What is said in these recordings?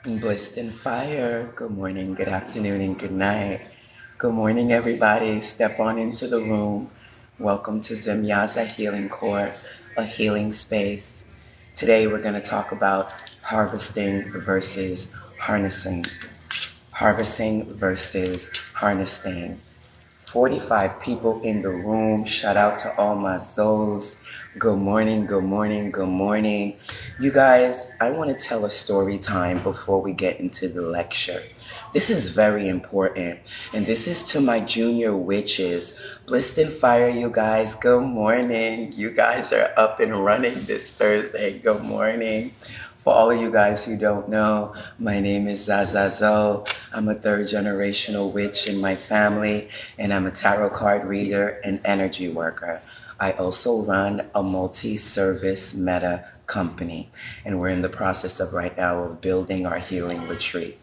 Blessed in fire. Good morning, good afternoon, and good night. Good morning, everybody. Step on into the room. Welcome to Zimyaza Healing Court, a healing space. Today, we're going to talk about harvesting versus harnessing. Harvesting versus harnessing. 45 people in the room. Shout out to all my souls. Good morning, good morning, good morning. You guys, I want to tell a story time before we get into the lecture. This is very important, and this is to my junior witches. Blissed in fire, you guys. Good morning. You guys are up and running this Thursday. Good morning. For all of you guys who don't know, my name is ZaZahZoe. I'm a third generational witch in my family, and I'm a tarot card reader and energy worker. I also run a multi-service meta company, and we're in the process of right now of building our healing retreat.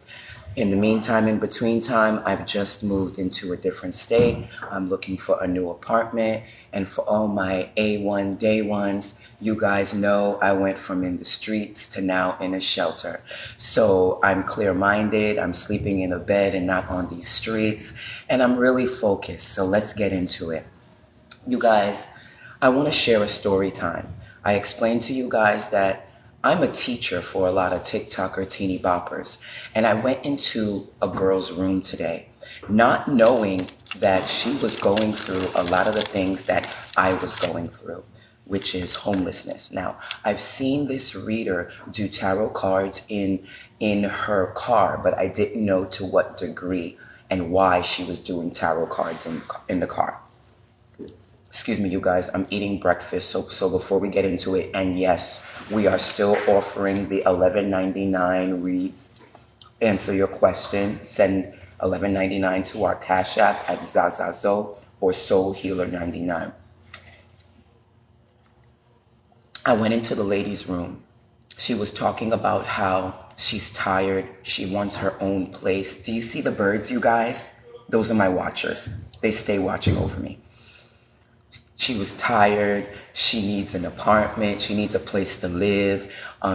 In the meantime, in between time, I've just moved into a different state. I'm looking for a new apartment. And for all my A1 day ones, you guys know I went from in the streets to now in a shelter. So I'm clear-minded. I'm sleeping in a bed and not on these streets. And I'm really focused. So let's get into it. You guys, I want to share a story time. I explained to you guys that I'm a teacher for a lot of TikToker teeny boppers. And I went into a girl's room today, not knowing that she was going through a lot of the things that I was going through, which is homelessness. Now, I've seen this reader do tarot cards in her car, but I didn't know to what degree and why she was doing tarot cards in the car. Excuse me, you guys, I'm eating breakfast, so before we get into it, and yes, we are still offering the $11.99 reads. Answer your question, send $11.99 to our Cash App at ZaZahZoe or Soul Healer 99. I went into the ladies' room. She was talking about how she's tired, she wants her own place. Do you see the birds, you guys? Those are my watchers. They stay watching over me. She was tired. She needs an apartment. She needs a place to live.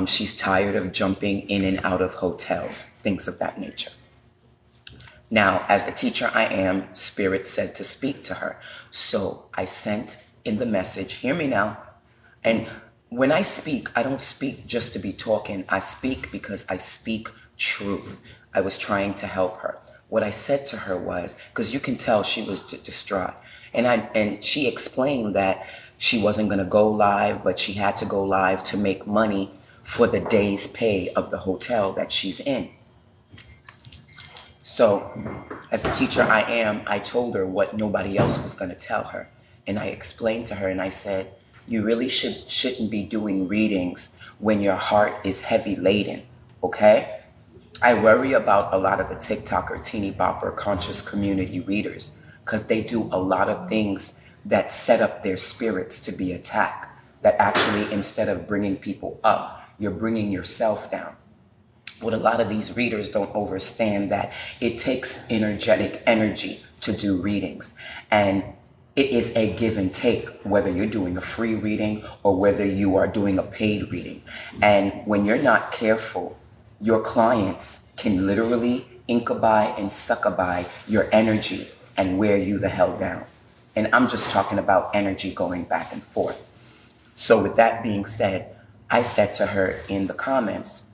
She's tired of jumping in and out of hotels, things of that nature. Now, as the teacher I am, Spirit said to speak to her. So I sent in the message, hear me now. And when I speak, I don't speak just to be talking. I speak because I speak truth. I was trying to help her. What I said to her was, because you can tell she was distraught. And she explained that she wasn't going to go live, but she had to go live to make money for the day's pay of the hotel that she's in. So as a teacher I am, I told her what nobody else was going to tell her. And I explained to her and I said, you really shouldn't be doing readings when your heart is heavy laden, okay? I worry about a lot of the TikToker, teeny bopper, conscious community readers because they do a lot of things that set up their spirits to be attacked, that actually, instead of bringing people up, you're bringing yourself down. What a lot of these readers don't understand that it takes energetic energy to do readings. And it is a give and take, whether you're doing a free reading or whether you are doing a paid reading. And when you're not careful, your clients can literally incubate and succubate your energy and wear you the hell down. And I'm just talking about energy going back and forth. So with that being said, I said to her in the comments,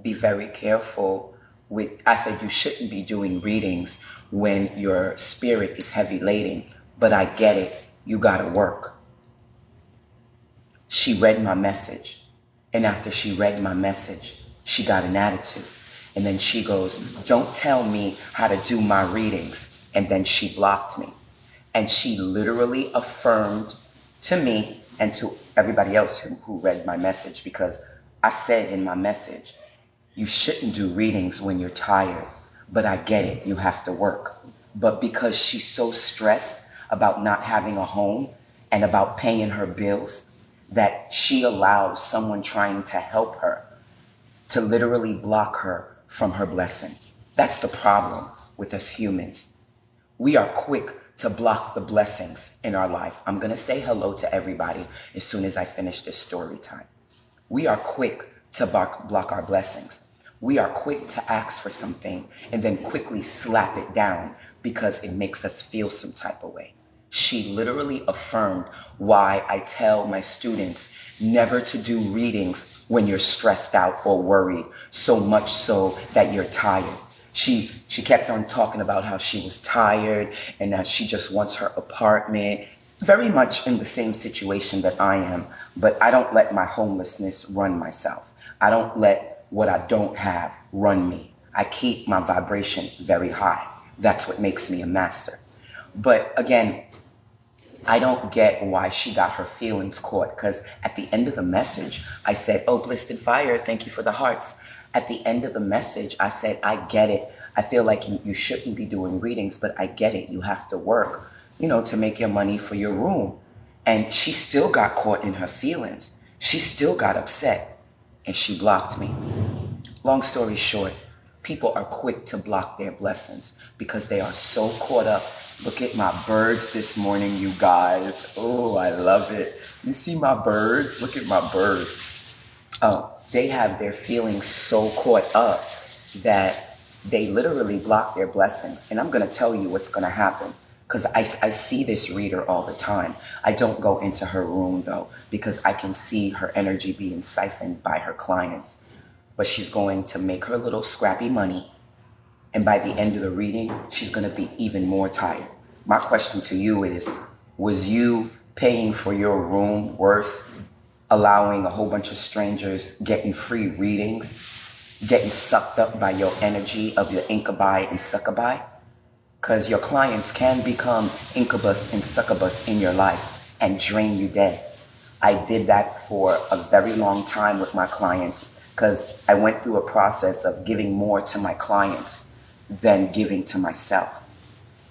be very careful with, I said, you shouldn't be doing readings when your spirit is heavy laden, but I get it, you gotta work. She read my message. And after she read my message, she got an attitude. And then she goes, don't tell me how to do my readings. And then she blocked me. And she literally affirmed to me and to everybody else who read my message, because I said in my message, you shouldn't do readings when you're tired, but I get it, you have to work. But because she's so stressed about not having a home and about paying her bills, that she allows someone trying to help her to literally block her from her blessing. That's the problem with us humans. We are quick to block the blessings in our life. I'm going to say hello to everybody as soon as I finish this story time. We are quick to block our blessings. We are quick to ask for something and then quickly slap it down because it makes us feel some type of way. She literally affirmed why I tell my students never to do readings when you're stressed out or worried, so much so that you're tired. She kept on talking about how she was tired and that she just wants her apartment. Very much in the same situation that I am, but I don't let my homelessness run myself. I don't let what I don't have run me. I keep my vibration very high. That's what makes me a master. But again, I don't get why she got her feelings caught, because at the end of the message, I said, oh, Blisted Fire, thank you for the hearts. At the end of the message, I said, I get it. I feel like you shouldn't be doing readings, but I get it. You have to work, to make your money for your room. And she still got caught in her feelings. She still got upset and she blocked me. Long story short, people are quick to block their blessings because they are so caught up. Look at my birds this morning, you guys. Oh, I love it. You see my birds? Look at my birds. Oh, they have their feelings so caught up that they literally block their blessings. And I'm going to tell you what's going to happen, because I see this reader all the time. I don't go into her room, though, because I can see her energy being siphoned by her clients. But she's going to make her little scrappy money. And by the end of the reading, she's going to be even more tired. My question to you is, was you paying for your room worth allowing a whole bunch of strangers getting free readings, getting sucked up by your energy of your incubi and succubi? Because your clients can become incubus and succubus in your life and drain you dead. I did that for a very long time with my clients, because I went through a process of giving more to my clients than giving to myself.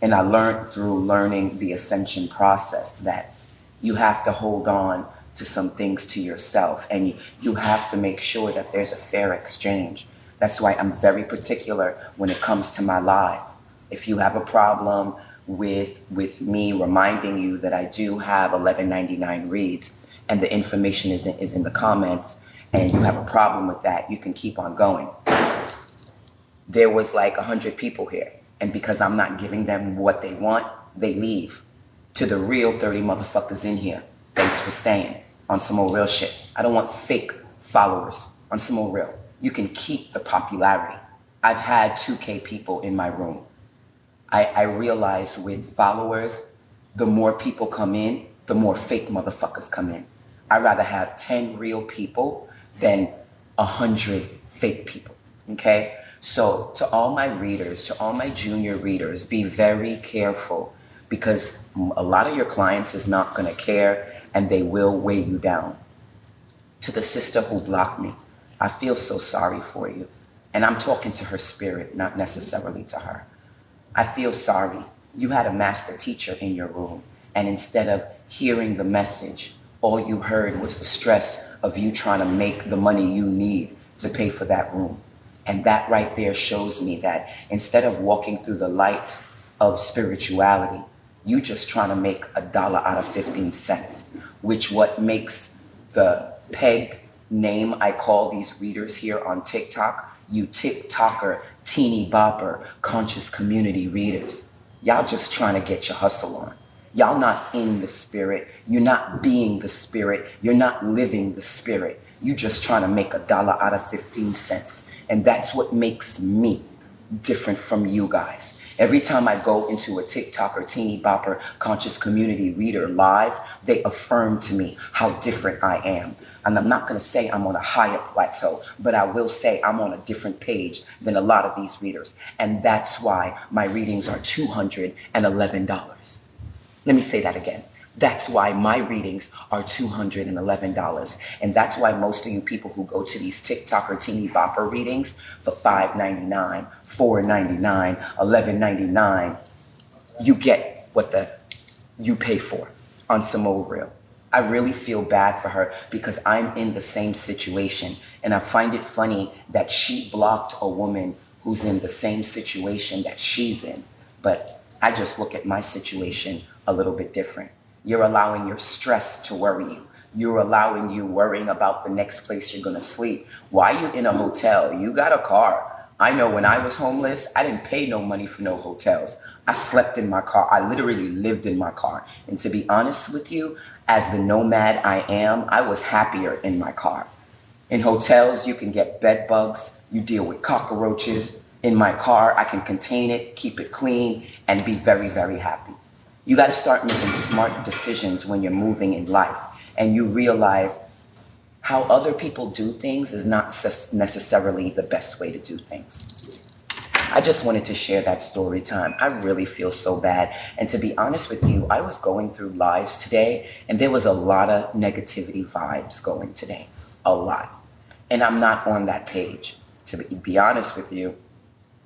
And I learned through learning the ascension process that you have to hold on to some things to yourself, and you have to make sure that there's a fair exchange. That's why I'm very particular when it comes to my live. If you have a problem with me reminding you that I do have $11.99 reads and the information is in the comments, and you have a problem with that, you can keep on going. There was like 100 people here, and because I'm not giving them what they want, they leave. To the real 30 motherfuckers in here, thanks for staying. On some more real shit. I don't want fake followers. On some more real. You can keep the popularity. I've had 2K people in my room. I realize with followers, the more people come in, the more fake motherfuckers come in. I'd rather have 10 real people than 100 fake people, okay? So to all my readers, to all my junior readers, be very careful, because a lot of your clients is not gonna care and they will weigh you down. To the sister who blocked me, I feel so sorry for you. And I'm talking to her spirit, not necessarily to her. I feel sorry. You had a master teacher in your room, and instead of hearing the message, all you heard was the stress of you trying to make the money you need to pay for that room. And that right there shows me that instead of walking through the light of spirituality, you just trying to make $1 out of 15 cents, which what makes the peg name I call these readers here on TikTok, you TikToker, teeny bopper, conscious community readers. Y'all just trying to get your hustle on. Y'all not in the spirit. You're not being the spirit. You're not living the spirit. You just trying to make $1 out of 15 cents. And that's what makes me different from you guys. Every time I go into a TikToker, teeny bopper, conscious community reader live, they affirm to me how different I am. And I'm not going to say I'm on a higher plateau, but I will say I'm on a different page than a lot of these readers. And that's why my readings are $211. Let me say that again. That's why my readings are $211. And that's why most of you people who go to these TikTok or teeny bopper readings for $5.99, $4.99, $11.99, you get what you pay for on some old real. I really feel bad for her because I'm in the same situation. And I find it funny that she blocked a woman who's in the same situation that she's in. But I just look at my situation a little bit different. You're allowing your stress to worry you. You're allowing you worrying about the next place you're going to sleep. Why are you in a hotel? You got a car. I know when I was homeless, I didn't pay no money for no hotels. I slept in my car. I literally lived in my car. And to be honest with you, as the nomad I am, I was happier in my car. In hotels, you can get bed bugs. You deal with cockroaches. In my car, I can contain it, keep it clean, and be very, very happy. You got to start making smart decisions when you're moving in life. And you realize how other people do things is not necessarily the best way to do things. I just wanted to share that story time. I really feel so bad. And to be honest with you, I was going through lives today, and there was a lot of negativity vibes going today. A lot. And I'm not on that page. To be honest with you,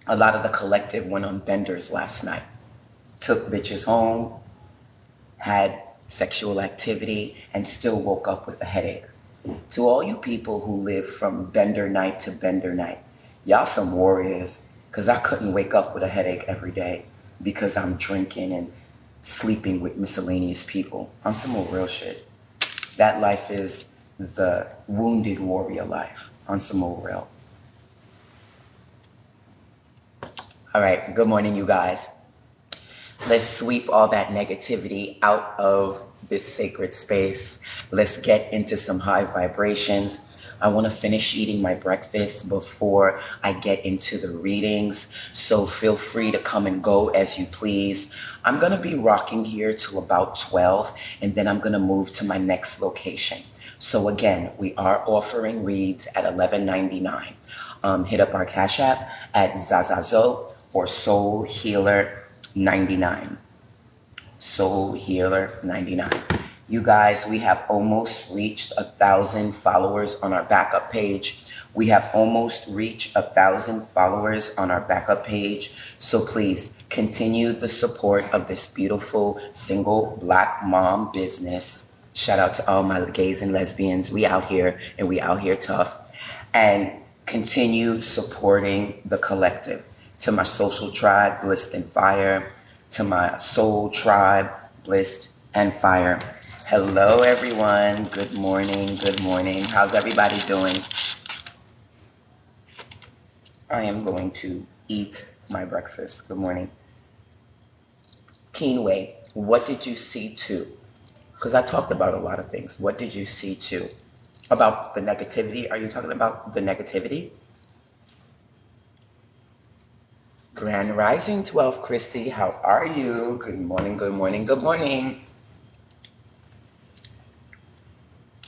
a lot of the collective went on benders last night. Took bitches home, had sexual activity, and still woke up with a headache. To all you people who live from bender night to bender night, y'all some warriors, because I couldn't wake up with a headache every day because I'm drinking and sleeping with miscellaneous people. I'm some more real shit. That life is the wounded warrior life. On some more real. All right, good morning, you guys. Let's sweep all that negativity out of this sacred space. Let's get into some high vibrations. I want to finish eating my breakfast before I get into the readings, so feel free to come and go as you please. I'm going to be rocking here till about 12, and then I'm going to move to my next location. So again, we are offering reads at $11.99. Hit up our Cash App at ZaZahZoe or Soul Healer 99. Soul Healer 99. You guys, we have almost reached 1,000 followers on our backup page. We have almost reached 1,000 followers on our backup page. So please continue the support of this beautiful single Black mom business. Shout out to all my gays and lesbians. We out here, and we out here tough. And continue supporting the collective. To my social tribe, Blissed and Fire. To my soul tribe, Blissed and Fire. Hello, everyone. Good morning. Good morning. How's everybody doing? I am going to eat my breakfast. Good morning. Keenway, what did you see too? Because I talked about a lot of things. What did you see too? About the negativity? Are you talking about the negativity? Grand Rising 12, Christy, how are you? Good morning, good morning, good morning.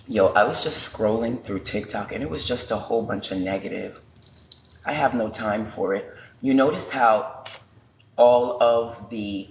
Yo, I was just scrolling through TikTok and it was just a whole bunch of negative. I have no time for it. You noticed how all of the,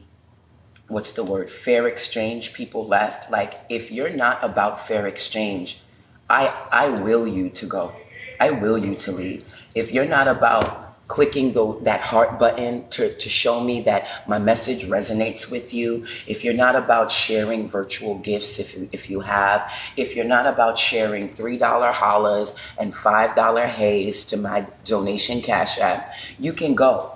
what's the word, fair exchange people left? Like, if you're not about fair exchange, I will you to go. I will you to leave. If you're not about clicking that heart button to show me that my message resonates with you, if you're not about sharing virtual gifts, if you're not about sharing $3 hollers and $5 haze to my donation Cash App, you can go.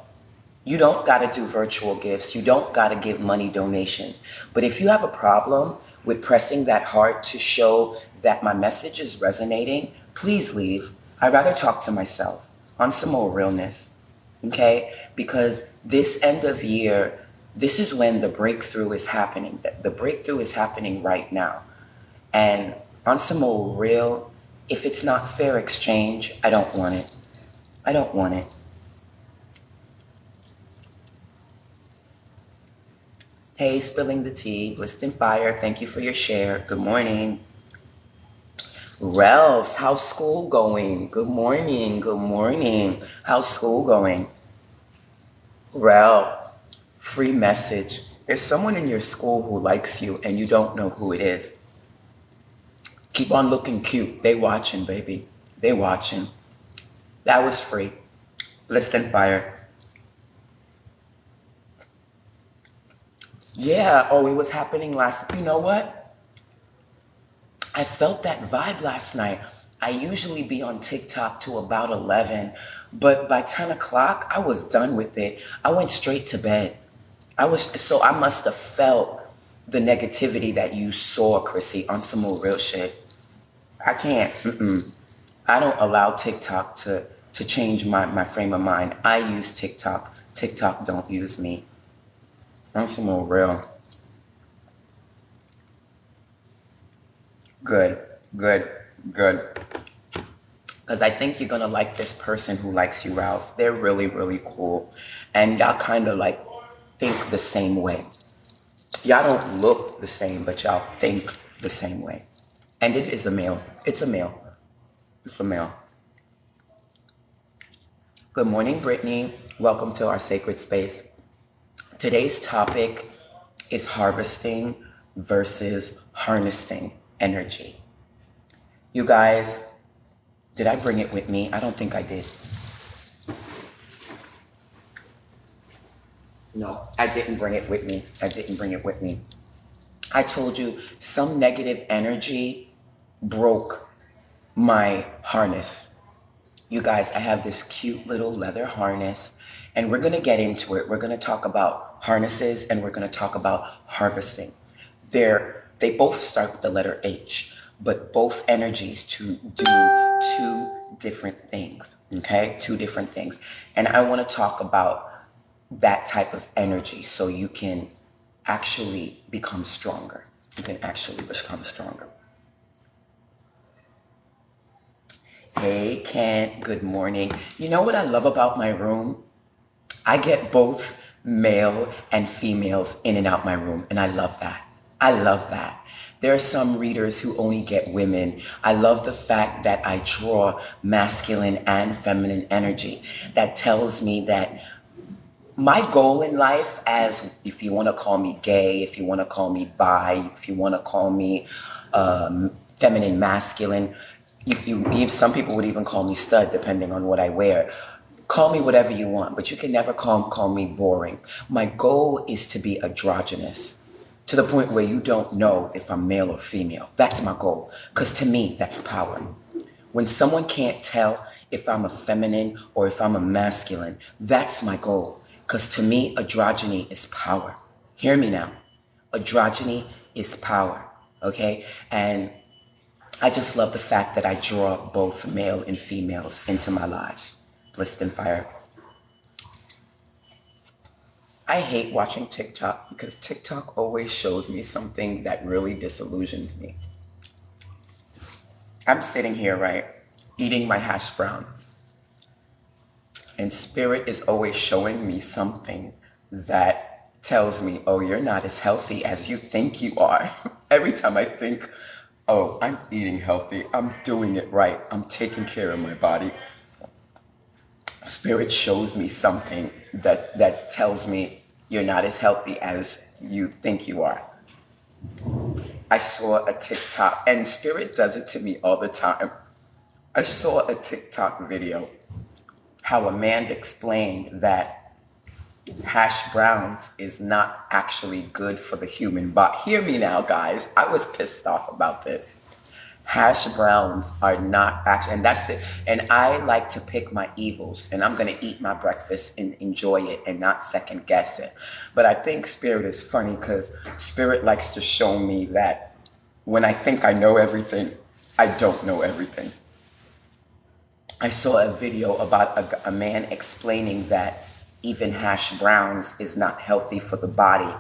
You don't got to do virtual gifts. You don't got to give money donations. But if you have a problem with pressing that heart to show that my message is resonating, please leave. I'd rather talk to myself on some more realness, okay? Because this end of year, this is when the breakthrough is happening. The breakthrough is happening right now. And on some more real, if it's not fair exchange, I don't want it. I don't want it. Hey, spilling the tea, Blissed and Fire, thank you for your share. Good morning. Ralphs, how's school going? Good morning, good morning. How's school going? Ralph, free message. There's someone in your school who likes you and you don't know who it is. Keep on looking cute. They watching, baby. They watching. That was free. Blissed and Fire. Yeah, oh, it was happening you know what? I felt that vibe last night. I usually be on TikTok to about 11, but by 10 o'clock, I was done with it. I went straight to bed. I must have felt the negativity that you saw, Chrissy, on some more real shit. I can't. I don't allow TikTok to change my frame of mind. I use TikTok. TikTok don't use me. I'm some more real. Good, good, good. Because I think you're going to like this person who likes you, Ralph. They're really, really cool. And y'all kind of like think the same way. Y'all don't look the same, but y'all think the same way. And it is a male. It's a male. It's a male. Good morning, Brittany. Welcome to our sacred space. Today's topic is harvesting versus harnessing energy. You guys, did I bring it with me? I don't think I did. No, I didn't bring it with me. I didn't bring it with me. I told you some negative energy broke my harness. You guys, I have this cute little leather harness, and we're going to get into it. We're going to talk about harnesses, and we're going to talk about harvesting. They both start with the letter H, but both energies to do two different things, okay? Two different things. And I want to talk about that type of energy so you can actually become stronger. You can actually become stronger. Hey, Kent, good morning. You know what I love about my room? I get both male and females in and out my room, and I love that. I love that. There are some readers who only get women. I love the fact that I draw masculine and feminine energy. That tells me that my goal in life, as if you want to call me gay, if you want to call me bi, if you want to call me feminine, masculine, some people would even call me stud, depending on what I wear. Call me whatever you want, but you can never call me boring. My goal is to be androgynous, to the point where you don't know if I'm male or female. That's my goal, because to me, that's power. When someone can't tell if I'm a feminine or if I'm a masculine, that's my goal. Because to me, androgyny is power. Hear me now. Androgyny is power, okay? And I just love the fact that I draw both male and females into my lives. Blissed and fire. I hate watching TikTok because TikTok always shows me something that really disillusions me. I'm sitting here, right, eating my hash brown. And Spirit is always showing me something that tells me, oh, you're not as healthy as you think you are. Every time I think, oh, I'm eating healthy, I'm doing it right, I'm taking care of my body, Spirit shows me something that tells me you're not as healthy as you think you are. I saw a TikTok, and Spirit does it to me all the time. I saw a TikTok video how a man explained that hash browns is not actually good for the human body. Hear me now, guys. I was pissed off about this. Hash browns are not actually, and I like to pick my evils, and I'm going to eat my breakfast and enjoy it and not second guess it. But I think Spirit is funny because Spirit likes to show me that when I think I know everything, I don't know everything. I saw a video about a man explaining that even hash browns is not healthy for the body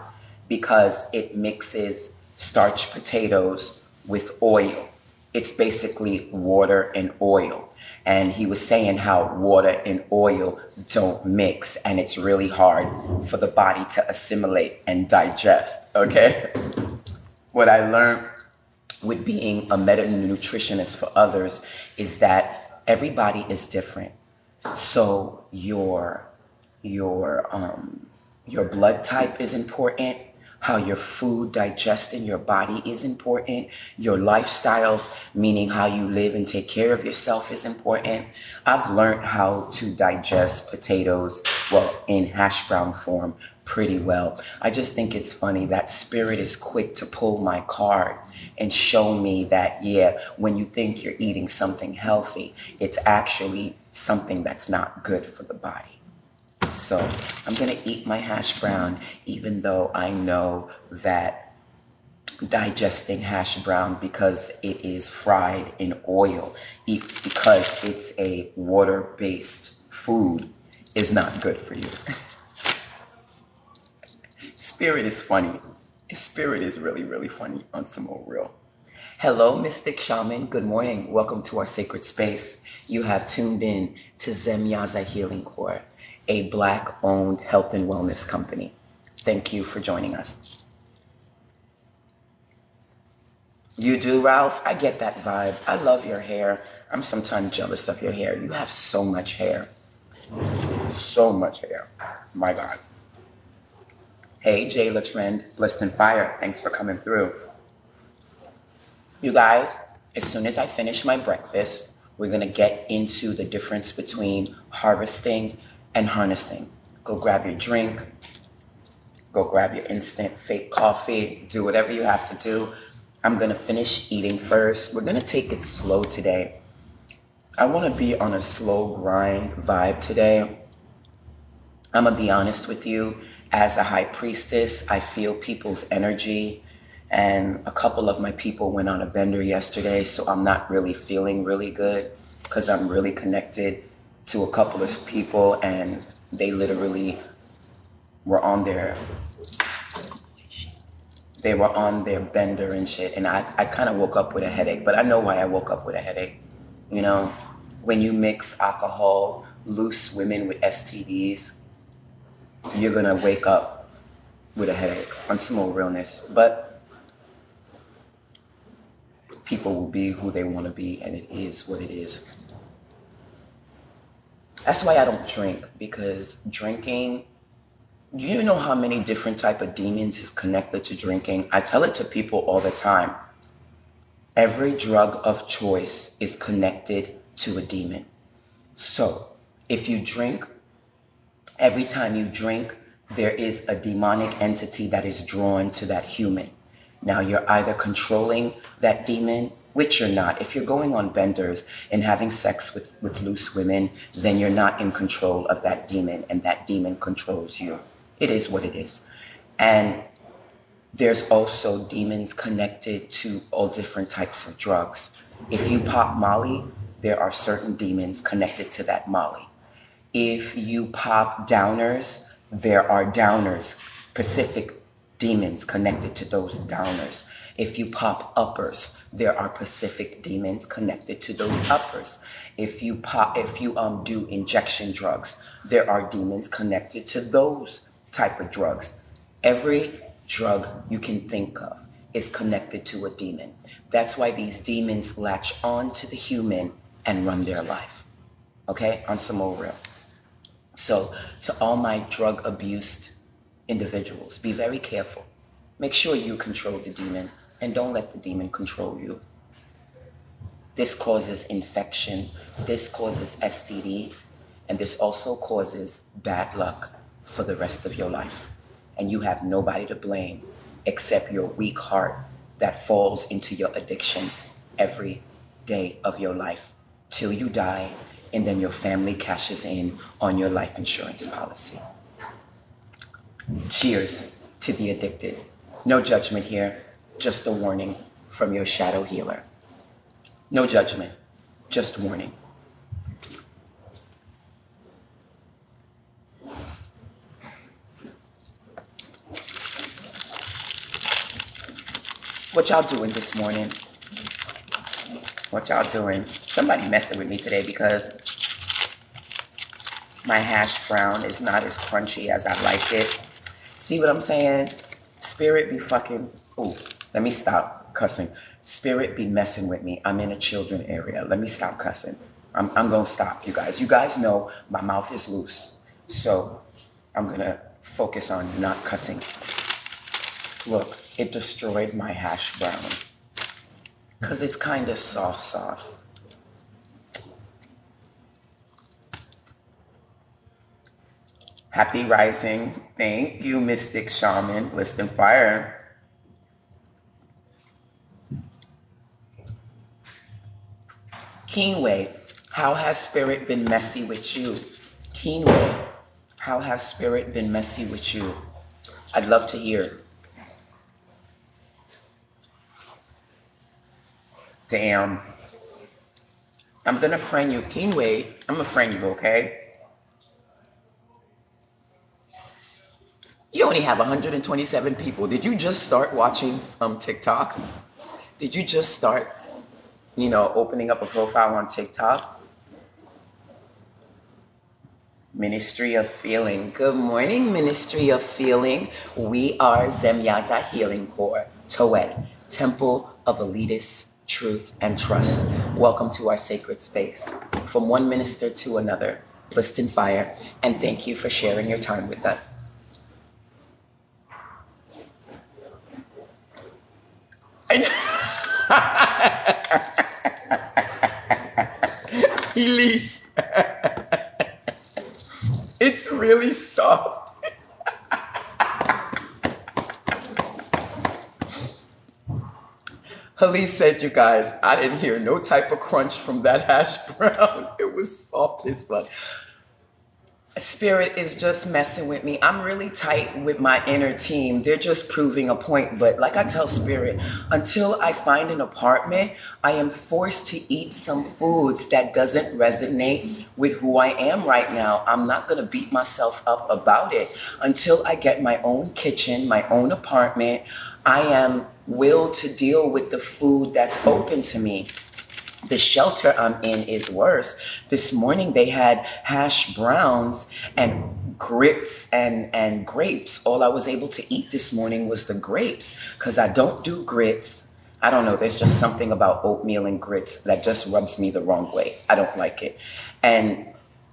because it mixes starch potatoes with oil. It's basically water and oil. And he was saying how water and oil don't mix, and it's really hard for the body to assimilate and digest, okay? What I learned with being a medical nutritionist for others is that everybody is different. So your blood type is important. How your food digests in your body is important. Your lifestyle, meaning how you live and take care of yourself, is important. I've learned how to digest potatoes, well, in hash brown form, pretty well. I just think it's funny that Spirit is quick to pull my card and show me that, yeah, when you think you're eating something healthy, it's actually something that's not good for the body. So I'm going to eat my hash brown, even though I know that digesting hash brown because it is fried in oil, because it's a water-based food, is not good for you. Spirit is funny. Spirit is really, really funny on some old real. Hello, Mystic Shaman. Good morning. Welcome to our sacred space. You have tuned in to Zemyaza Healing Core, a Black-owned health and wellness company. Thank you for joining us. You do, Ralph? I get that vibe. I love your hair. I'm sometimes jealous of your hair. You have so much hair. So much hair. My God. Hey, Jayla Trend, Blessed and Fire. Thanks for coming through. You guys, as soon as I finish my breakfast, we're going to get into the difference between harvesting and harnessing. Go grab your drink. Go grab your instant fake coffee. Do whatever you have to do. I'm going to finish eating first. We're going to take it slow today. I want to be on a slow grind vibe today. I'm going to be honest with you. As a high priestess, I feel people's energy. And a couple of my people went on a bender yesterday, so I'm not really feeling really good because I'm really connected to a couple of people, and they literally were on their bender and shit, and I kind of woke up with a headache, but I know why I woke up with a headache. You know, when you mix alcohol, loose women with STDs, you're gonna wake up with a headache on some more realness. But people will be who they want to be, and it is what it is. That's why I don't drink, because drinking, do you know how many different type of demons is connected to drinking? I tell it to people all the time. Every drug of choice is connected to a demon. So if you drink, every time you drink, there is a demonic entity that is drawn to that human. Now you're either controlling that demon, which you're not. If you're going on benders and having sex with loose women, then you're not in control of that demon, and that demon controls you. It is what it is. And there's also demons connected to all different types of drugs. If you pop Molly, there are certain demons connected to that Molly. If you pop downers, there are downers, specific demons connected to those downers. If you pop uppers, there are specific demons connected to those uppers. If you do injection drugs, there are demons connected to those type of drugs. Every drug you can think of is connected to a demon. That's why these demons latch on to the human and run their life. Okay, on some more real. So to all my drug abused individuals, be very careful. Make sure you control the demon, and don't let the demon control you. This causes infection, this causes STD, and this also causes bad luck for the rest of your life. And you have nobody to blame except your weak heart that falls into your addiction every day of your life till you die, and then your family cashes in on your life insurance policy. Cheers to the addicted. No judgment here, just a warning from your shadow healer. No judgment, just warning. What y'all doing this morning? What y'all doing? Somebody messing with me today because my hash brown is not as crunchy as I like it. See what I'm saying? Spirit be fucking, ooh, let me stop cussing. Spirit be messing with me. I'm in a children area. Let me stop cussing. I'm going to stop, you guys. You guys know my mouth is loose. So I'm going to focus on not cussing. Look, it destroyed my hash brown because it's kind of soft. Happy rising. Thank you, Mystic Shaman, Blessed and Fire. Keenway, how has spirit been messy with you? Keenway, how has spirit been messy with you? I'd love to hear. Damn. I'm going to friend you. Can you wait? I'm going to friend you, okay? You only have 127 people. Did you just start watching TikTok? Did you just start, opening up a profile on TikTok? Ministry of Feeling. Good morning, Ministry of Feeling. We are Zemyaza Healing Core, Towet, Temple of Elitist Truth and Trust. Welcome to our sacred space. From one minister to another, blessed in fire, and thank you for sharing your time with us. Elise. It's really soft. Elise said, you guys, I didn't hear no type of crunch from that hash brown. It was soft as fuck. Spirit is just messing with me. I'm really tight with my inner team. They're just proving a point. But like I tell Spirit, until I find an apartment, I am forced to eat some foods that doesn't resonate with who I am right now. I'm not going to beat myself up about it. Until I get my own kitchen, my own apartment, I am willed to deal with the food that's open to me. The shelter I'm in is worse. This morning they had hash browns and grits and grapes. All I was able to eat this morning was the grapes because I don't do grits. I don't know. There's just something about oatmeal and grits that just rubs me the wrong way. I don't like it. And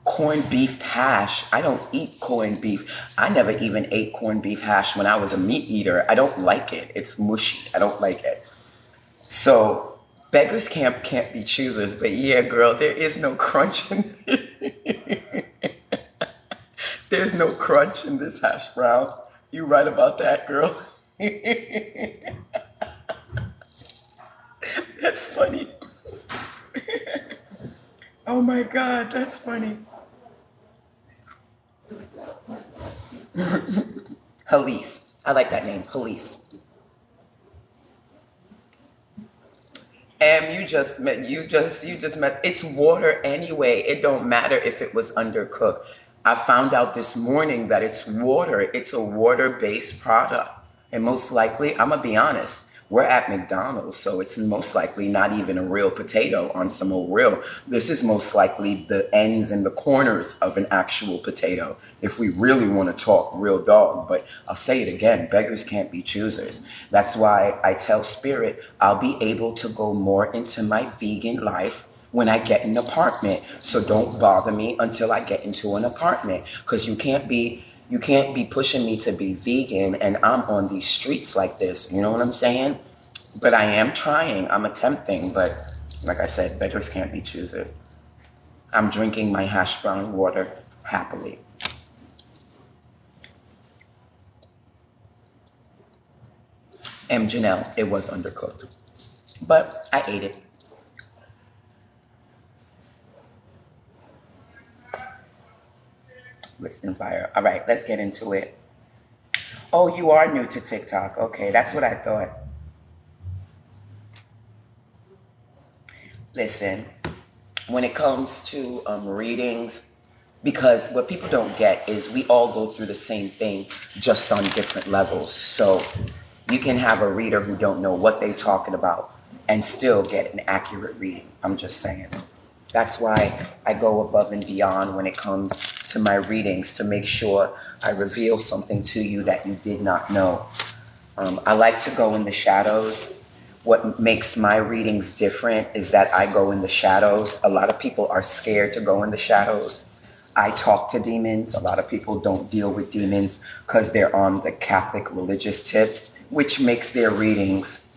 corned beef hash. I don't eat corned beef. I never even ate corned beef hash when I was a meat eater. I don't like it. It's mushy. I don't like it. So beggars can't be choosers, but yeah, girl, there is no crunch in There's no crunch in this hash brown. You right about that, girl. That's funny. Oh my God, that's funny. Elise. I like that name, Elise. And you just met, it's water anyway. It don't matter if it was undercooked. I found out this morning that it's water. It's a water-based product. And most likely, I'm going to be honest, we're at McDonald's, so it's most likely not even a real potato on some old real. This is most likely the ends and the corners of an actual potato, if we really want to talk real dog. But I'll say it again, beggars can't be choosers. That's why I tell Spirit I'll be able to go more into my vegan life when I get an apartment. So don't bother me until I get into an apartment, because you can't be pushing me to be vegan and I'm on these streets like this. You know what I'm saying? But I am trying. I'm attempting. But like I said, beggars can't be choosers. I'm drinking my hash brown water happily. And Janelle, it was undercooked. But I ate it. Listen, fire. All right, let's get into it. Oh, you are new to TikTok. Okay, that's what I thought. Listen, when it comes to readings, because what people don't get is we all go through the same thing, just on different levels. So you can have a reader who don't know what they're talking about and still get an accurate reading. I'm just saying. That's why I go above and beyond when it comes to my readings, to make sure I reveal something to you that you did not know. I like to go in the shadows. What makes my readings different is that I go in the shadows. A lot of people are scared to go in the shadows. I talk to demons. A lot of people don't deal with demons because they're on the Catholic religious tip, which makes their readings,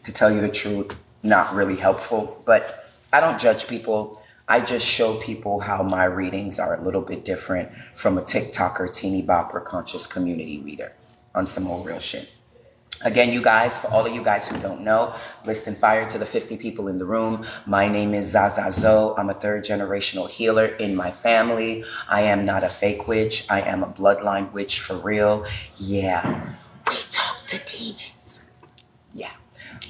to tell you the truth, not really helpful. But I don't judge people. I just show people how my readings are a little bit different from a TikToker, teeny bopper, conscious community reader on some old real shit. Again, you guys, for all of you guys who don't know, blessed and fire to the 50 people in the room. My name is ZaZahZoe. I'm a third generational healer in my family. I am not a fake witch. I am a bloodline witch for real. Yeah, we talk to demons. Yeah.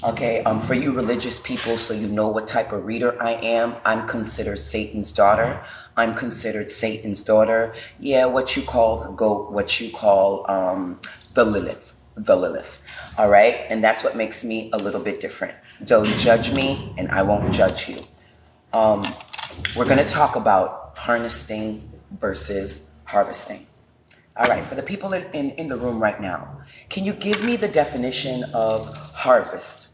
Okay, for you religious people, so you know what type of reader I am, I'm considered Satan's daughter. I'm considered Satan's daughter. Yeah, what you call the goat, what you call the Lilith. The Lilith. All right, and that's what makes me a little bit different. Don't judge me, and I won't judge you. We're going to talk about harnessing versus harvesting. All right, for the people in the room right now, can you give me the definition of harvest?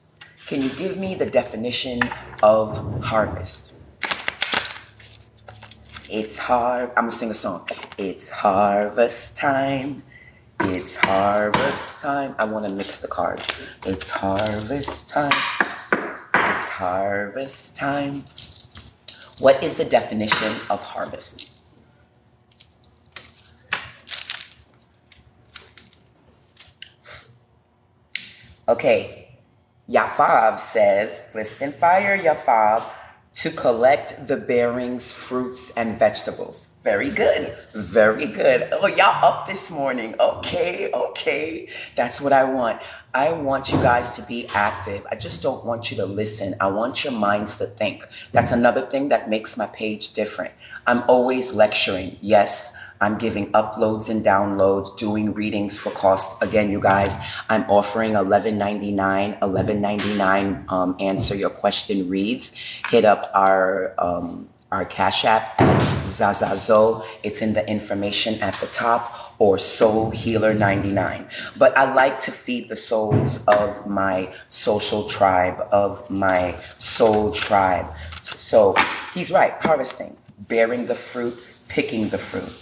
Can you give me the definition of harvest? I'm going to sing a song. It's harvest time. It's harvest time. I want to mix the cards. It's harvest time. It's harvest time. What is the definition of harvest? Okay. Yafab says, listen, fire, Yafab, to collect the bearings, fruits, and vegetables. Very good. Very good. Oh, y'all up this morning. Okay. That's what I want. I want you guys to be active. I just don't want you to listen. I want your minds to think. That's another thing that makes my page different. I'm always lecturing. Yes, I'm giving uploads and downloads, doing readings for cost. Again, you guys, I'm offering $11.99 answer your question reads. Hit up our Cash App at ZaZahZoe. It's in the information at the top, or Soul Healer 99. But I like to feed the souls of my social tribe, of my soul tribe. So he's right, harvesting, bearing the fruit, picking the fruit.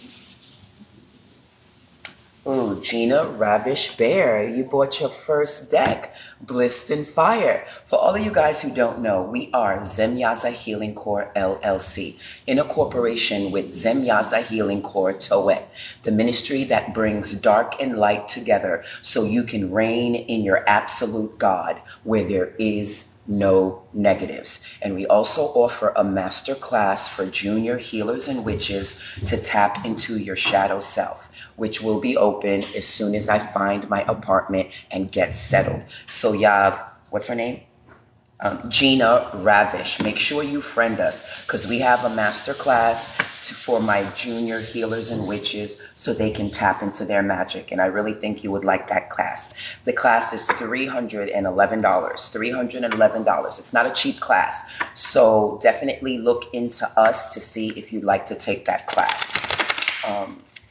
Ooh, Gina Ravish Bear, you bought your first deck, Blissed in Fire. For all of you guys who don't know, we are Zemyaza Healing Core LLC, in a corporation with Zemyaza Healing Core Towet, the ministry that brings dark and light together so you can reign in your absolute God where there is no negatives. And we also offer a master class for junior healers and witches to tap into your shadow self, which will be open as soon as I find my apartment and get settled. So what's her name? Gina Ravish. Make sure you friend us, because we have a master class for my junior healers and witches so they can tap into their magic. And I really think you would like that class. The class is $311. $311. It's not a cheap class. So definitely look into us to see if you'd like to take that class.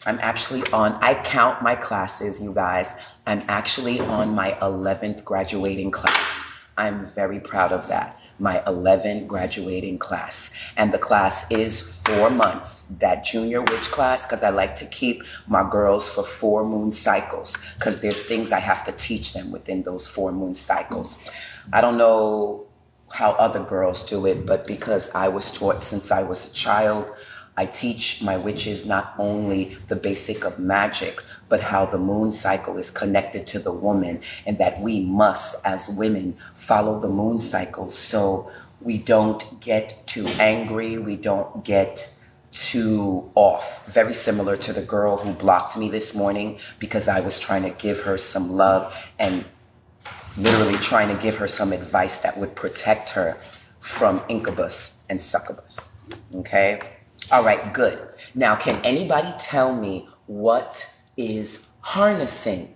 I count my classes, you guys. I'm actually on my 11th graduating class. I'm very proud of that. My 11th graduating class. And the class is 4 months, that junior witch class, because I like to keep my girls for 4 moon cycles, because there's things I have to teach them within those 4 moon cycles. I don't know how other girls do it, but because I was taught since I was a child, I teach my witches not only the basic of magic, but how the moon cycle is connected to the woman, and that we must, as women, follow the moon cycle so we don't get too angry, we don't get too off. Very similar to the girl who blocked me this morning because I was trying to give her some love and literally trying to give her some advice that would protect her from incubus and succubus. Okay? All right, good. Now, can anybody tell me what is harnessing?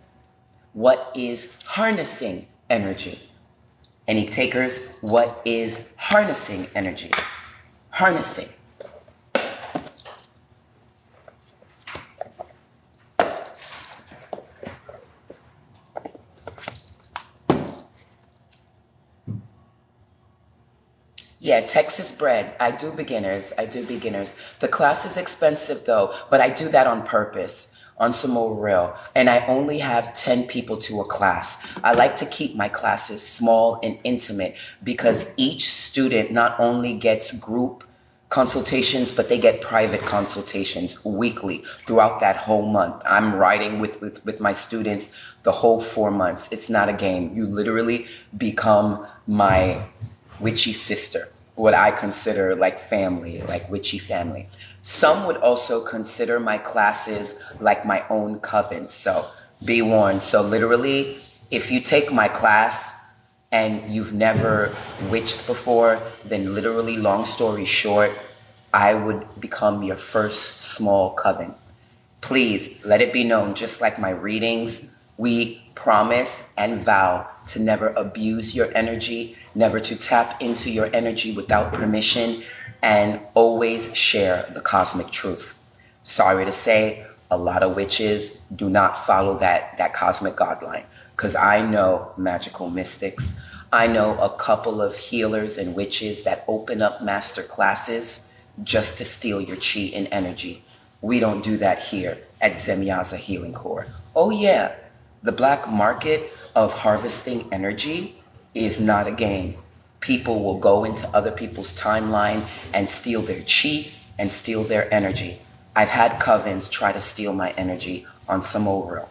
What is harnessing energy? Any takers? What is harnessing energy? Harnessing. Yeah, Texas bred. I do beginners. The class is expensive though, but I do that on purpose, on some more real. And I only have 10 people to a class. I like to keep my classes small and intimate because each student not only gets group consultations, but they get private consultations weekly throughout that whole month. I'm riding with my students the whole 4 months. It's not a game. You literally become my witchy sister, what I consider like family, like witchy family. Some would also consider my classes like my own coven. So be warned. So literally, if you take my class, and you've never witched before, then literally, long story short, I would become your first small coven. Please let it be known, just like my readings, we promise and vow to never abuse your energy, never to tap into your energy without permission, and always share the cosmic truth. Sorry to say, a lot of witches do not follow that cosmic guideline, because I know magical mystics. I know a couple of healers and witches that open up master classes just to steal your chi and energy. We don't do that here at Zemyaza Healing Core. Oh yeah, the black market of harvesting energy is not a game. People will go into other people's timeline and steal their chi and steal their energy. I've had covens try to steal my energy on some old real.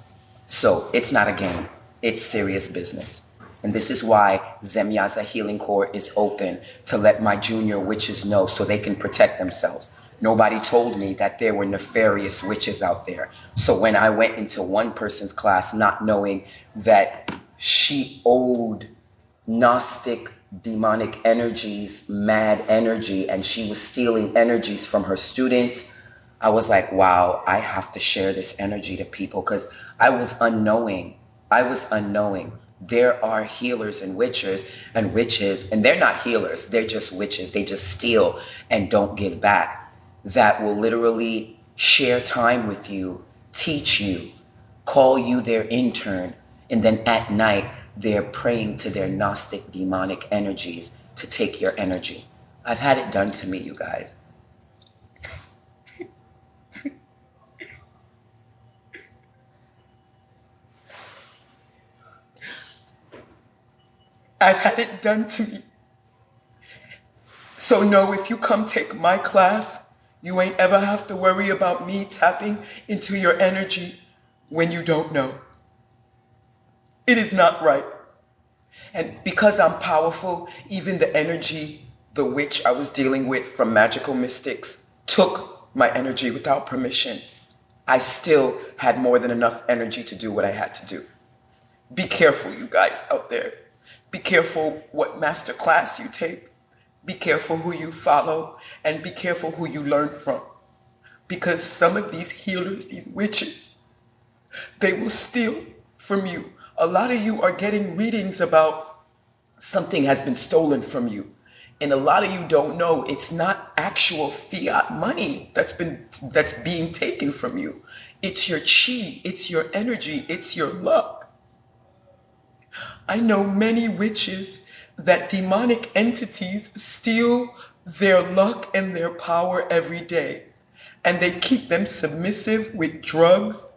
So it's not a game. It's serious business. And this is why Zemyaza Healing Core is open to let my junior witches know so they can protect themselves. Nobody told me that there were nefarious witches out there. So when I went into one person's class not knowing that she owed Gnostic demonic energies, mad energy, and she was stealing energies from her students, I was like, wow, I have to share this energy to people, because I was unknowing. There are healers and witches, and they're not healers. They're just witches. They just steal and don't give back. That will literally share time with you, teach you, call you their intern, and then at night, they're praying to their Gnostic demonic energies to take your energy. I've had it done to me, you guys. I've had it done to me. So no, if you come take my class, you ain't ever have to worry about me tapping into your energy when you don't know. It is not right. And because I'm powerful, even the energy, the witch I was dealing with from magical mystics, took my energy without permission. I still had more than enough energy to do what I had to do. Be careful, you guys out there. Be careful what master class you take. Be careful who you follow, and be careful who you learn from. Because some of these healers, these witches, they will steal from you. A lot of you are getting readings about something has been stolen from you. And a lot of you don't know it's not actual fiat money that's being taken from you. It's your chi, it's your energy, it's your luck. I know many witches that demonic entities steal their luck and their power every day. And they keep them submissive with drugs,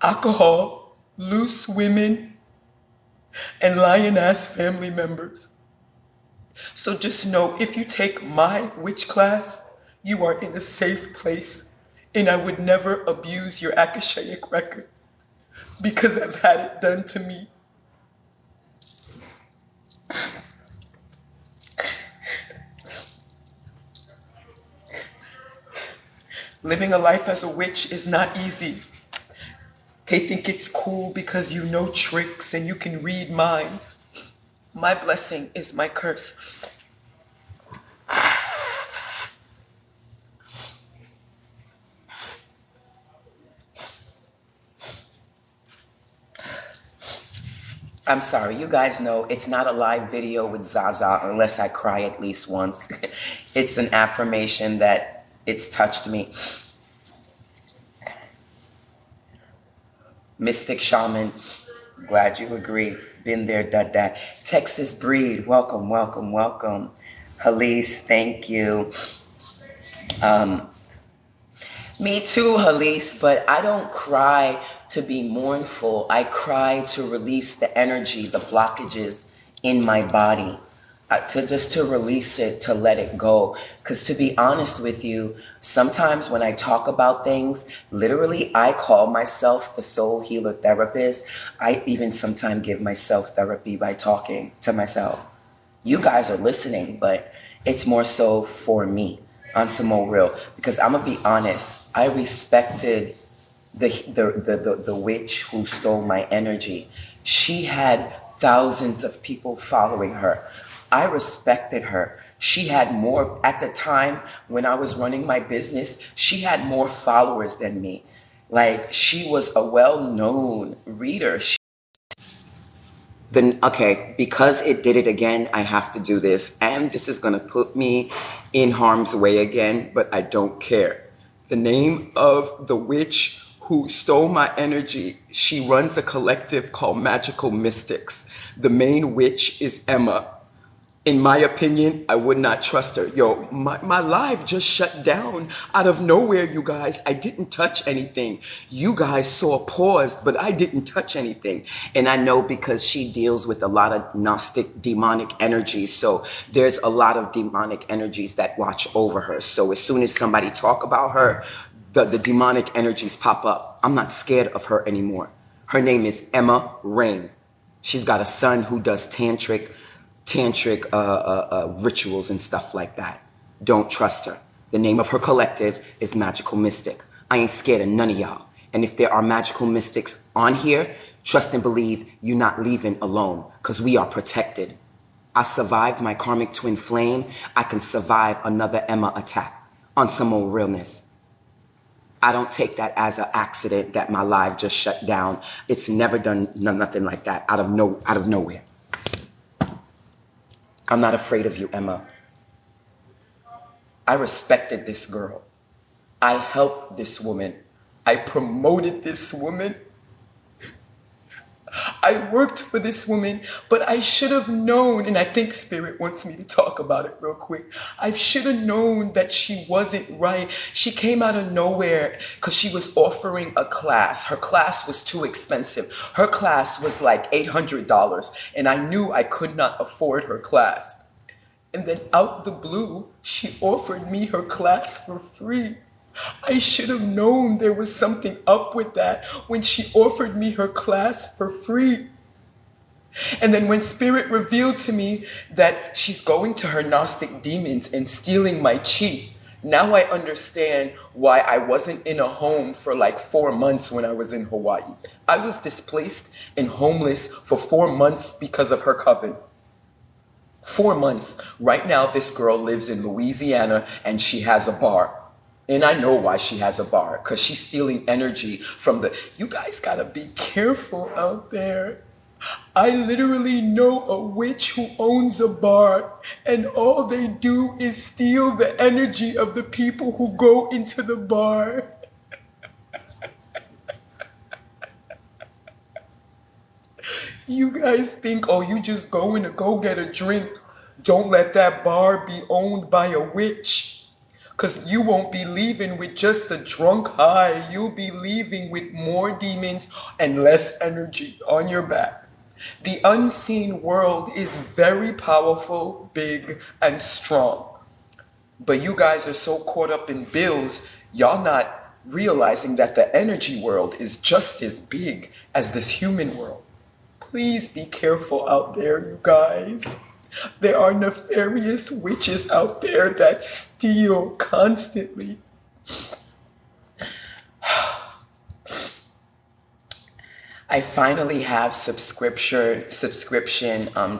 alcohol, loose women, and lion-ass family members. So just know, if you take my witch class, you are in a safe place, and I would never abuse your akashaic record, because I've had it done to me. Living a life as a witch is not easy. They think it's cool because you know tricks and you can read minds. My blessing is my curse. I'm sorry, you guys know it's not a live video with Zaza unless I cry at least once. It's an affirmation that it's touched me. Mystic Shaman, glad you agree. Been there, done that. Texas Breed, welcome, welcome, welcome. Halise, thank you. Me too, Halise, but I don't cry to be mournful. I cry to release the energy, the blockages in my body. To release it, to let it go. Because to be honest with you, sometimes when I talk about things, literally I call myself the soul healer therapist. I even sometimes give myself therapy by talking to myself. You guys are listening, but it's more so for me on some more real. Because I'm gonna be honest, I respected the witch who stole my energy. She had thousands of people following her. I respected her. She had more, at the time when I was running my business, she had more followers than me. Like, she was a well-known reader. Then, okay, because it did it again, I have to do this. And this is going to put me in harm's way again, but I don't care. The name of the witch who stole my energy, she runs a collective called Magical Mystics. The main witch is Emma. In my opinion, I would not trust her. Yo, my live just shut down out of nowhere, you guys. I didn't touch anything. You guys saw paused, but I didn't touch anything. And I know because she deals with a lot of Gnostic demonic energies. So there's a lot of demonic energies that watch over her. So as soon as somebody talk about her, the demonic energies pop up. I'm not scared of her anymore. Her name is Emma Rain. She's got a son who does tantric rituals and stuff like that. Don't trust her. The name of her collective is Magical Mystic. I ain't scared of none of y'all. And if there are magical mystics on here, trust and believe you're not leaving alone, because we are protected. I survived my karmic twin flame. I can survive another Emma attack on some old realness. I don't take that as an accident that my live just shut down. It's never done nothing like that out of nowhere. I'm not afraid of you, Emma. I respected this girl. I helped this woman. I promoted this woman. I worked for this woman, but I should have known, and I think Spirit wants me to talk about it real quick. I should have known that she wasn't right. She came out of nowhere because she was offering a class. Her class was too expensive. Her class was like $800, and I knew I could not afford her class. And then out the blue, she offered me her class for free. I should have known there was something up with that when she offered me her class for free. And then when Spirit revealed to me that she's going to her Gnostic demons and stealing my chi, now I understand why I wasn't in a home for like 4 months when I was in Hawaii. I was displaced and homeless for 4 months because of her coven. 4 months. Right now, this girl lives in Louisiana and she has a bar. And I know why she has a bar, because she's stealing energy from you guys gotta be careful out there. I literally know a witch who owns a bar, and all they do is steal the energy of the people who go into the bar. You guys think, oh, you just going to go get a drink. Don't let that bar be owned by a witch. Because you won't be leaving with just a drunk high. You'll be leaving with more demons and less energy on your back. The unseen world is very powerful, big, and strong. But you guys are so caught up in bills, y'all not realizing that the energy world is just as big as this human world. Please be careful out there, you guys. There are nefarious witches out there that steal constantly. I finally have subscription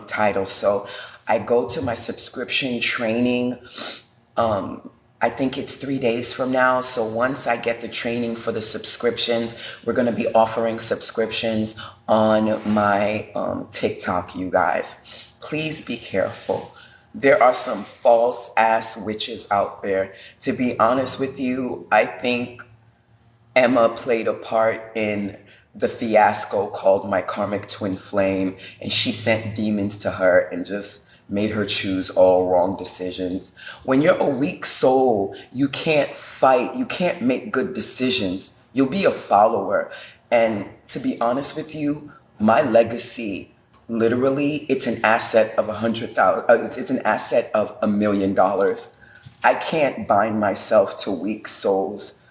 title. So I go to my subscription training. I think it's 3 days from now. So once I get the training for the subscriptions, we're going to be offering subscriptions on my TikTok, you guys. Please be careful. There are some false ass witches out there. To be honest with you, I think Emma played a part in the fiasco called My Karmic Twin Flame, and she sent demons to her and just made her choose all wrong decisions. When you're a weak soul, you can't fight, you can't make good decisions. You'll be a follower. And to be honest with you, my legacy, literally, it's an asset of it's an asset of $1 million. I can't bind myself to weak souls.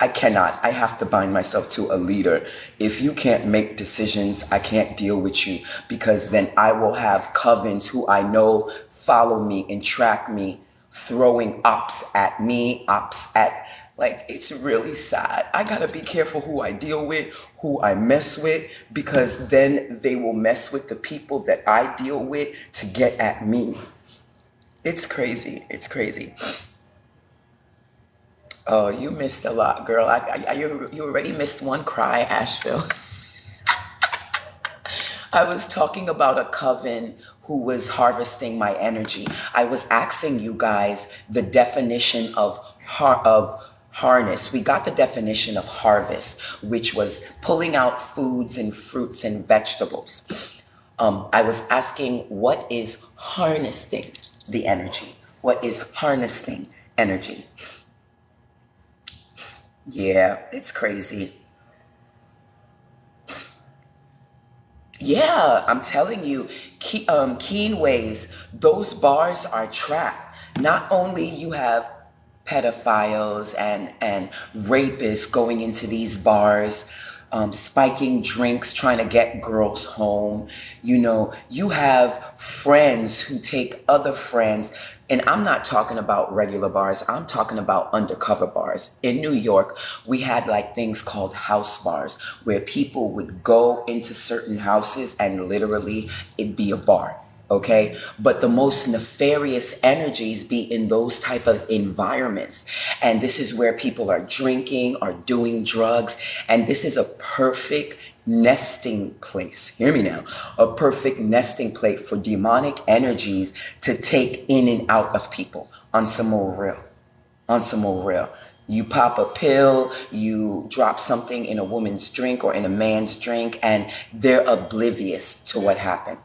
I cannot. I have to bind myself to a leader. If you can't make decisions, I can't deal with you, because then I will have covens who I know follow me and track me, throwing ops at me, ops at Like, it's really sad. I gotta be careful who I deal with, who I mess with, because then they will mess with the people that I deal with to get at me. It's crazy. It's crazy. Oh, you missed a lot, girl. You already missed one cry, Asheville. I was talking about a coven who was harvesting my energy. I was asking you guys the definition of harness. We got the definition of harvest, which was pulling out foods and fruits and vegetables. I was asking, what is harnessing the energy? What is harnessing energy? Yeah, it's crazy. Yeah, I'm telling you, Keen Ways, those bars are trapped. Not only you have pedophiles and rapists going into these bars, spiking drinks, trying to get girls home. You know, you have friends who take other friends. And I'm not talking about regular bars. I'm talking about undercover bars. In New York, we had like things called house bars where people would go into certain houses and literally it'd be a bar. Okay, but the most nefarious energies be in those type of environments, and this is where people are drinking, are doing drugs, and this is a perfect nesting place. Hear me now. A perfect nesting place for demonic energies to take in and out of people. On some more real. On some more real. You pop a pill, you drop something in a woman's drink or in a man's drink, and they're oblivious to what happened.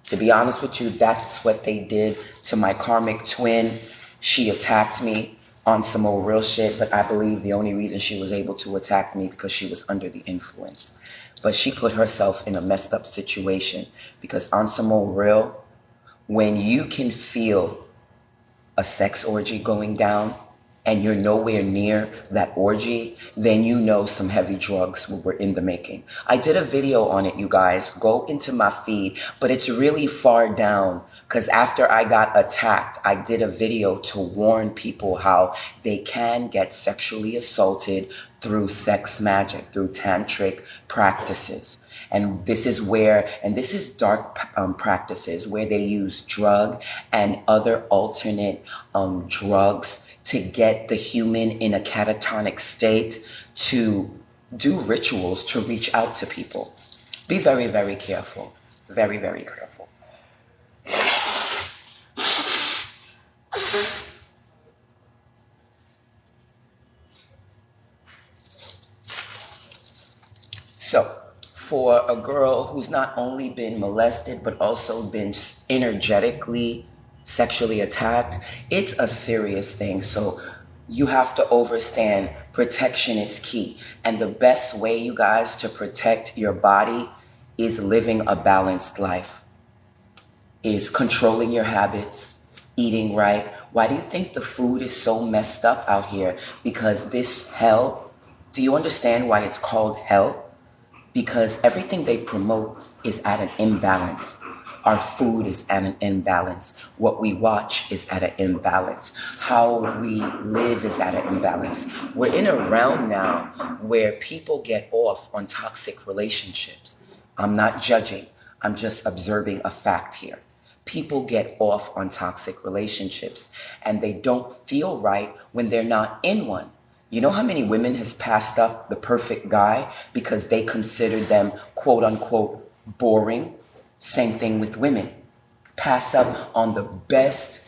To be honest with you, that's what they did to my karmic twin. She attacked me on some old real shit, but I believe the only reason she was able to attack me because she was under the influence. But she put herself in a messed up situation because on some old real, when you can feel a sex orgy going down and you're nowhere near that orgy, then you know some heavy drugs were in the making. I did a video on it, you guys. Go into my feed, but it's really far down because after I got attacked, I did a video to warn people how they can get sexually assaulted through sex magic, through tantric practices. And this is dark practices where they use drug and other alternate drugs to get the human in a catatonic state to do rituals to reach out to people. Be very, very careful. Very, very careful. So, for a girl who's not only been molested but also been energetically sexually attacked, it's a serious thing. So you have to understand protection is key. And the best way, you guys, to protect your body is living a balanced life, is controlling your habits, eating right. Why do you think the food is so messed up out here? Because this hell, do you understand why it's called hell? Because everything they promote is at an imbalance. Our food is at an imbalance. What we watch is at an imbalance. How we live is at an imbalance. We're in a realm now where people get off on toxic relationships. I'm not judging. I'm just observing a fact here. People get off on toxic relationships and they don't feel right when they're not in one. You know how many women has passed up the perfect guy because they considered them quote unquote boring? Same thing with women. Pass up on the best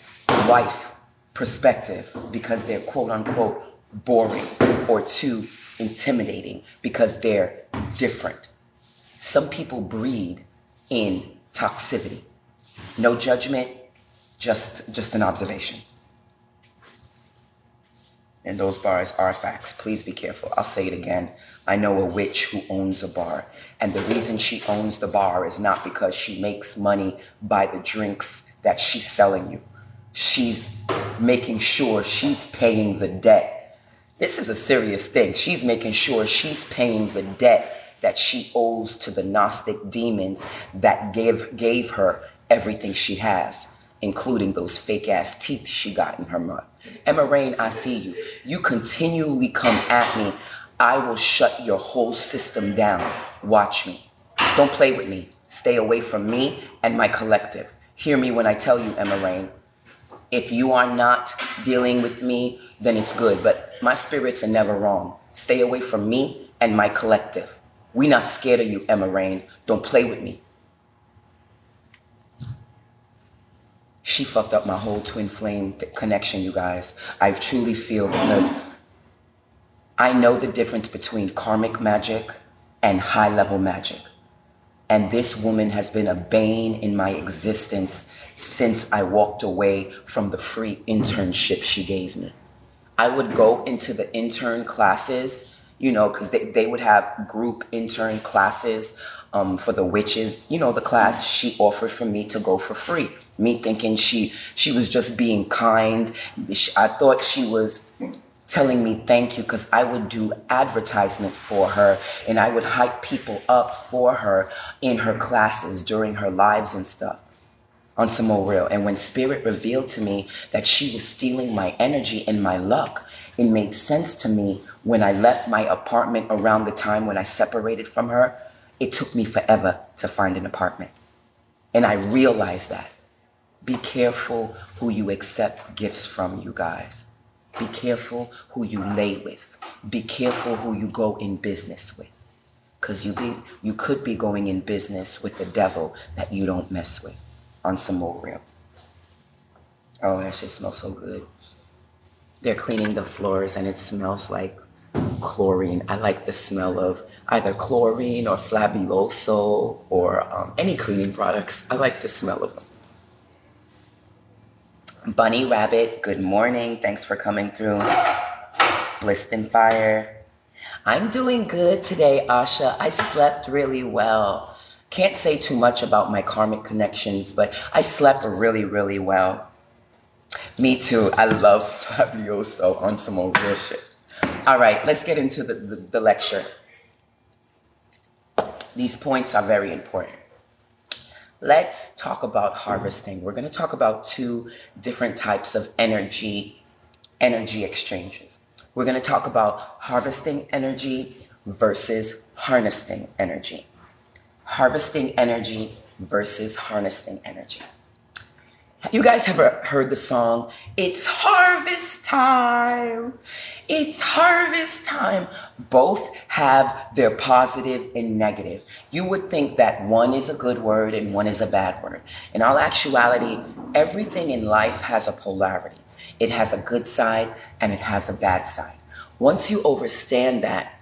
wife perspective because they're quote unquote boring or too intimidating because they're different. Some people breed in toxicity. No judgment, just an observation. And those bars are facts. Please be careful. I'll say it again. I know a witch who owns a bar. And the reason she owns the bar is not because she makes money by the drinks that she's selling you. She's making sure she's paying the debt. This is a serious thing. She's making sure she's paying the debt that she owes to the Gnostic demons that gave her everything she has. including those fake ass teeth she got in her mouth. Emma Rain, I see you. You continually come at me. I will shut your whole system down. Watch me. Don't play with me. Stay away from me and my collective. Hear me when I tell you, Emma Rain. If you are not dealing with me, then it's good. But my spirits are never wrong. Stay away from me and my collective. We not scared of you, Emma Rain. Don't play with me. She fucked up my whole twin flame connection, you guys. I truly feel, because I know the difference between karmic magic and high-level magic. And this woman has been a bane in my existence since I walked away from the free internship she gave me. I would go into the intern classes, you know, because they would have group intern classes for the witches. You know, the class she offered for me to go for free. Me thinking she was just being kind. I thought she was telling me thank you, because I would do advertisement for her and I would hype people up for her in her classes during her lives and stuff, on some more real. And when Spirit revealed to me that she was stealing my energy and my luck, it made sense to me when I left my apartment around the time when I separated from her. It took me forever to find an apartment. And I realized that. Be careful who you accept gifts from, you guys. Be careful who you lay with. Be careful who you go in business with. Because you could be going in business with the devil that you don't mess with. On some more real. Oh, that shit smells so good. They're cleaning the floors and it smells like chlorine. I like the smell of either chlorine or Fabuloso or any cleaning products. I like the smell of them. Bunny Rabbit, good morning. Thanks for coming through. Blissed Fire. I'm doing good today, Asha. I slept really well. Can't say too much about my karmic connections, but I slept really, really well. Me too. I love Fabioso on some more real shit. All right, let's get into the lecture. These points are very important. Let's talk about harvesting. We're going to talk about two different types of energy exchanges. We're going to talk about harvesting energy versus harnessing energy. Harvesting energy versus harnessing energy. You guys ever heard the song, "It's harvest time, it's harvest time"? Both have their positive and negative. You would think that one is a good word and one is a bad word. In all actuality, everything in life has a polarity. It has a good side and it has a bad side. Once you understand that,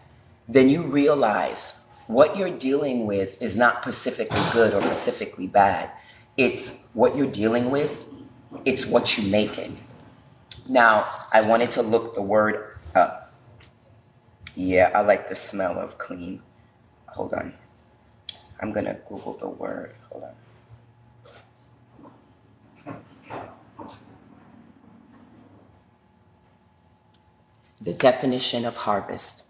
then you realize what you're dealing with is not specifically good or specifically bad. It's what you're dealing with. It's what you make it. Now, I wanted to look the word up. Yeah, I like the smell of clean. Hold on. I'm going to Google the word. Hold on. The definition of harvest.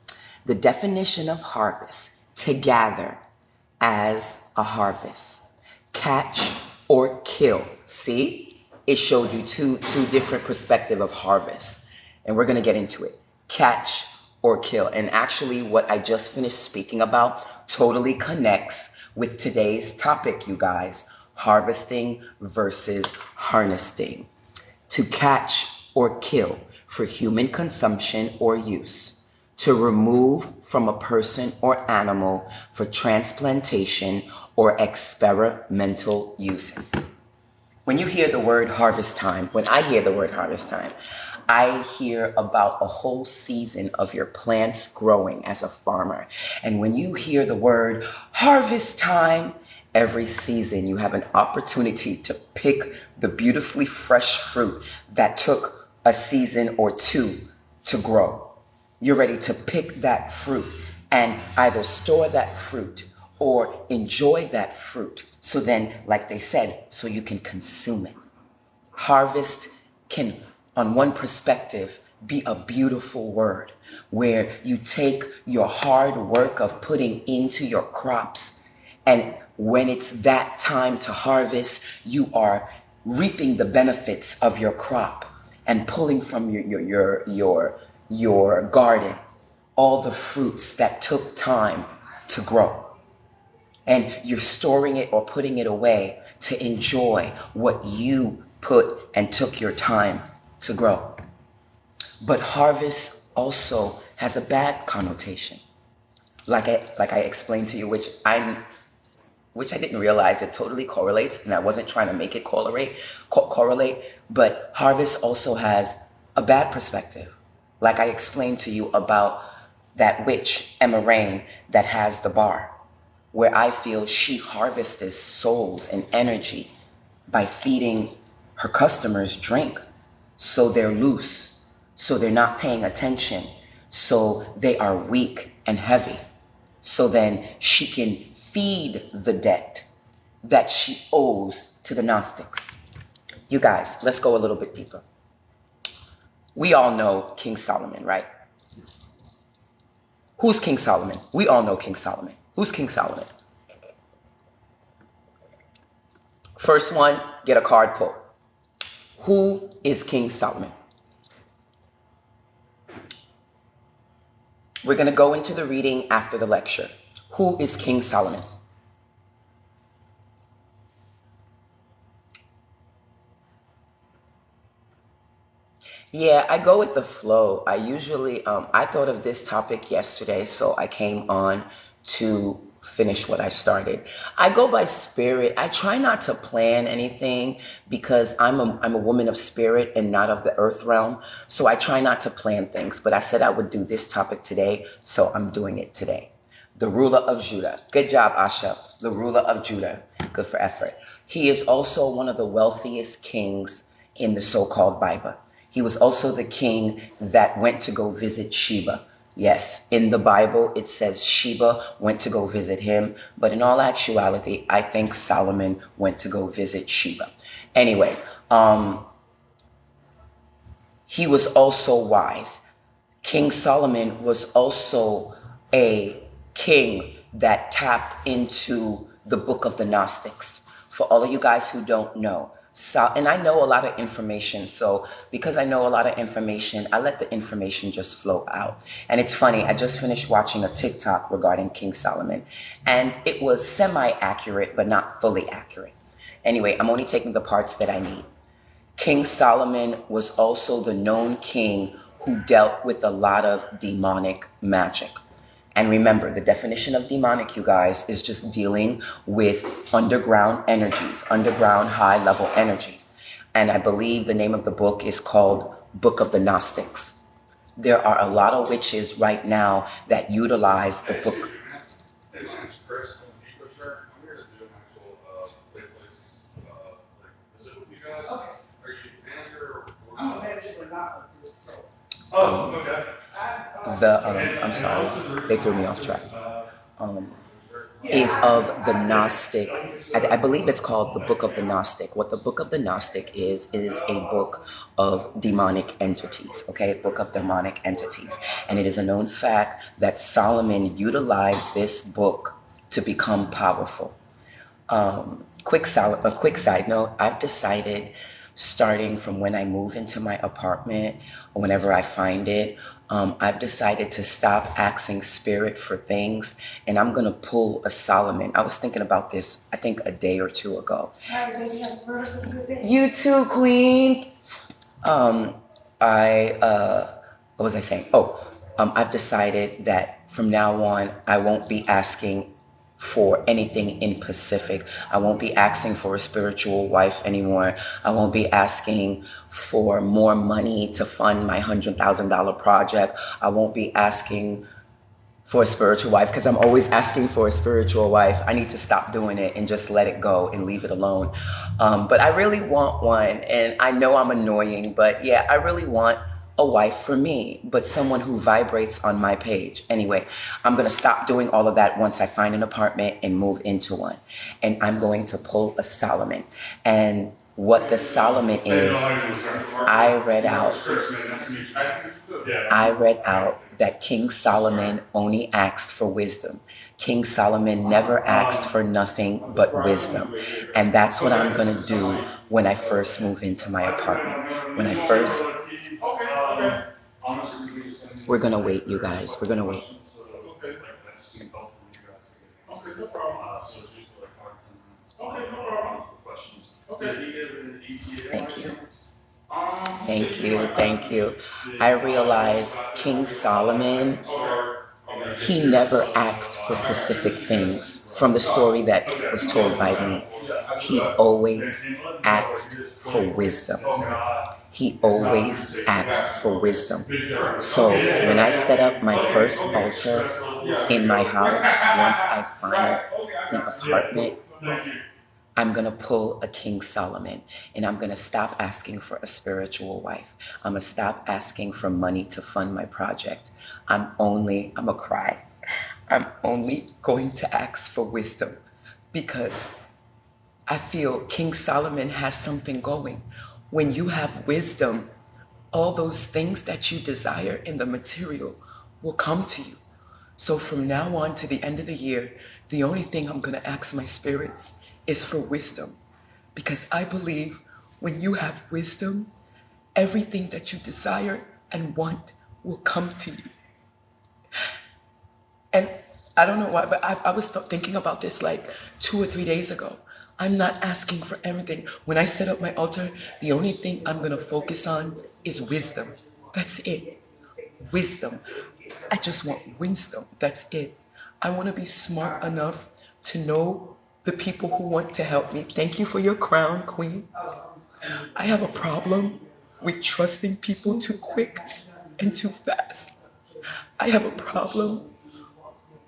The definition of harvest: to gather as a harvest. Catch or kill. See? It showed you two different perspectives of harvest. And we're going to get into it. Catch or kill. And actually what I just finished speaking about totally connects with today's topic, you guys. Harvesting versus harnessing. To catch or kill for human consumption or use. To remove from a person or animal for transplantation or experimental uses. When you hear the word harvest time, when I hear the word harvest time, I hear about a whole season of your plants growing as a farmer. And when you hear the word harvest time, every season you have an opportunity to pick the beautifully fresh fruit that took a season or two to grow. You're ready to pick that fruit and either store that fruit or enjoy that fruit. So then, like they said, so you can consume it. Harvest can, on one perspective, be a beautiful word where you take your hard work of putting into your crops, and when it's that time to harvest, you are reaping the benefits of your crop and pulling from your garden all the fruits that took time to grow. And you're storing it or putting it away to enjoy what you put and took your time to grow. But harvest also has a bad connotation. Like I explained to you, which I didn't realize it totally correlates, and I wasn't trying to make it correlate, but harvest also has a bad perspective. Like I explained to you about that witch, Emma Rain, that has the bar, where I feel she harvests souls and energy by feeding her customers drink. So they're loose, so they're not paying attention, so they are weak and heavy. So then she can feed the debt that she owes to the Gnostics. You guys, let's go a little bit deeper. We all know King Solomon, right? Who's King Solomon? We all know King Solomon. Who's King Solomon? First one, get a card pull. Who is King Solomon? We're going to go into the reading after the lecture. Who is King Solomon? Yeah, I go with the flow. I usually, I thought of this topic yesterday, so I came on to finish what I started. I go by spirit. I try not to plan anything because I'm a woman of spirit and not of the earth realm. So I try not to plan things, but I said I would do this topic today, so I'm doing it today. The ruler of Judah. Good job, Asha. The ruler of Judah. Good for effort. He is also one of the wealthiest kings in the so-called Bible. He was also the king that went to go visit Sheba. Yes, in the Bible, it says Sheba went to go visit him. But in all actuality, I think Solomon went to go visit Sheba. Anyway, he was also wise. King Solomon was also a king that tapped into the book of the Gnostics. For all of you guys who don't know, and I know a lot of information, so because I know a lot of information, I let the information just flow out. And it's funny, I just finished watching a TikTok regarding King Solomon, and it was semi-accurate, but not fully accurate. Anyway, I'm only taking the parts that I need. King Solomon was also the known king who dealt with a lot of demonic magic. And remember, the definition of demonic, you guys, is just dealing with underground energies, underground high-level energies. And I believe the name of the book is called Book of the Gnostics. There are a lot of witches right now that utilize the book. Hey, my name's Chris. I'm an eco shark. I'm here to do an actual play place, visit with you guys. Okay. Are you manager or? I'm a manager, but not with this. Oh, okay. I'm sorry, they threw me off track. Is of the Gnostic. I believe it's called the Book of the Gnostic. What the Book of the Gnostic is a book of demonic entities, okay? Book of demonic entities. And it is a known fact that Solomon utilized this book to become powerful. A quick side note, I've decided, starting from when I move into my apartment or whenever I find it, I've decided to stop asking spirit for things, and I'm going to pull a Solomon. I was thinking about this, I think, a day or two ago. All right, baby, have a good day. You too, Queen. What was I saying? I've decided that from now on, I won't be asking for anything in Pacific. I won't be asking for a spiritual wife anymore. I won't be asking for more money to fund my $100,000 project. I won't be asking for a spiritual wife because I'm always asking for a spiritual wife. I need to stop doing it and just let it go and leave it alone. But I really want one, and I know I'm annoying, but yeah, I really want a wife for me, but someone who vibrates on my page. Anyway, I'm going to stop doing all of that once I find an apartment and move into one. And I'm going to pull a Solomon. And what the Solomon is, I read out that King Solomon only asked for wisdom. King Solomon never asked for nothing but wisdom. And that's what I'm going to do when I first move into my apartment. We're going to wait, you guys. We're going to wait. Okay, no problem. So it's usually like 5 to 10 minutes. Okay, no problem. Questions. Okay. Did he give an ETA? Thank you. Thank you. I realize King Solomon, he never asked for specific things from the story that was told by me. He always asked for wisdom. He always asked for wisdom. So when I set up my first altar in my house, once I find the apartment, I'm going to pull a King Solomon, and I'm going to stop asking for a spiritual wife. I'm going to stop asking for money to fund my project. I'm going to cry. I'm only going to ask for wisdom, because I feel King Solomon has something going. When you have wisdom, all those things that you desire in the material will come to you. So from now on to the end of the year, the only thing I'm going to ask my spirits is for wisdom. Because I believe when you have wisdom, everything that you desire and want will come to you. And I don't know why, but I was thinking about this like 2 or 3 days ago. I'm not asking for everything. When I set up my altar, the only thing I'm going to focus on is wisdom. That's it. Wisdom. I just want wisdom. That's it. I want to be smart enough to know the people who want to help me. Thank you for your crown, Queen. I have a problem with trusting people too quick and too fast. I have a problem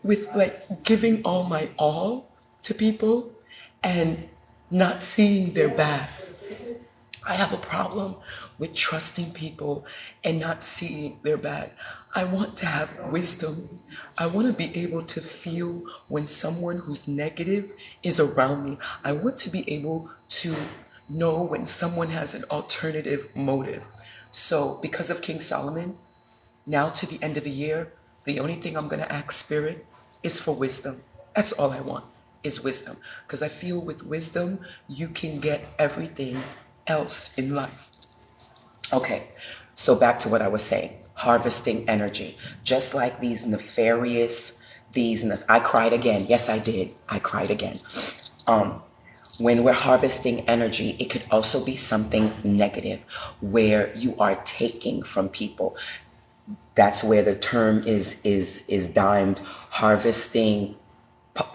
with like giving all my all to people and not seeing their bad. I have a problem with trusting people and not seeing their bad. I want to have wisdom. I want to be able to feel when someone who's negative is around me. I want to be able to know when someone has an alternative motive. So because of King Solomon, now to the end of the year, the only thing I'm going to ask Spirit is for wisdom. That's all I want, is wisdom. Because I feel with wisdom, you can get everything else in life. Okay, so back to what I was saying. Harvesting energy. Just like these I cried again. Yes, I did. I cried again. When we're harvesting energy, it could also be something negative where you are taking from people. That's where the term is dimed, harvesting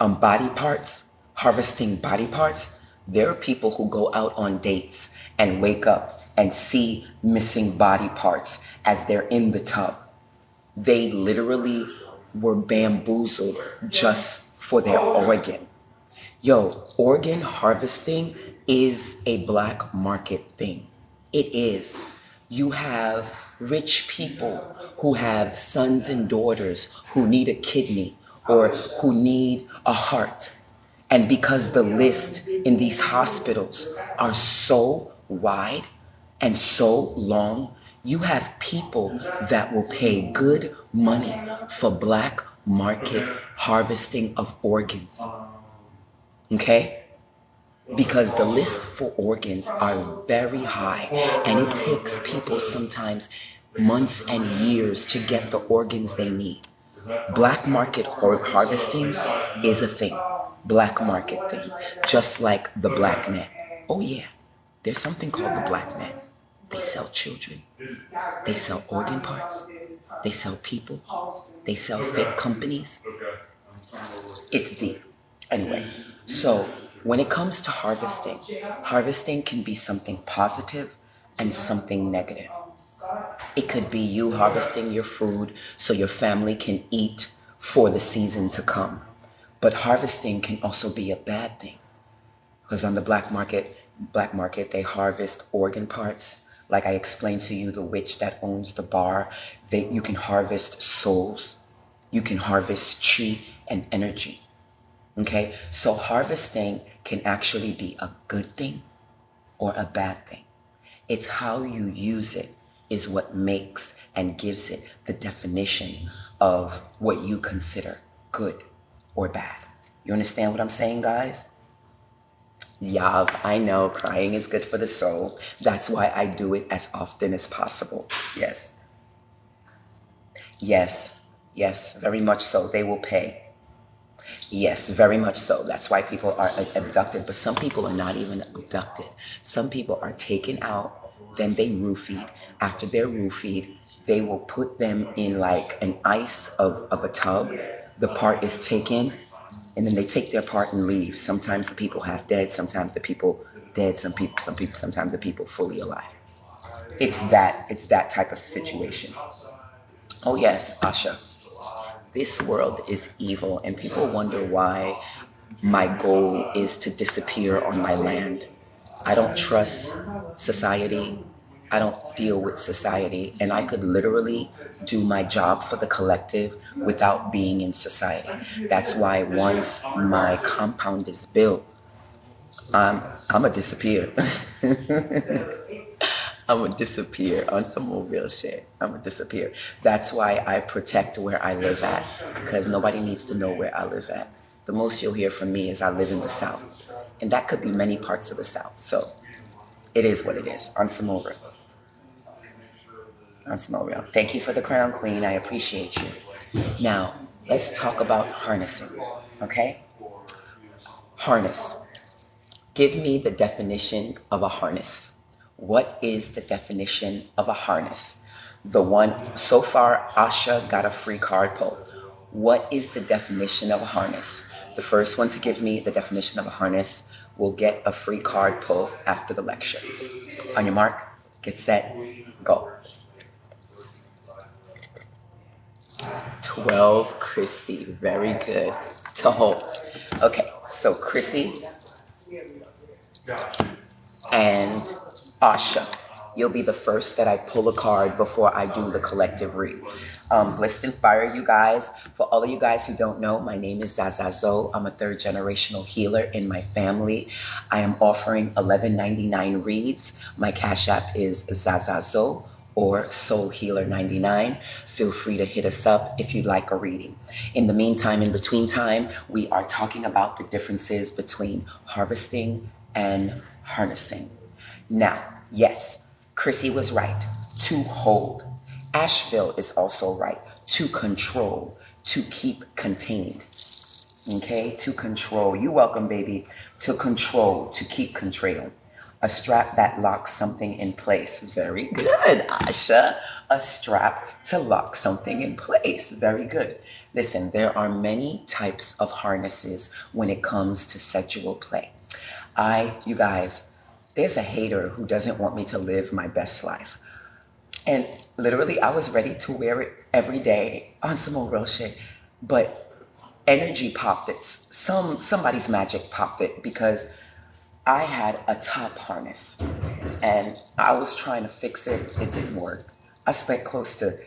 body parts. Harvesting body parts. There are people who go out on dates and wake up and see missing body parts as they're in the tub. They literally were bamboozled just for their organ. Yo, organ harvesting is a black market thing. It is. You have rich people who have sons and daughters who need a kidney or who need a heart. And because the list in these hospitals are so wide and so long, you have people that will pay good money for black market harvesting of organs. Okay? Because the list for organs are very high, and it takes people sometimes months and years to get the organs they need. Black market harvesting is a thing. Black market thing. Just like the black net. Oh yeah, there's something called the black net. They sell children. They sell organ parts. They sell people. They sell fake companies. It's deep. Anyway, so when it comes to harvesting can be something positive and something negative. It could be you harvesting your food so your family can eat for the season to come. But harvesting can also be a bad thing. Because on the black market, they harvest organ parts. Like I explained to you, the witch that owns the bar, you can harvest souls. You can harvest chi and energy. Okay, so harvesting can actually be a good thing or a bad thing. It's how you use it is what makes and gives it the definition of what you consider good or bad. You understand what I'm saying, guys? Yeah, I know crying is good for the soul. That's why I do it as often as possible. Yes. Yes. Yes, very much so. They will pay. Yes, very much so. That's why people are abducted. But some people are not even abducted. Some people are taken out, then they roofied. After they're roofied, they will put them in like an ice of a tub. The part is taken, and then they take their part and leave. Sometimes the people half dead, sometimes the people dead, sometimes the people fully alive. It's that type of situation. Oh yes, Asha. This world is evil, and people wonder why my goal is to disappear on my land. I don't trust society. I don't deal with society, and I could literally do my job for the collective without being in society. That's why once my compound is built, I'm gonna disappear. I'm gonna disappear on some more real shit. I'm gonna disappear. That's why I protect where I live at, because nobody needs to know where I live at. The most you'll hear from me is I live in the South, and that could be many parts of the South. So it is what it is. On some more real. On some more real. Thank you for the crown, Queen. I appreciate you. Now let's talk about harnessing. Okay? Harness. Give me the definition of a harness. What is the definition of a harness? The one, so far, Asha got a free card pull. What is the definition of a harness? The first one to give me the definition of a harness will get a free card pull after the lecture. On your mark, get set, go. 12, Christy. Very good. To hold. Okay, so Chrissy and Asha, you'll be the first that I pull a card before I do the collective read. Blessed and fire, you guys. For all of you guys who don't know, my name is ZaZahZoe. I'm a third generational healer in my family. I am offering $11.99 reads. My Cash App is ZaZahZoe or Soul Healer 99. Feel free to hit us up if you'd like a reading. In the meantime, in between time, we are talking about the differences between harvesting and harnessing. Now, yes, Chrissy was right. To hold. Asheville is also right. To control. To keep contained. Okay? To control. You're welcome, baby. To control. To keep control. A strap that locks something in place. Very good, Asha. A strap to lock something in place. Very good. Listen, there are many types of harnesses when it comes to sexual play. You guys, there's a hater who doesn't want me to live my best life. And literally, I was ready to wear it every day on some old real shit. But energy popped it. Somebody's magic popped it because I had a top harness and I was trying to fix it. It didn't work. I spent close to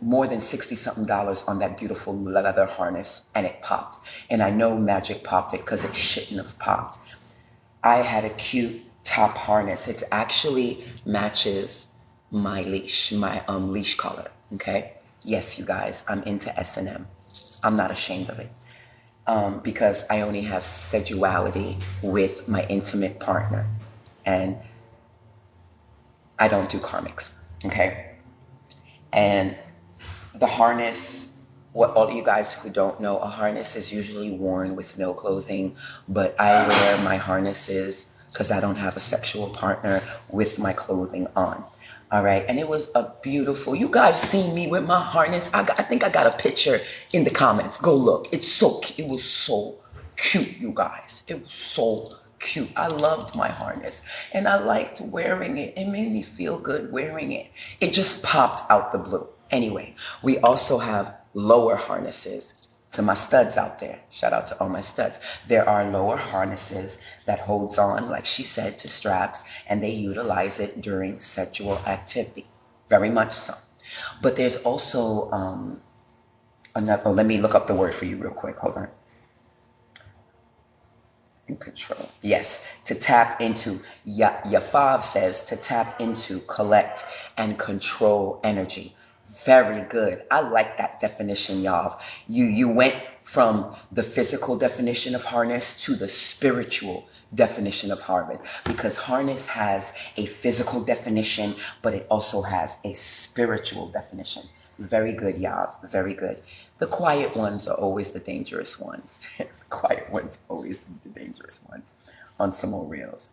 more than 60 something dollars on that beautiful leather harness and it popped. And I know magic popped it because it shouldn't have popped. I had a cute top harness. It actually matches my leash, my leash color. Okay. Yes, you guys, I'm into S&M. I'm not ashamed of it. Because I only have sexuality with my intimate partner. And I don't do karmics, okay? And the harness, what all of you guys who don't know, a harness is usually worn with no clothing, but I wear my harnesses because I don't have a sexual partner with my clothing on. All right, and it was a beautiful, you guys seen me with my harness. I think I got a picture in the comments. Go look. It was so cute, you guys. It was so cute. I loved my harness and I liked wearing it. It made me feel good wearing it. It just popped out the blue. Anyway, we also have lower harnesses. To my studs out there, shout out to all my studs. There are lower harnesses that holds on, like she said, to straps, and they utilize it during sexual activity. Very much so. But there's also another, let me look up the word for you real quick. Hold on. Control. Yes, to tap into. Yafav says to tap into, collect, and control energy. Very good. I like that definition, Yav. You went from the physical definition of harness to the spiritual definition of harness, because harness has a physical definition, but it also has a spiritual definition. Very good, Yav. Very good. The quiet ones are always the dangerous ones. The quiet ones are always the dangerous ones on some more reels.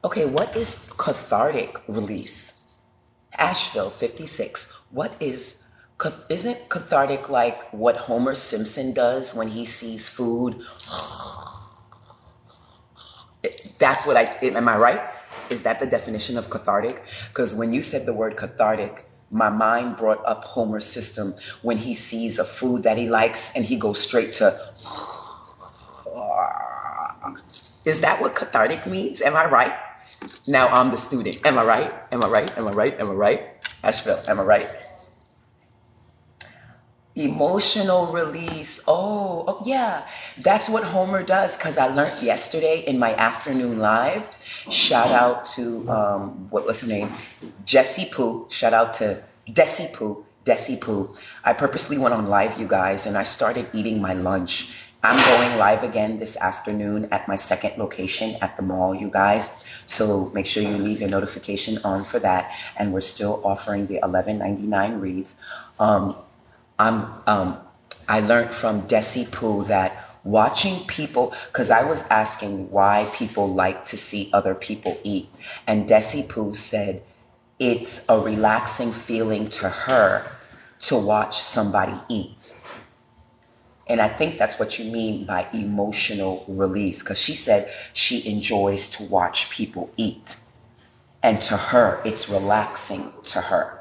Okay, what is cathartic release? Asheville 56. What isn't cathartic like what Homer Simpson does when he sees food? That's what am I right? Is that the definition of cathartic? Because when you said the word cathartic, my mind brought up Homer's system when he sees a food that he likes and he goes straight to. Is that what cathartic means? Am I right? Now I'm the student. Am I right? Am I right? Am I right? Am I right? Asheville, am I right? Emotional release. Oh yeah. That's what Homer does, because I learned yesterday in my afternoon live. Shout out to, what was her name? Jessie Pooh. Shout out to Desi Pooh. Desi Pooh. I purposely went on live, you guys, and I started eating my lunch. I'm going live again this afternoon at my second location at the mall, you guys. So make sure you leave your notification on for that. And we're still offering the $11.99 reads. I learned from Desi Pooh that watching people, because I was asking why people like to see other people eat. And Desi Pooh said it's a relaxing feeling to her to watch somebody eat. And I think that's what you mean by emotional release, because she said she enjoys to watch people eat. And to her, it's relaxing to her.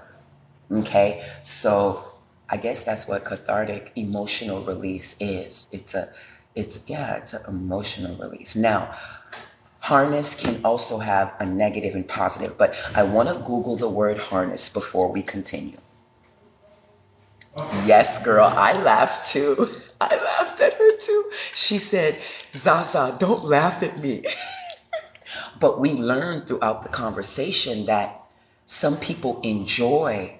Okay? So I guess that's what cathartic emotional release is. It's an emotional release. Now, harness can also have a negative and positive, but I want to Google the word harness before we continue. Yes, girl, I laughed too. I laughed at her too. She said, Zaza, don't laugh at me. But we learned throughout the conversation that some people enjoy,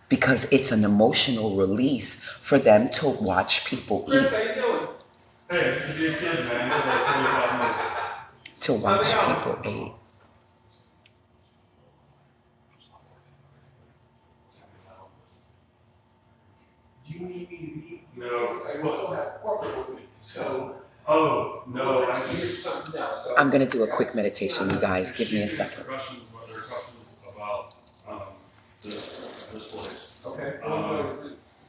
because it's an emotional release for them to watch people eat. Chris, how you doing? Hey, you should be a kid, man. You're like 45 minutes. To watch people eat. Do you need me to be? No. I also have corporate with me. So. Oh, no. I need something else. So I'm going to do a quick meditation, you guys. Give me a second. Questions about this place. Okay.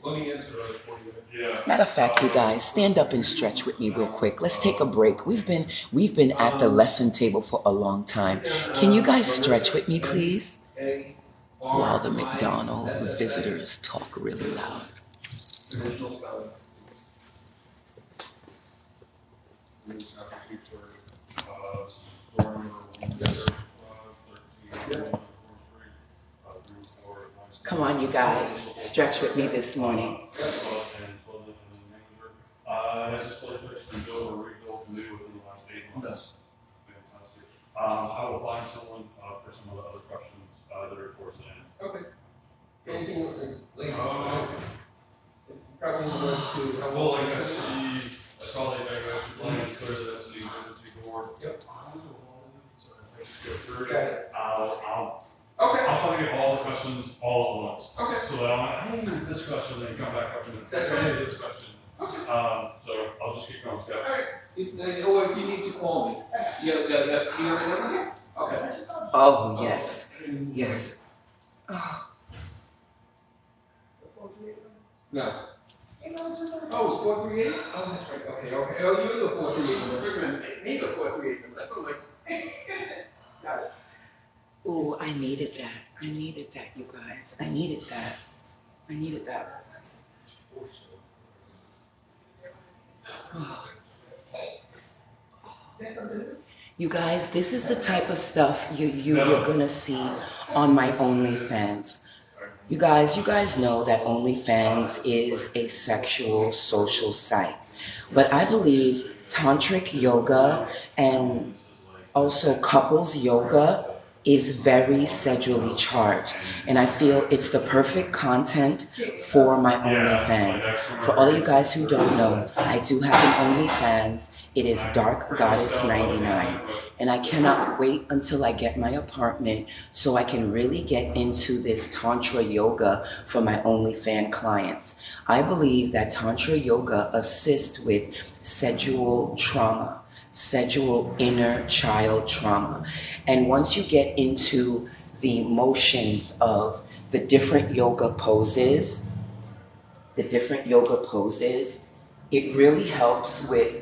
Let me answer those for you. Yeah. Matter of fact, you guys, stand up and stretch with me real quick. Let's take a break. We've been at the lesson table for a long time. Can you guys stretch with me, please? While the McDonald's visitors talk really loud. Come on, you guys. Stretch with me this morning. I will find someone for some of the other questions that are towards the end. Okay. Anything later on? Probably to. Well, like I see, that's all they make. I should clear the emergency door. Yep. I'll try to get all the questions all at once. Okay. So that I'm like, hey, this question, then come back up and say, hey, this question. Okay. So I'll just keep going, Scott. All right. If you need to call me. You have your number here? Okay. Oh, yes. Yes. Oh. No. Oh, it's 438? Oh, that's right. Okay. Oh, you're the 438 number. Me the 438 number. That's what I'm like. Got it. Oh, I needed that. I needed that, you guys. I needed that. I needed that. Oh. You guys, this is the type of stuff you're gonna see on my OnlyFans. You guys know that OnlyFans is a sexual social site. But I believe tantric yoga and also couples yoga is very sexually charged. And I feel it's the perfect content for my OnlyFans. For all of you guys who don't know, I do have an OnlyFans. It is Dark Goddess 99. And I cannot wait until I get my apartment so I can really get into this Tantra yoga for my OnlyFans clients. I believe that Tantra yoga assists with sexual trauma, sexual inner child trauma. And once you get into the motions of the different yoga poses, it really helps with.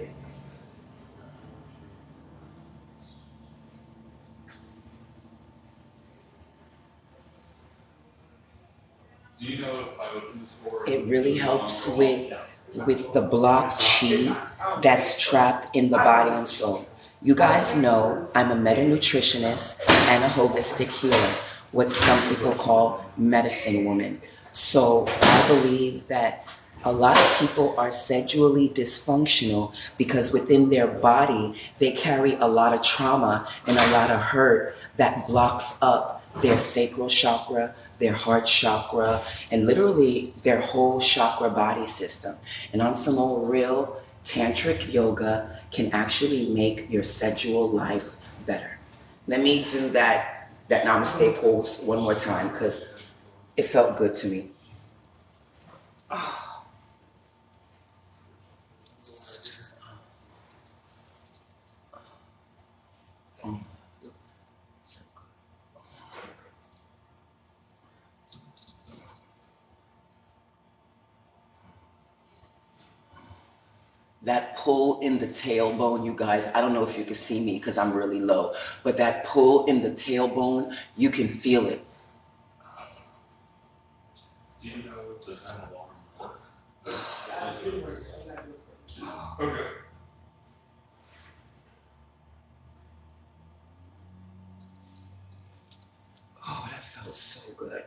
Do you know if I open the store? It really helps with the blocked chi that's trapped in the body and soul. You guys know I'm a meta nutritionist and a holistic healer, what some people call medicine woman. So I believe that a lot of people are sexually dysfunctional because within their body they carry a lot of trauma and a lot of hurt that blocks up their sacral chakra, their heart chakra, and literally their whole chakra body system. And on some old real tantric yoga can actually make your sexual life better. Let me do that namaste pose one more time because it felt good to me. Oh. That pull in the tailbone, you guys, I don't know if you can see me because I'm really low, but that pull in the tailbone, you can feel it. Do you know if this kind of alarm work? Okay. Oh, that felt so good.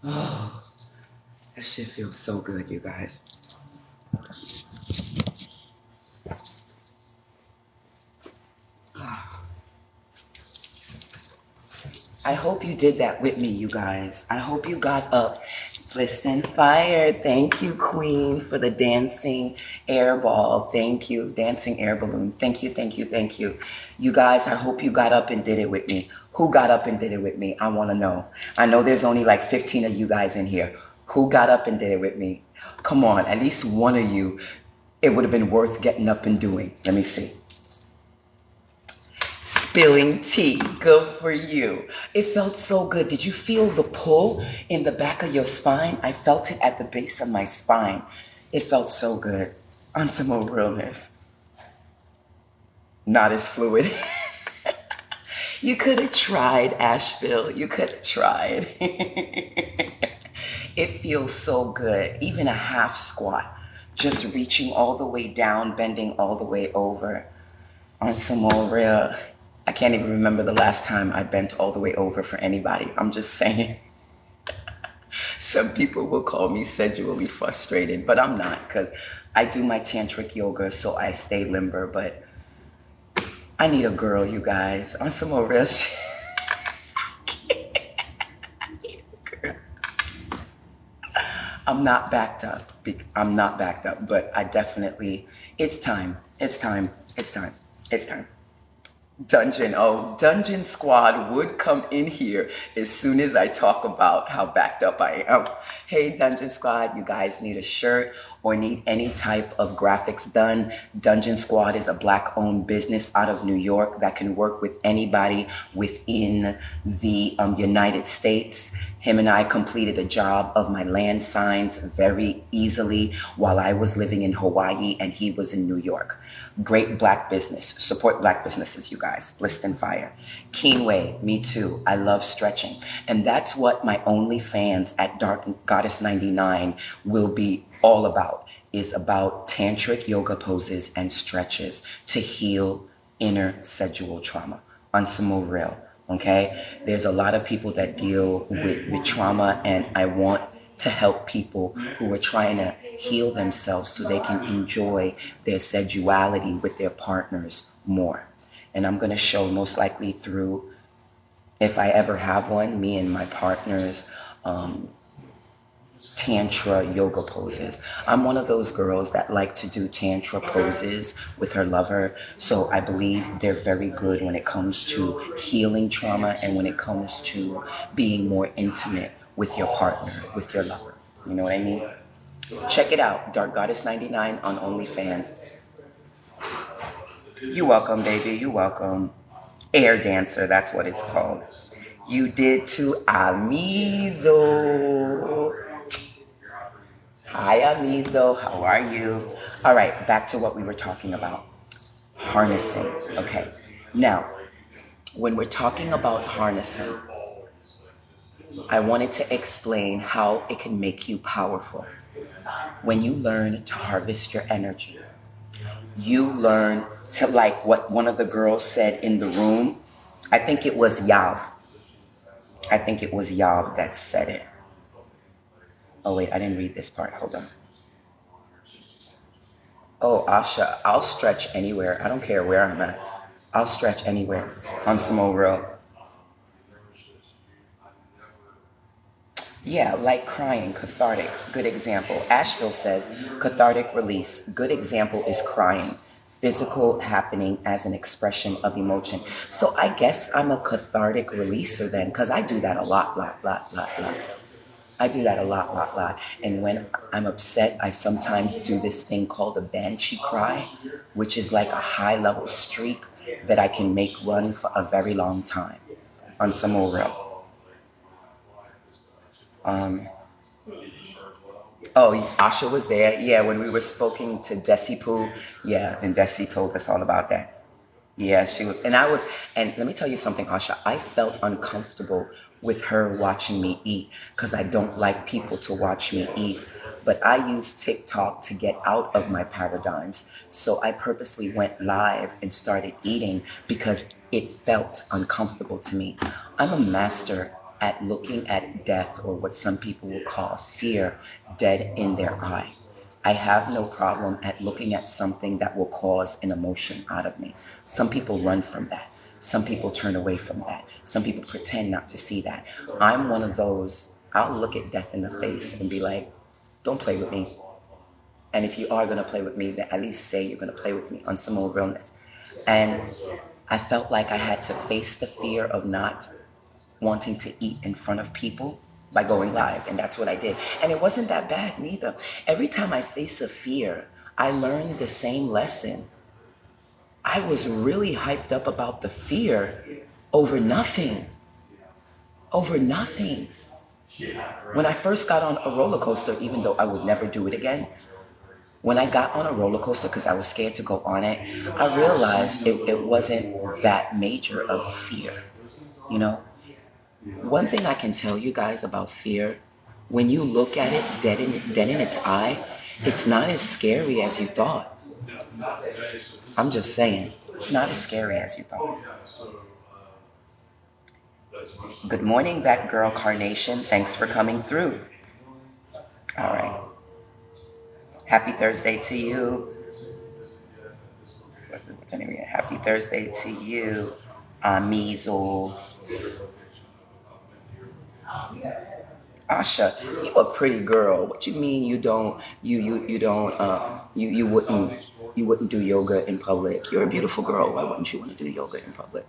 Oh, that shit feels so good, you guys. I hope you did that with me, you guys. I hope you got up. Listen, fire. Thank you, Queen, for the dancing air ball. Thank you, dancing air balloon. Thank you, thank you, thank you. You guys, I hope you got up and did it with me. Who got up and did it with me? I want to know. I know there's only like 15 of you guys in here. Who got up and did it with me? Come on, at least one of you. It would have been worth getting up and doing. Let me see. Spilling tea. Good for you. It felt so good. Did you feel the pull in the back of your spine? I felt it at the base of my spine. It felt so good. On some more realness. Not as fluid. You could have tried, Asheville. You could have tried. It feels so good. Even a half squat. Just reaching all the way down, bending all the way over. On some more real. I can't even remember the last time I bent all the way over for anybody. I'm just saying. Some people will call me sexually frustrated, but I'm not because I do my tantric yoga, so I stay limber. But I need a girl, you guys. On some more real shit. I'm not backed up. But I definitely, it's time. Dungeon Squad would come in here as soon as I talk about how backed up I am. Hey, Dungeon Squad, you guys need a shirt or need any type of graphics done. Dungeon Squad is a Black-owned business out of New York that can work with anybody within the United States. Him and I completed a job of my land signs very easily while I was living in Hawaii and he was in New York. Great Black business. Support Black businesses, you guys. Blissed and fire. Keenway, me too. I love stretching. And that's what my OnlyFans at Dark Goddess 99 will be all about. is about tantric yoga poses and stretches to heal inner sexual trauma. On some more real, okay? There's a lot of people that deal with trauma, and I want to help people who are trying to heal themselves so they can enjoy their sexuality with their partners more. And I'm going to show most likely through, if I ever have one, me and my partners, tantra yoga poses. I'm one of those girls that like to do tantra poses with her lover, so I believe they're very good when it comes to healing trauma and when it comes to being more intimate with your partner, with your lover. You know what I mean? Check it out, Dark Goddess 99 on OnlyFans. You're welcome, baby. You're welcome. Air dancer, that's what it's called. You did to Amizo. Hi, Amizo. How are you? All right, back to what we were talking about. Harnessing. Okay. Now, when we're talking about harnessing, I wanted to explain how it can make you powerful. When you learn to harvest your energy, you learn to, like what one of the girls said in the room. I think it was Yav. I think it was Yav that said it. Oh, wait, I didn't read this part. Hold on. Oh, Asha, I'll stretch anywhere. I don't care where I'm at. I'll stretch anywhere on some old road. Yeah, like crying, cathartic. Good example. Asheville says, cathartic release. Good example is crying. Physical happening as an expression of emotion. So I guess I'm a cathartic releaser then, because I do that a lot. I do that a lot. And when I'm upset, I sometimes do this thing called a banshee cry, which is like a high-level streak that I can make run for a very long time on some more real. Oh, Asha was there. Yeah, when we were speaking to Desi Poo. Yeah, and Desi told us all about that. Yeah, she was, and let me tell you something, Asha. I felt uncomfortable with her watching me eat because I don't like people to watch me eat. But I use TikTok to get out of my paradigms. So I purposely went live and started eating because it felt uncomfortable to me. I'm a master at looking at death, or what some people will call fear, dead in their eye. I have no problem at looking at something that will cause an emotion out of me. Some people run from that. Some people turn away from that. Some people pretend not to see that. I'm one of those, I'll look at death in the face and be like, don't play with me. And if you are going to play with me, then at least say you're going to play with me on some old realness. And I felt like I had to face the fear of not wanting to eat in front of people by going live, and that's what I did. And it wasn't that bad neither. Every time I face a fear, I learned the same lesson. I was really hyped up about the fear over nothing. Over nothing. When I first got on a roller coaster, even though I would never do it again, when I got on a roller coaster because I was scared to go on it, I realized it wasn't that major of fear, you know? One thing I can tell you guys about fear, when you look at it dead in its eye, it's not as scary as you thought. I'm just saying, it's not as scary as you thought. Good morning, that girl Carnation. Thanks for coming through. All right. Happy Thursday to you. What's her name again? Happy Thursday to you, Amizo. Asha, you a pretty girl. What you mean you don't you wouldn't do yoga in public? You're a beautiful girl. Why wouldn't you want to do yoga in public?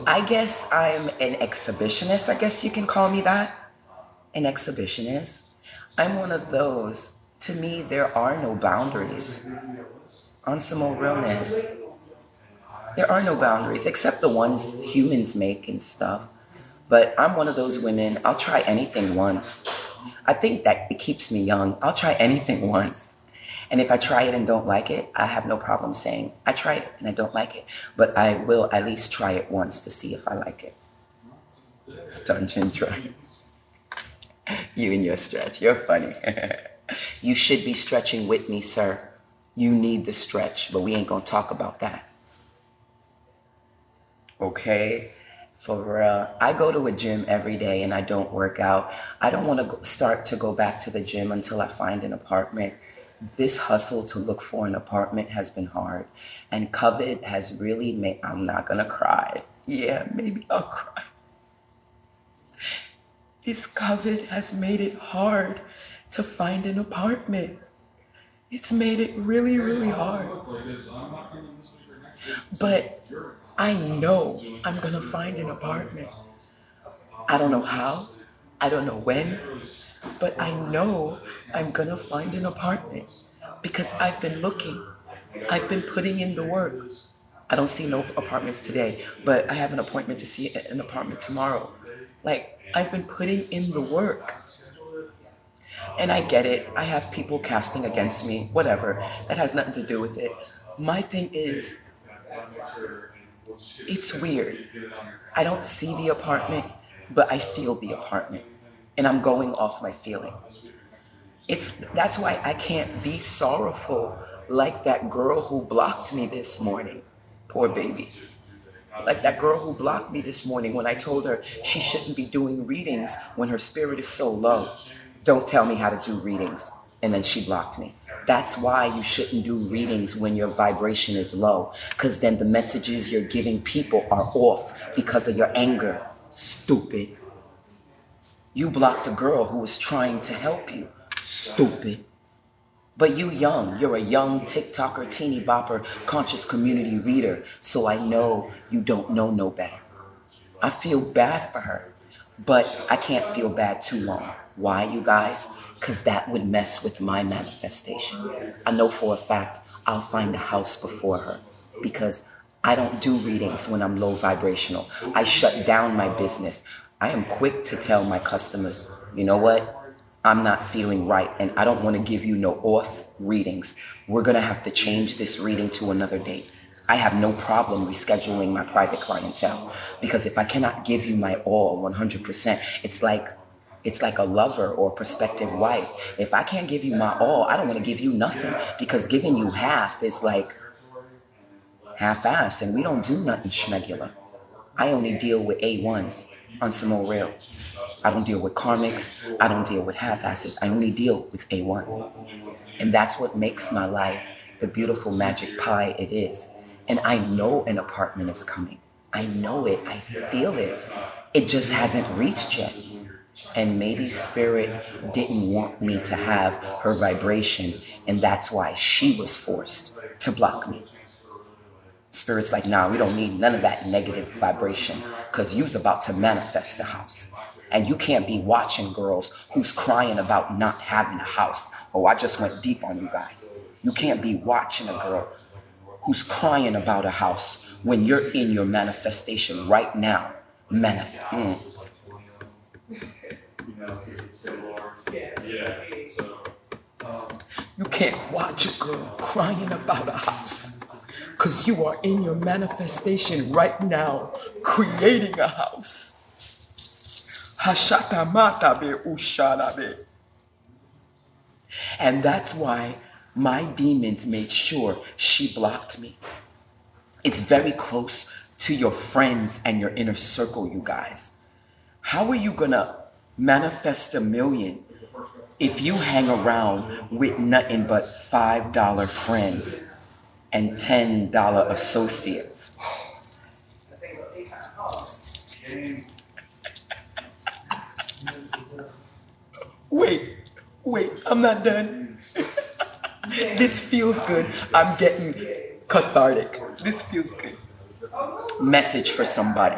I guess I'm an exhibitionist. I guess you can call me that. An exhibitionist. I'm one of those. To me, there are no boundaries. On some more realness, there are no boundaries except the ones humans make and stuff. But I'm one of those women, I'll try anything once. I think that it keeps me young. I'll try anything once. And if I try it and don't like it, I have no problem saying, I tried it and I don't like it. But I will at least try it once to see if I like it. Dungeon try. You and your stretch, you're funny. You should be stretching with me, sir. You need the stretch, but we ain't gonna talk about that. Okay? For real. I go to a gym every day and I don't work out. I don't want to start to go back to the gym until I find an apartment. This hustle to look for an apartment has been hard. And COVID has really made, I'm not gonna cry. Yeah, maybe I'll cry. This COVID has made it hard to find an apartment. It's made it really, really hard. But I know I'm gonna find an apartment. I don't know how, I don't know when, but I know I'm gonna find an apartment because I've been looking. I've been putting in the work. I don't see no apartments today, but I have an appointment to see an apartment tomorrow. Like, I've been putting in the work. And I get it. I have people casting against me, whatever. That has nothing to do with it. My thing is, it's weird. I don't see the apartment, but I feel the apartment. And I'm going off my feeling. That's why I can't be sorrowful like that girl who blocked me this morning. Poor baby. Like that girl who blocked me this morning when I told her she shouldn't be doing readings when her spirit is so low. Don't tell me how to do readings. And then she blocked me. That's why you shouldn't do readings when your vibration is low. Because then the messages you're giving people are off because of your anger. Stupid. You blocked a girl who was trying to help you. Stupid. But you're a young TikToker, teeny bopper, conscious community reader, so I know you don't know no better. I feel bad for her, but I can't feel bad too long. Why, you guys? Because that would mess with my manifestation. I know for a fact I'll find a house before her because I don't do readings when I'm low vibrational. I shut down my business. I am quick to tell my customers, you know what? I'm not feeling right and I don't want to give you no off readings. We're going to have to change this reading to another date. I have no problem rescheduling my private clientele because if I cannot give you my all 100%, it's like a lover or prospective wife. If I can't give you my all, I don't want to give you nothing because giving you half is like half-assed and we don't do nothing schmegular. I only deal with A1s on some more real. I don't deal with karmics. I don't deal with half-asses. I only deal with A1. And that's what makes my life the beautiful magic pie it is. And I know an apartment is coming. I know it. I feel it. It just hasn't reached yet. And maybe Spirit didn't want me to have her vibration. And that's why she was forced to block me. Spirit's like, nah, we don't need none of that negative vibration because you's about to manifest the house. And you can't be watching girls who's crying about not having a house. Oh, I just went deep on you guys. You can't be watching a girl who's crying about a house when you're in your manifestation right now. You can't watch a girl crying about a house because you are in your manifestation right now, creating a house. And that's why my demons made sure she blocked me. It's very close to your friends and your inner circle, you guys. How are you gonna manifest $1 million if you hang around with nothing but $5 friends and $10 associates? Wait, I'm not done. This feels good. I'm getting cathartic. This feels good. Message for somebody.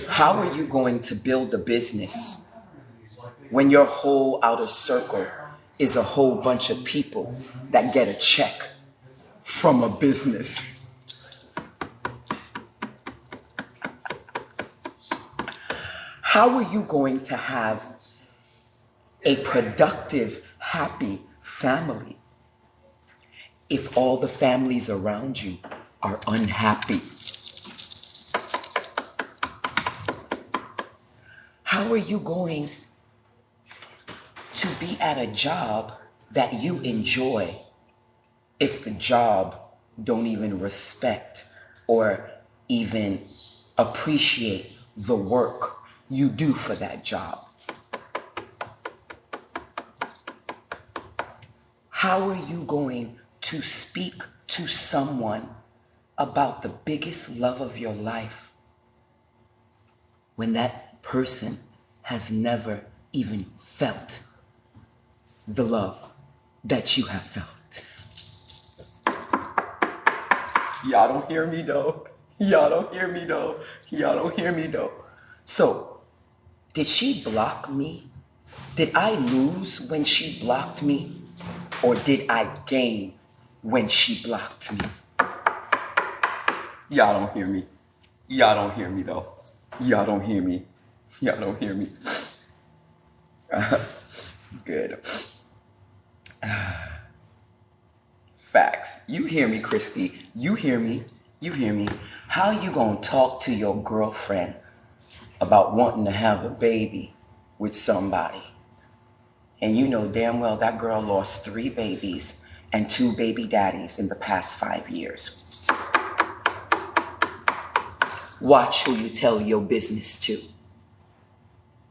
How are you going to build a business when your whole outer circle is a whole bunch of people that get a check from a business? How are you going to have a productive, happy family if all the families around you are unhappy? How are you going to be at a job that you enjoy if the job don't even respect or even appreciate the work you do for that job? How are you going to speak to someone about the biggest love of your life when that person has never even felt the love that you have felt? Y'all don't hear me though. Y'all don't hear me though. Y'all don't hear me though. So, did she block me? Did I lose when she blocked me? Or did I gain when she blocked me? Y'all don't hear me. Y'all don't hear me though. Y'all don't hear me. Y'all don't hear me. Good. Facts. You hear me, Christy. You hear me. You hear me. How you gonna talk to your girlfriend about wanting to have a baby with somebody? And you know damn well that girl lost 3 babies and 2 baby daddies in the past 5 years. Watch who you tell your business to.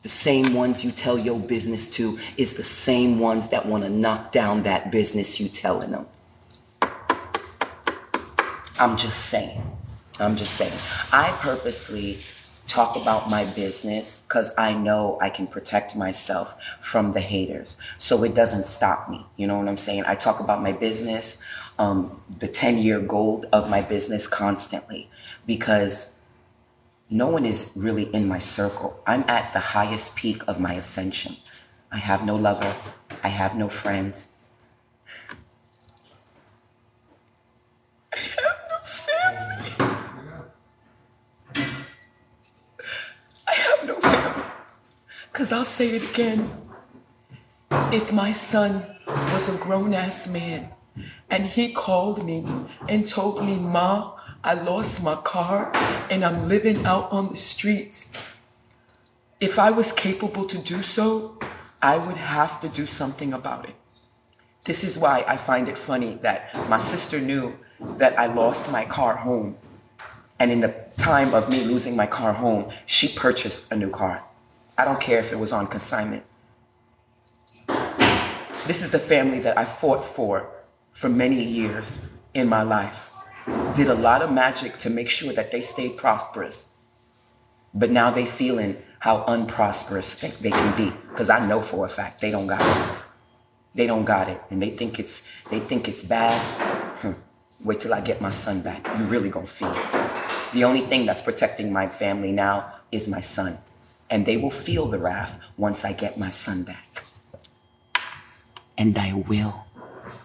The same ones you tell your business to is the same ones that want to knock down that business you telling them. I'm just saying. I purposely talk about my business because I know I can protect myself from the haters. So it doesn't stop me. You know what I'm saying? I talk about my business, the 10-year goal of my business constantly, because no one is really in my circle. I'm at the highest peak of my ascension. I have no lover. I have no friends. I have no family. I have no family. Because I'll say it again. If my son was a grown-ass man and he called me and told me, "Ma, I lost my car and I'm living out on the streets," if I was capable to do so, I would have to do something about it. This is why I find it funny that my sister knew that I lost my car home. And in the time of me losing my car home, she purchased a new car. I don't care if it was on consignment. This is the family that I fought for many years in my life. Did a lot of magic to make sure that they stayed prosperous. But now they feeling how unprosperous they can be. Because I know for a fact they don't got it. They don't got it. And they think it's bad. Wait till I get my son back. You really gonna feel it. The only thing that's protecting my family now is my son. And they will feel the wrath once I get my son back. And I will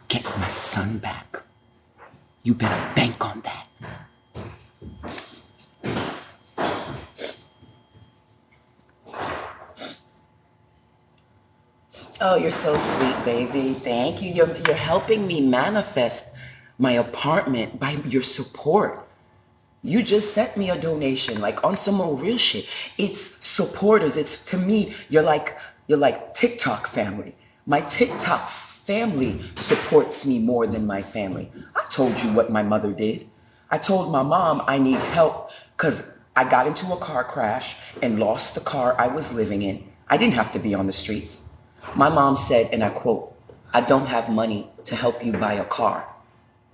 get my son back. You better bank on that. Oh, you're so sweet, baby. Thank you. You're helping me manifest my apartment by your support. You just sent me a donation, like on some more real shit. It's supporters. It's, to me, you're like TikTok family. My TikTok's family supports me more than my family. I told you what my mother did. I told my mom I need help because I got into a car crash and lost the car I was living in. I didn't have to be on the streets. My mom said, and I quote, "I don't have money to help you buy a car."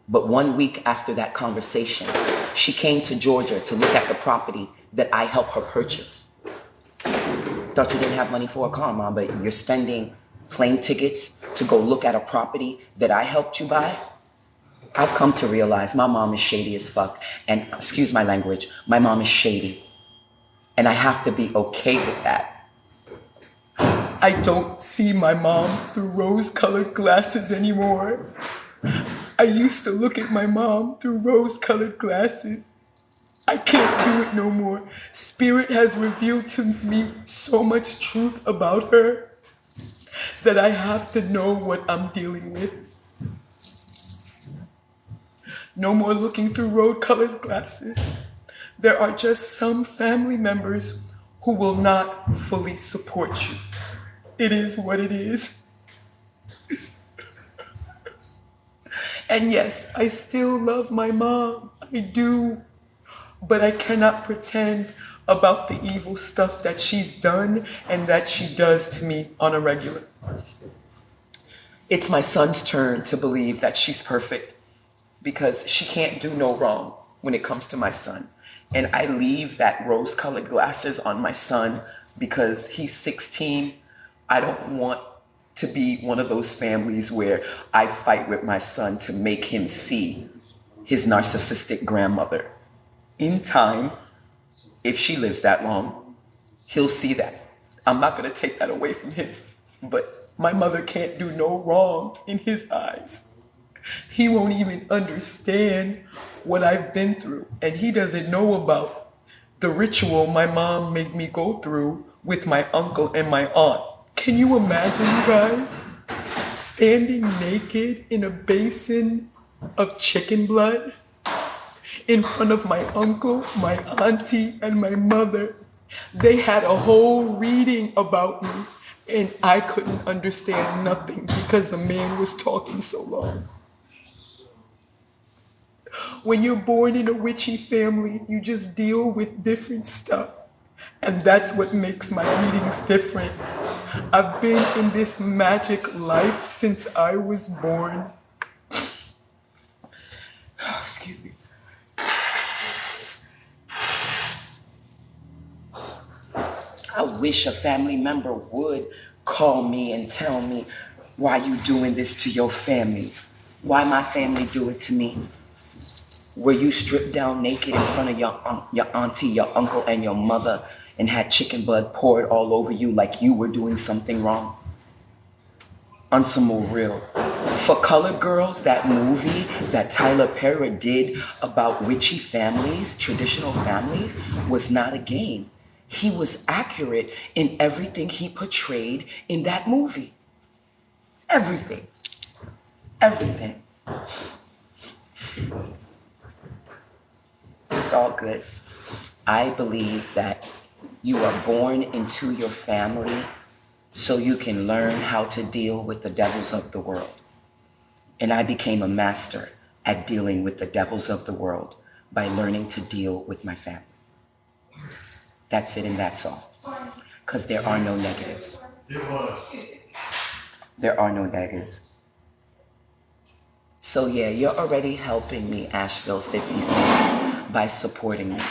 But 1 week after that conversation, she came to Georgia to look at the property that I helped her purchase. Thought you didn't have money for a car, Mom, but you're spending plane tickets to go look at a property that I helped you buy? I've come to realize my mom is shady as fuck. And excuse my language, my mom is shady. And I have to be okay with that. I don't see my mom through rose-colored glasses anymore. I used to look at my mom through rose-colored glasses. I can't do it no more. Spirit has revealed to me so much truth about her that I have to know what I'm dealing with. No more looking through rose-colored glasses. There are just some family members who will not fully support you. It is what it is. And yes, I still love my mom. I do. But I cannot pretend about the evil stuff that she's done and that she does to me on a regular. It's my son's turn to believe that she's perfect because she can't do no wrong when it comes to my son. And I leave that rose-colored glasses on my son because he's 16. I don't want to be one of those families where I fight with my son to make him see his narcissistic grandmother. In time, if she lives that long, he'll see that. I'm not going to take that away from him. But my mother can't do no wrong in his eyes. He won't even understand what I've been through. And he doesn't know about the ritual my mom made me go through with my uncle and my aunt. Can you imagine, you guys, standing naked in a basin of chicken blood in front of my uncle, my auntie, and my mother? They had a whole reading about me, and I couldn't understand nothing because the man was talking so long. When you're born in a witchy family, you just deal with different stuff. And that's what makes my readings different. I've been in this magic life since I was born. Excuse me. I wish a family member would call me and tell me, why you doing this to your family? Why my family do it to me? Were you stripped down naked in front of your auntie, your uncle, and your mother and had chicken blood poured all over you like you were doing something wrong? On some more real. For Colored Girls, that movie that Tyler Perry did about witchy families, traditional families, was not a game. He was accurate in everything he portrayed in that movie. Everything. Everything. It's all good. I believe that you are born into your family so you can learn how to deal with the devils of the world. And I became a master at dealing with the devils of the world by learning to deal with my family. That's it and that's all. Because there are no negatives. There are no negatives. So yeah, you're already helping me, Asheville 56, by supporting me.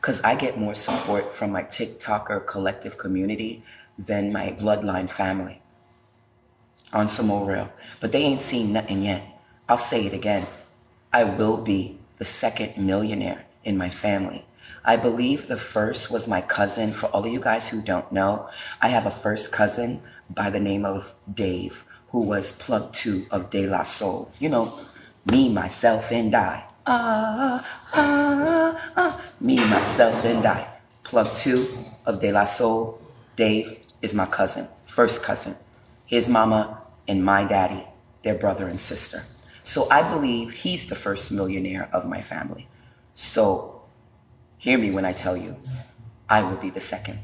Because I get more support from my TikToker collective community than my bloodline family. On some more real. But they ain't seen nothing yet. I'll say it again. I will be the second millionaire in my family. I believe the first was my cousin. For all of you guys who don't know, I have a first cousin by the name of Dave, who was plug 2 of De La Soul. You know, me, myself, and I. Me, myself, and I. Plug 2 of De La Soul. Dave is my cousin, first cousin. His mama and my daddy, their brother and sister. So I believe he's the first millionaire of my family. So hear me when I tell you, I will be the second.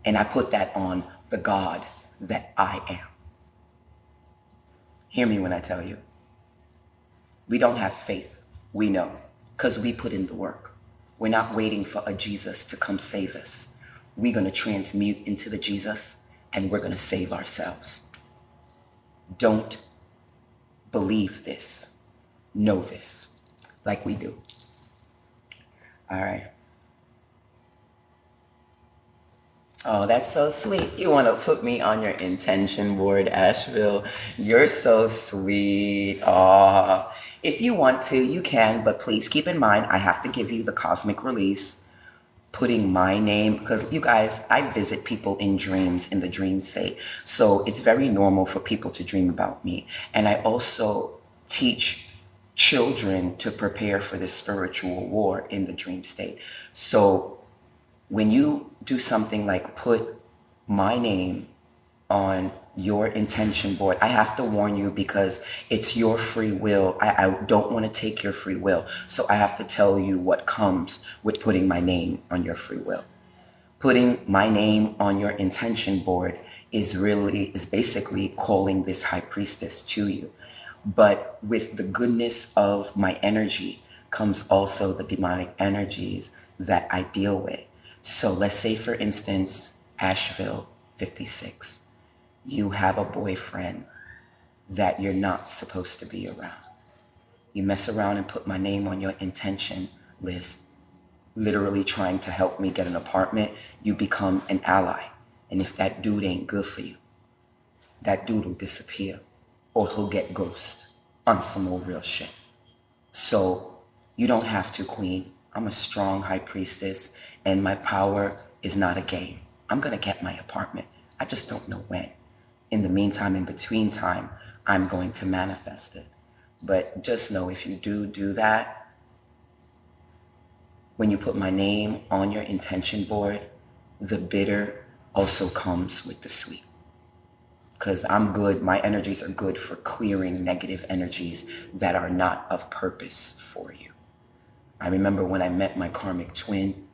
And I put that on the God that I am. Hear me when I tell you. We don't have faith. We know, because we put in the work. We're not waiting for a Jesus to come save us. We're going to transmute into the Jesus, and we're going to save ourselves. Don't believe this. Know this, like we do. All right. Oh, that's so sweet. You want to put me on your intention board, Asheville. You're so sweet. Aw. If you want to, you can, but please keep in mind, I have to give you the cosmic release, putting my name, because you guys, I visit people in dreams, in the dream state. So it's very normal for people to dream about me. And I also teach children to prepare for the spiritual war in the dream state. So when you do something like put my name on your intention board, I have to warn you because it's your free will. I don't want to take your free will. So I have to tell you what comes with putting my name on your free will. Putting my name on your intention board is basically calling this high priestess to you. But with the goodness of my energy comes also the demonic energies that I deal with. So let's say, for instance, Asheville 56. You have a boyfriend that you're not supposed to be around. You mess around and put my name on your intention list, literally trying to help me get an apartment. You become an ally. And if that dude ain't good for you, that dude will disappear or he'll get ghost on some more real shit. So you don't have to, queen. I'm a strong high priestess and my power is not a game. I'm going to get my apartment. I just don't know when. In the meantime, in between time, I'm going to manifest it. But just know, if you do that, when you put my name on your intention board, the bitter also comes with the sweet. Because I'm good, my energies are good for clearing negative energies that are not of purpose for you. I remember when I met my karmic twin,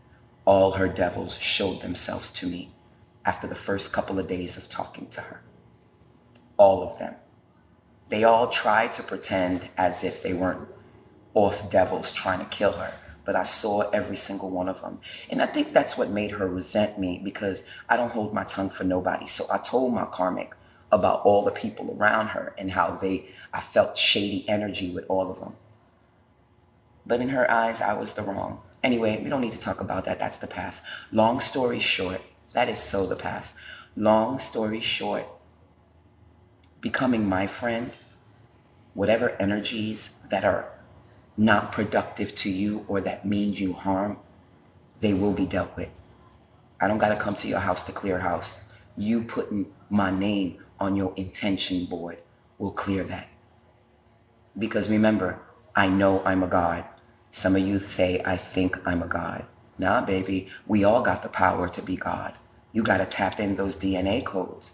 all her devils showed themselves to me after the first couple of days of talking to her. All of them. They all tried to pretend as if they weren't off devils trying to kill her, but I saw every single one of them. And I think that's what made her resent me, because I don't hold my tongue for nobody. So I told my karmic about all the people around her and how I felt shady energy with all of them. But in her eyes, I was the wrong. Anyway, we don't need to talk about that. That's the past. Long story short, that is so the past. Long story short, becoming my friend, whatever energies that are not productive to you or that mean you harm, they will be dealt with. I don't got to come to your house to clear house. You putting my name on your intention board will clear that. Because remember, I know I'm a god. Some of you say, I think I'm a god. Nah, baby, we all got the power to be God. You got to tap in those DNA codes.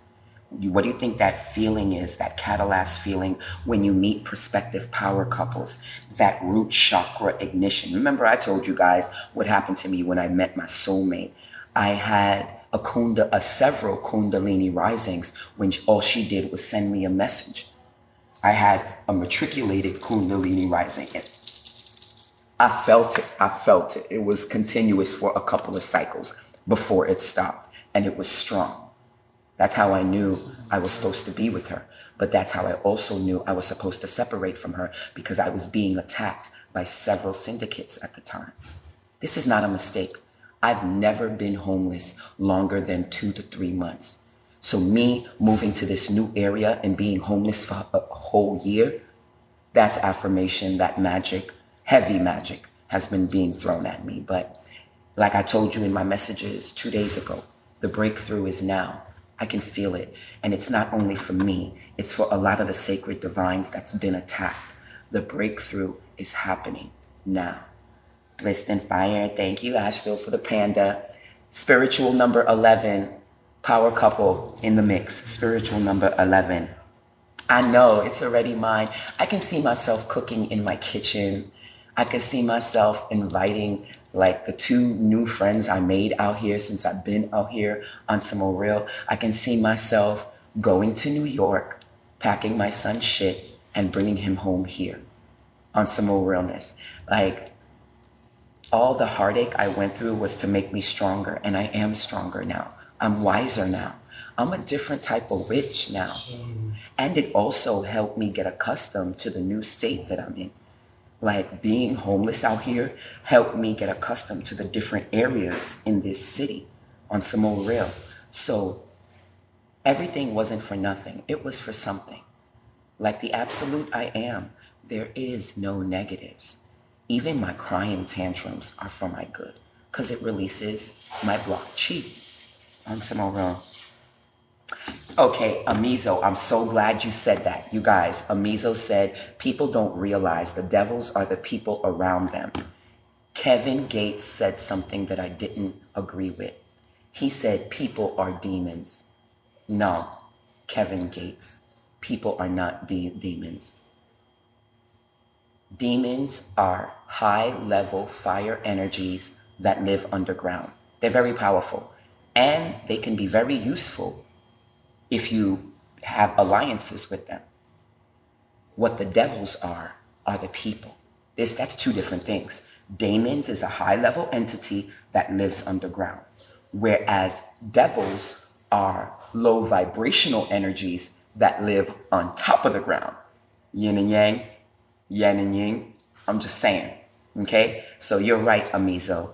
What do you think that feeling is, that Catalyst feeling when you meet prospective power couples, that root chakra ignition? Remember, I told you guys what happened to me when I met my soulmate. I had several Kundalini risings when all she did was send me a message. I had a matriculated Kundalini rising. I felt it. It was continuous for a couple of cycles before it stopped, and it was strong. That's how I knew I was supposed to be with her. But that's how I also knew I was supposed to separate from her, because I was being attacked by several syndicates at the time. This is not a mistake. I've never been homeless longer than 2 to 3 months. So me moving to this new area and being homeless for a whole year, that's affirmation that magic, heavy magic, has been being thrown at me. But like I told you in my messages 2 days ago, the breakthrough is now. I can feel it. And it's not only for me, it's for a lot of the sacred divines that's been attacked. The breakthrough is happening now. Blissed and Fire, thank you, Asheville, for the panda. Spiritual number 11, power couple in the mix. Spiritual number 11. I know, it's already mine. I can see myself cooking in my kitchen. I can see myself inviting like the 2 new friends I made out here since I've been out here on some more real. I can see myself going to New York, packing my son's shit and bringing him home here on some more realness. Like, all the heartache I went through was to make me stronger, and I am stronger now. I'm wiser now. I'm a different type of rich now. And it also helped me get accustomed to the new state that I'm in. Like, being homeless out here helped me get accustomed to the different areas in this city on some more real. So everything wasn't for nothing. It was for something. Like the absolute I am, there is no negatives. Even my crying tantrums are for my good, because it releases my block chi on some more real. Okay, Amizo, I'm so glad you said that. You guys, Amizo said, people don't realize the devils are the people around them. Kevin Gates said something that I didn't agree with. He said, people are demons. No, Kevin Gates, people are not demons. Demons are high-level fire energies that live underground. They're very powerful, and they can be very useful if you have alliances with them. What the devils are the people. That's two different things. Demons is a high-level entity that lives underground, whereas devils are low vibrational energies that live on top of the ground. Yin and yang, yin and yin. I'm just saying, okay? So you're right, Amizo.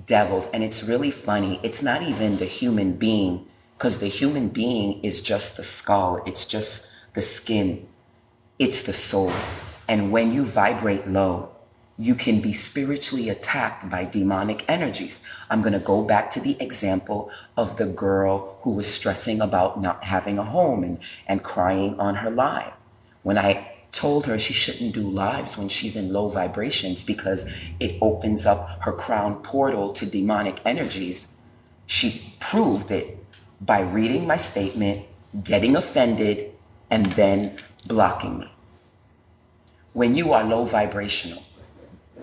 Devils, and it's really funny. It's not even the human being, because the human being is just the skull. It's just the skin. It's the soul. And when you vibrate low, you can be spiritually attacked by demonic energies. I'm going to go back to the example of the girl who was stressing about not having a home and crying on her live. When I told her she shouldn't do lives when she's in low vibrations because it opens up her crown portal to demonic energies, she proved it by reading my statement, getting offended, and then blocking me. When you are low vibrational,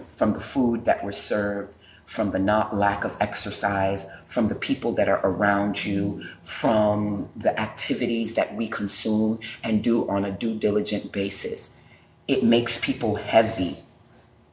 from the food that we're served, from the lack of exercise, from the people that are around you, from the activities that we consume and do on a due diligent basis, it makes people heavy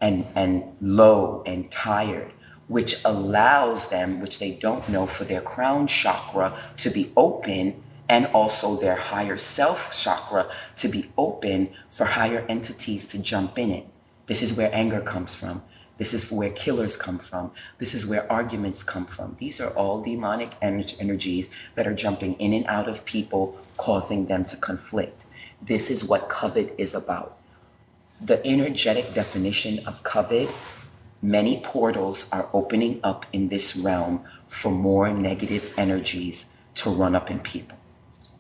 and low and tired, which allows them, which they don't know, for their crown chakra to be open, and also their higher self chakra to be open for higher entities to jump in it. This is where anger comes from. This is where killers come from. This is where arguments come from. These are all demonic energies that are jumping in and out of people, causing them to conflict. This is what COVID is about. The energetic definition of COVID, many portals are opening up in this realm for more negative energies to run up in people.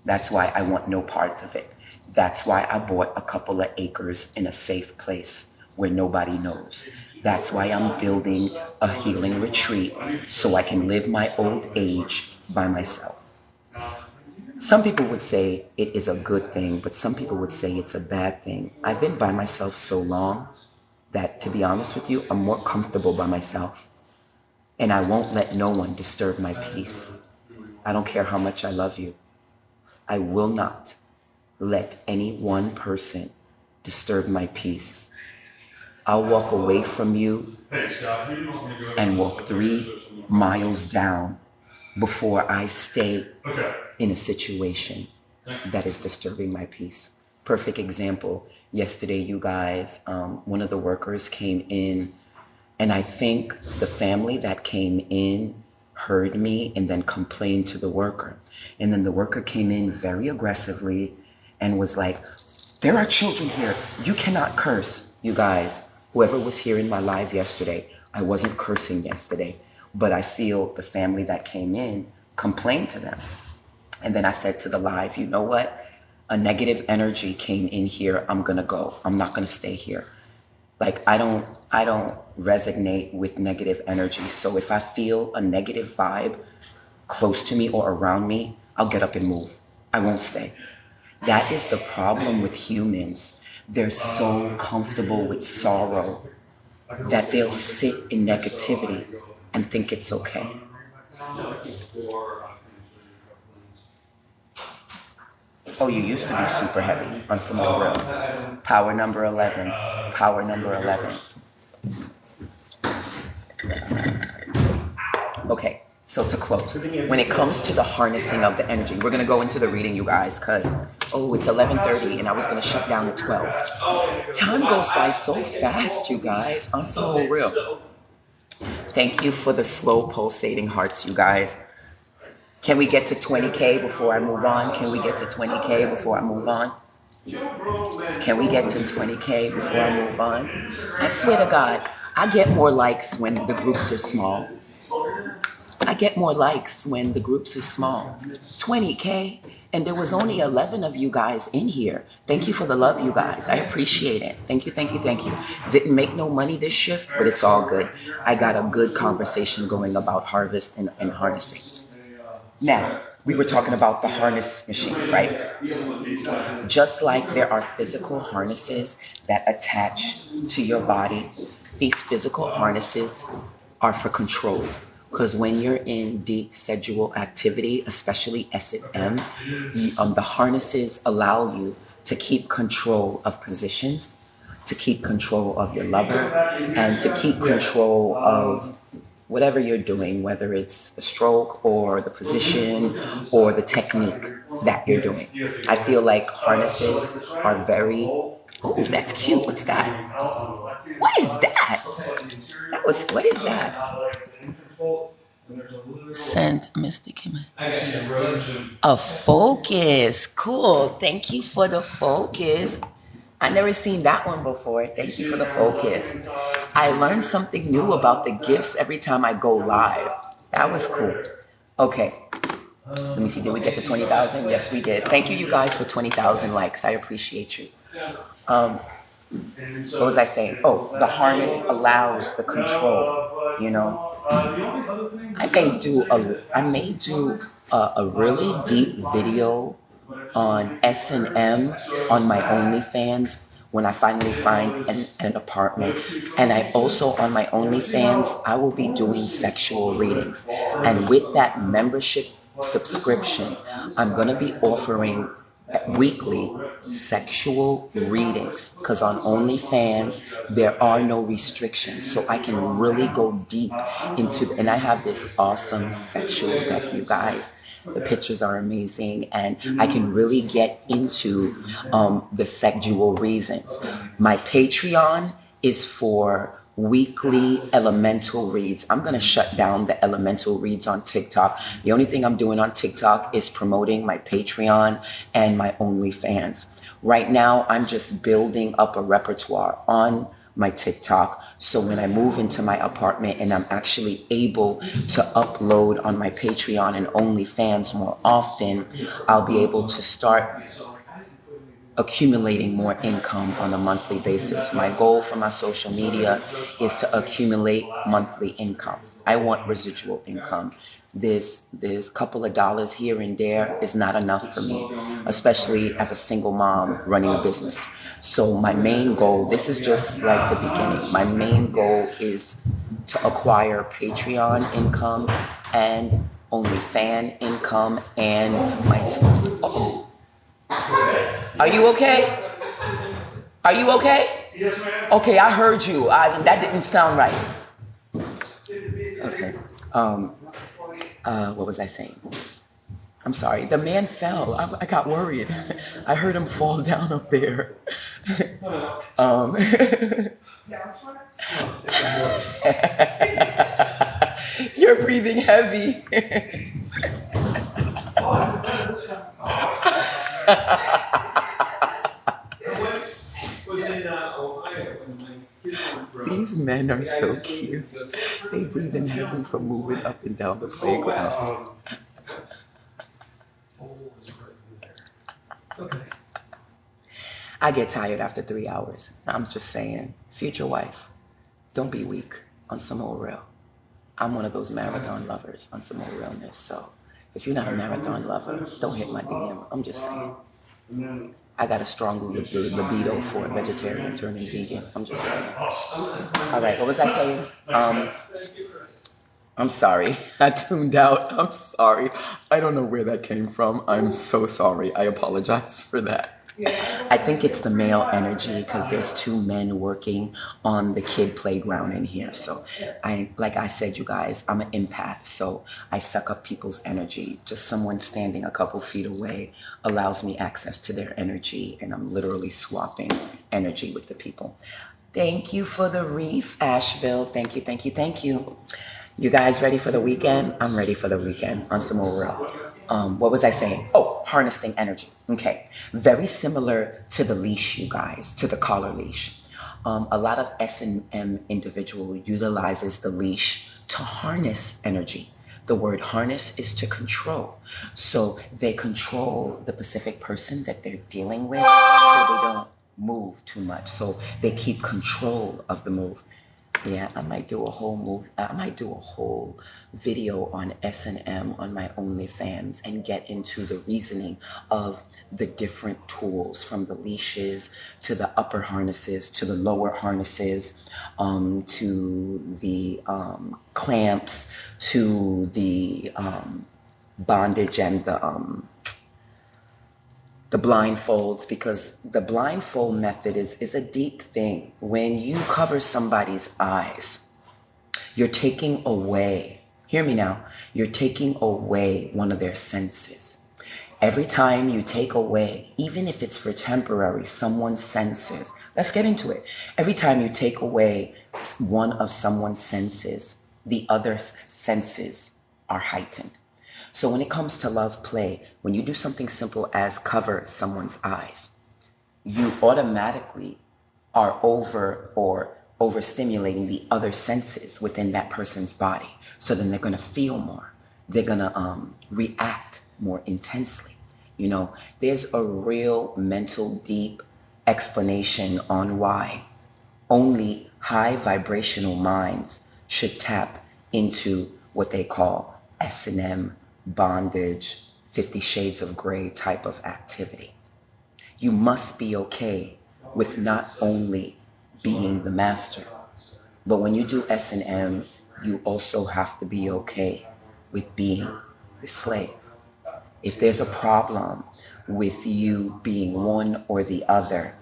That's why I want no parts of it. That's why I bought a couple of acres in a safe place where nobody knows. That's why I'm building a healing retreat so I can live my old age by myself. Some people would say it is a good thing, but some people would say it's a bad thing. I've been by myself so long that, to be honest with you, I'm more comfortable by myself. And I won't let no one disturb my peace. I don't care how much I love you. I will not let any one person disturb my peace. I'll walk away from you and walk 3 miles down before I stay in a situation that is disturbing my peace. Perfect example. Yesterday, you guys, one of the workers came in, and I think the family that came in heard me and then complained to the worker. And then the worker came in very aggressively and was like, there are children here. You cannot curse. You guys, whoever was here in my live yesterday, I wasn't cursing yesterday, but I feel the family that came in complained to them. And then I said to the live, you know what? A negative energy came in here. I'm going to go. I'm not going to stay here. Like, I don't resonate with negative energy. So if I feel a negative vibe close to me or around me, I'll get up and move. I won't stay. That is the problem with humans. They're so comfortable with sorrow that they'll sit in negativity and think it's okay. Oh, you used to be super heavy on some real. Power number 11. Power number 11. Okay, so to close, when it comes to the harnessing of the energy, we're going to go into the reading, you guys, because, it's 11:30 and I was going to shut down at 12. Time goes by so fast, you guys, on some whole real. Thank you for the slow pulsating hearts, you guys. Can we get to 20K before I move on? Can we get to 20K before I move on? Can we get to 20K before I move on? I swear to God, I get more likes when the groups are small. I get more likes when the groups are small. 20K, and there was only 11 of you guys in here. Thank you for the love, you guys. I appreciate it. Thank you, thank you, thank you. Didn't make no money this shift, but it's all good. I got a good conversation going about harvest and harnessing. Now, we were talking about the harness machines, right? Just like there are physical harnesses that attach to your body, these physical harnesses are for control. Because when you're in deep sexual activity, especially S&M, the harnesses allow you to keep control of positions, to keep control of your lover, and to keep control of whatever you're doing, whether it's the stroke or the position or the technique that you're doing. I feel like harnesses are very, oh, that's cute. What's that? What is that? What is that? Sent Mr. Kim. A focus. Cool. Thank you for the focus. I never seen that one before. Thank you for the focus. I learned something new about the gifts every time I go live. That was cool. Okay. Let me see. Did we get to 20,000? Yes, we did. Thank you, you guys, for 20,000 likes. I appreciate you. What was I saying? Oh, the harness allows the control, you know. I may do a really deep video on S&M on my OnlyFans when I finally find an apartment. And I also, on my OnlyFans, I will be doing sexual readings. And with that membership subscription, I'm going to be offering weekly sexual readings, because on OnlyFans there are no restrictions, so I can really go deep into, and I have this awesome sexual deck, you guys. The pictures are amazing, and I can really get into the sexual reasons. My Patreon is for weekly elemental reads. I'm going to shut down the elemental reads on TikTok. The only thing I'm doing on TikTok is promoting my Patreon and my OnlyFans. Right now, I'm just building up a repertoire on my TikTok, so when I move into my apartment and I'm actually able to upload on my Patreon and OnlyFans more often, I'll be able to start accumulating more income on a monthly basis. My goal for my social media is to accumulate monthly income. I want residual income. This couple of dollars here and there is not enough for me, especially as a single mom running a business. So my main goal, this is just like the beginning. My main goal is to acquire Patreon income and OnlyFans income and my Are you okay? Are you okay? Yes, ma'am. Okay, I heard you. That didn't sound right. Okay. What was I saying? I'm sorry. The man fell. I got worried. I heard him fall down up there. You're breathing heavy. These men are so cute. They breathing heavy from moving up and down the playground. I get tired after 3 hours. I'm just saying, future wife, don't be weak on some old real. I'm one of those marathon lovers on some old realness. So if you're not a marathon lover, don't hit my DM. I'm just saying. I got a strong libido for a vegetarian turning vegan. I'm just saying. All right, what was I saying? I'm sorry. I tuned out. I'm sorry. I don't know where that came from. I'm so sorry. I apologize for that. I think it's the male energy, because there's two men working on the kid playground in here. So like I said, you guys, I'm an empath, so I suck up people's energy. Just someone standing a couple feet away allows me access to their energy, and I'm literally swapping energy with the people. Thank you for the reef, Asheville. Thank you, thank you, thank you. You guys ready for the weekend? I'm ready for the weekend on some more real. What was I saying? Oh, harnessing energy. Okay. Very similar to the leash, you guys, to the collar leash. A lot of S&M individual utilizes the leash to harness energy. The word harness is to control. So they control the specific person that they're dealing with, so they don't move too much. So they keep control of the move. Yeah, I might do a whole video on S&M on my OnlyFans and get into the reasoning of the different tools, from the leashes to the upper harnesses to the lower harnesses, to the clamps, to the bondage and the the blindfolds, because the blindfold method is a deep thing. When you cover somebody's eyes, you're taking away, hear me now, you're taking away one of their senses. Every time you take away, even if it's for temporary, someone's senses, let's get into it. Every time you take away one of someone's senses, the other senses are heightened. So when it comes to love play, when you do something simple as cover someone's eyes, you automatically are overstimulating the other senses within that person's body. So then they're going to feel more. They're going to react more intensely. You know, there's a real mental deep explanation on why only high vibrational minds should tap into what they call S&M, bondage, 50 Shades of Grey type of activity. You must be okay with not only being the master, but when you do S&M, you also have to be okay with being the slave. If there's a problem with you being one or the other,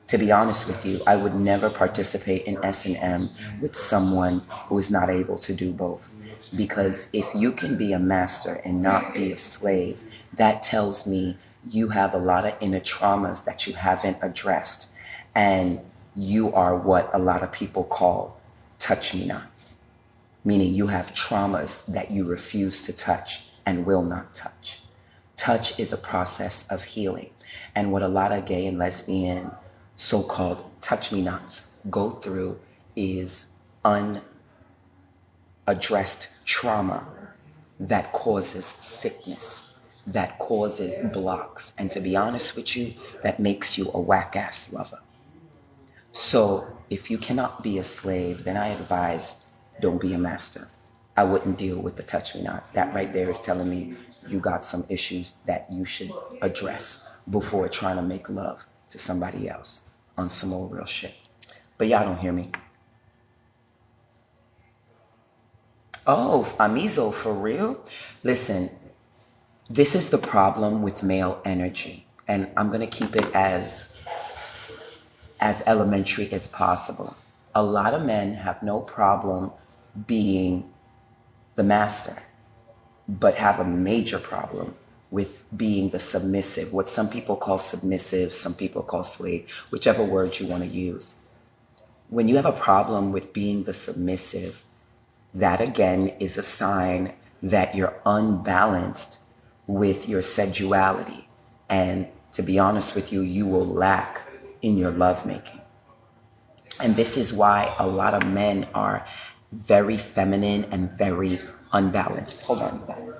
to be honest with you, I would never participate in S&M with someone who is not able to do both. Because if you can be a master and not be a slave, that tells me you have a lot of inner traumas that you haven't addressed. And you are what a lot of people call touch-me-nots. Meaning you have traumas that you refuse to touch and will not touch. Touch is a process of healing. And what a lot of gay and lesbian so-called touch-me-nots go through is unaddressed trauma that causes sickness, that causes blocks. And to be honest with you, that makes you a whack-ass lover. So if you cannot be a slave, then I advise don't be a master. I wouldn't deal with the touch-me-not. That right there is telling me you got some issues that you should address before trying to make love to somebody else on some old real shit. But y'all don't hear me. Oh, Amizo, for real? Listen, this is the problem with male energy. And I'm going to keep it as elementary as possible. A lot of men have no problem being the master, but have a major problem with being the submissive, what some people call submissive, some people call slave, whichever word you want to use. When you have a problem with being the submissive, that again is a sign that you're unbalanced with your sexuality. And to be honest with you, you will lack in your lovemaking. And this is why a lot of men are very feminine and very unbalanced. Hold on, guys.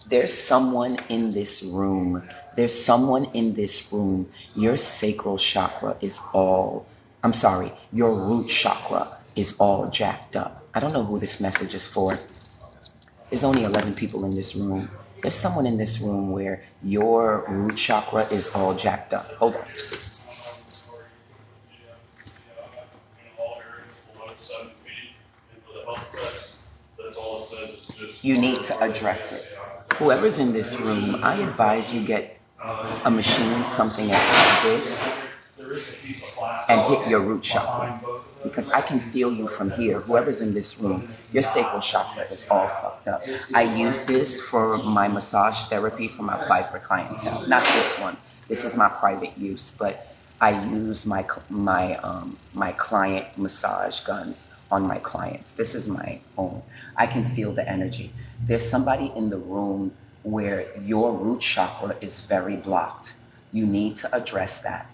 There's someone in this room. There's someone in this room. Your sacral chakra is all, your root chakra is all jacked up. I don't know who this message is for. There's only 11 people in this room. There's someone in this room where your root chakra is all jacked up. Hold on. You need to address it. Whoever's in this room, I advise you get a machine, something like this, and hit your root chakra. Because I can feel you from here. Whoever's in this room, your sacral chakra is all fucked up. I use this for my massage therapy for my private clientele. Not this one. This is my private use, but I use my client massage guns on my clients. This is my own. I can feel the energy. There's somebody in the room where your root chakra is very blocked. You need to address that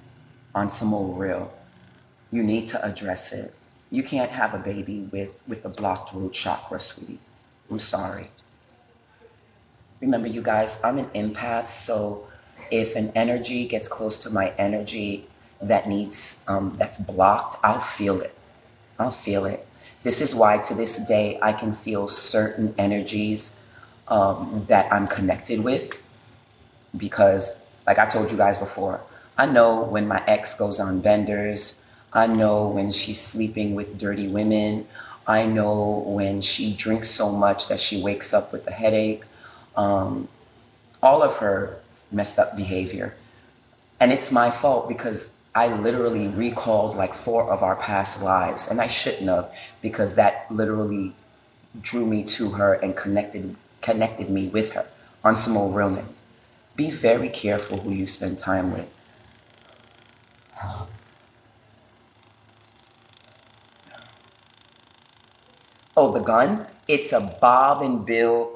on some old real. You need to address it. You can't have a baby with a blocked root chakra, sweetie. I'm sorry. Remember, you guys, I'm an empath, so if an energy gets close to my energy that needs that's blocked, I'll feel it. I'll feel it. This is why to this day I can feel certain energies that I'm connected with, because like I told you guys before, I know when my ex goes on benders. I know when she's sleeping with dirty women. I know when she drinks so much that she wakes up with a headache. All of her messed up behavior. And it's my fault because I literally recalled like 4 of our past lives, and I shouldn't have, because that literally drew me to her and connected me with her on some more realness. Be very careful who you spend time with. Oh, the gun? It's a Bob and Bill.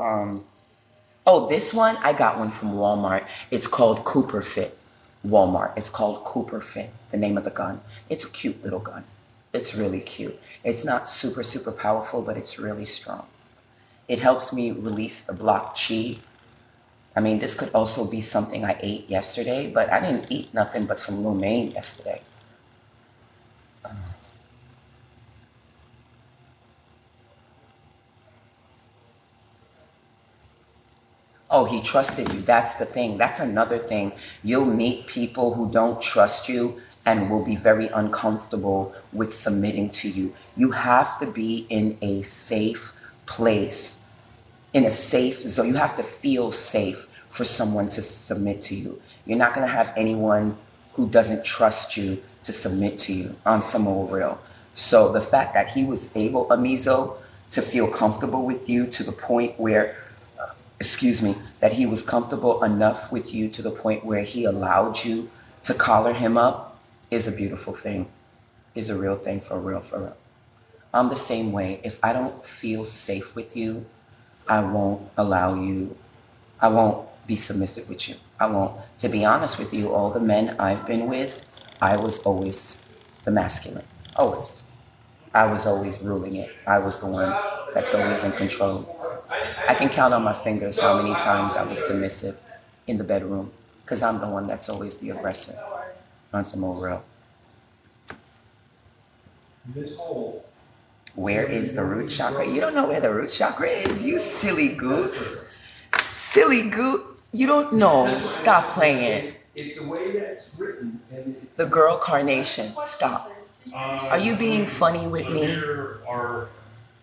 Oh, this one, I got one from Walmart. It's called Cooper Fit. Walmart. It's called Cooper Fit, the name of the gun. It's a cute little gun. It's really cute. It's not super, super powerful, but it's really strong. It helps me release the blocked chi. I mean, this could also be something I ate yesterday, but I didn't eat nothing but some lo mein yesterday. Oh, he trusted you. That's the thing. That's another thing. You'll meet people who don't trust you and will be very uncomfortable with submitting to you. You have to be in a safe place, in a safe zone. You have to feel safe for someone to submit to you. You're not going to have anyone who doesn't trust you to submit to you on some old real. So the fact that he was able, Amizo, to feel comfortable with you to the point where that he was comfortable enough with you to the point where he allowed you to collar him up is a beautiful thing, is a real thing, for real, for real. I'm the same way. If I don't feel safe with you, I won't allow you, I won't be submissive with you. I won't. To be honest with you, all the men I've been with, I was always the masculine. Always. I was always ruling it. I was the one that's always in control. I can count on my fingers how many times I was submissive in the bedroom, because I'm the one that's always the aggressor on some old real. Where is the root chakra? You don't know where the root chakra is? You silly goose. Silly goose. You don't know. Stop playing. The way that's written. The girl carnation. Stop. Are you being funny with me?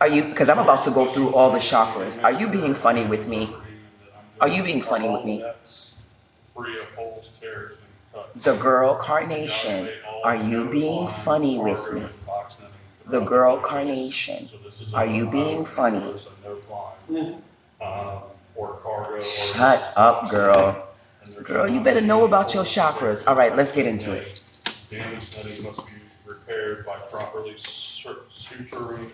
Are you, because I'm about to go through all the chakras. Are you being funny with me? Are you being funny with me? The girl carnation. Are you being funny with me? The girl carnation. Are you being funny? Shut up, girl. Girl, you better know about your chakras. All right, let's get into it. Damaged netting must be repaired by properly suturing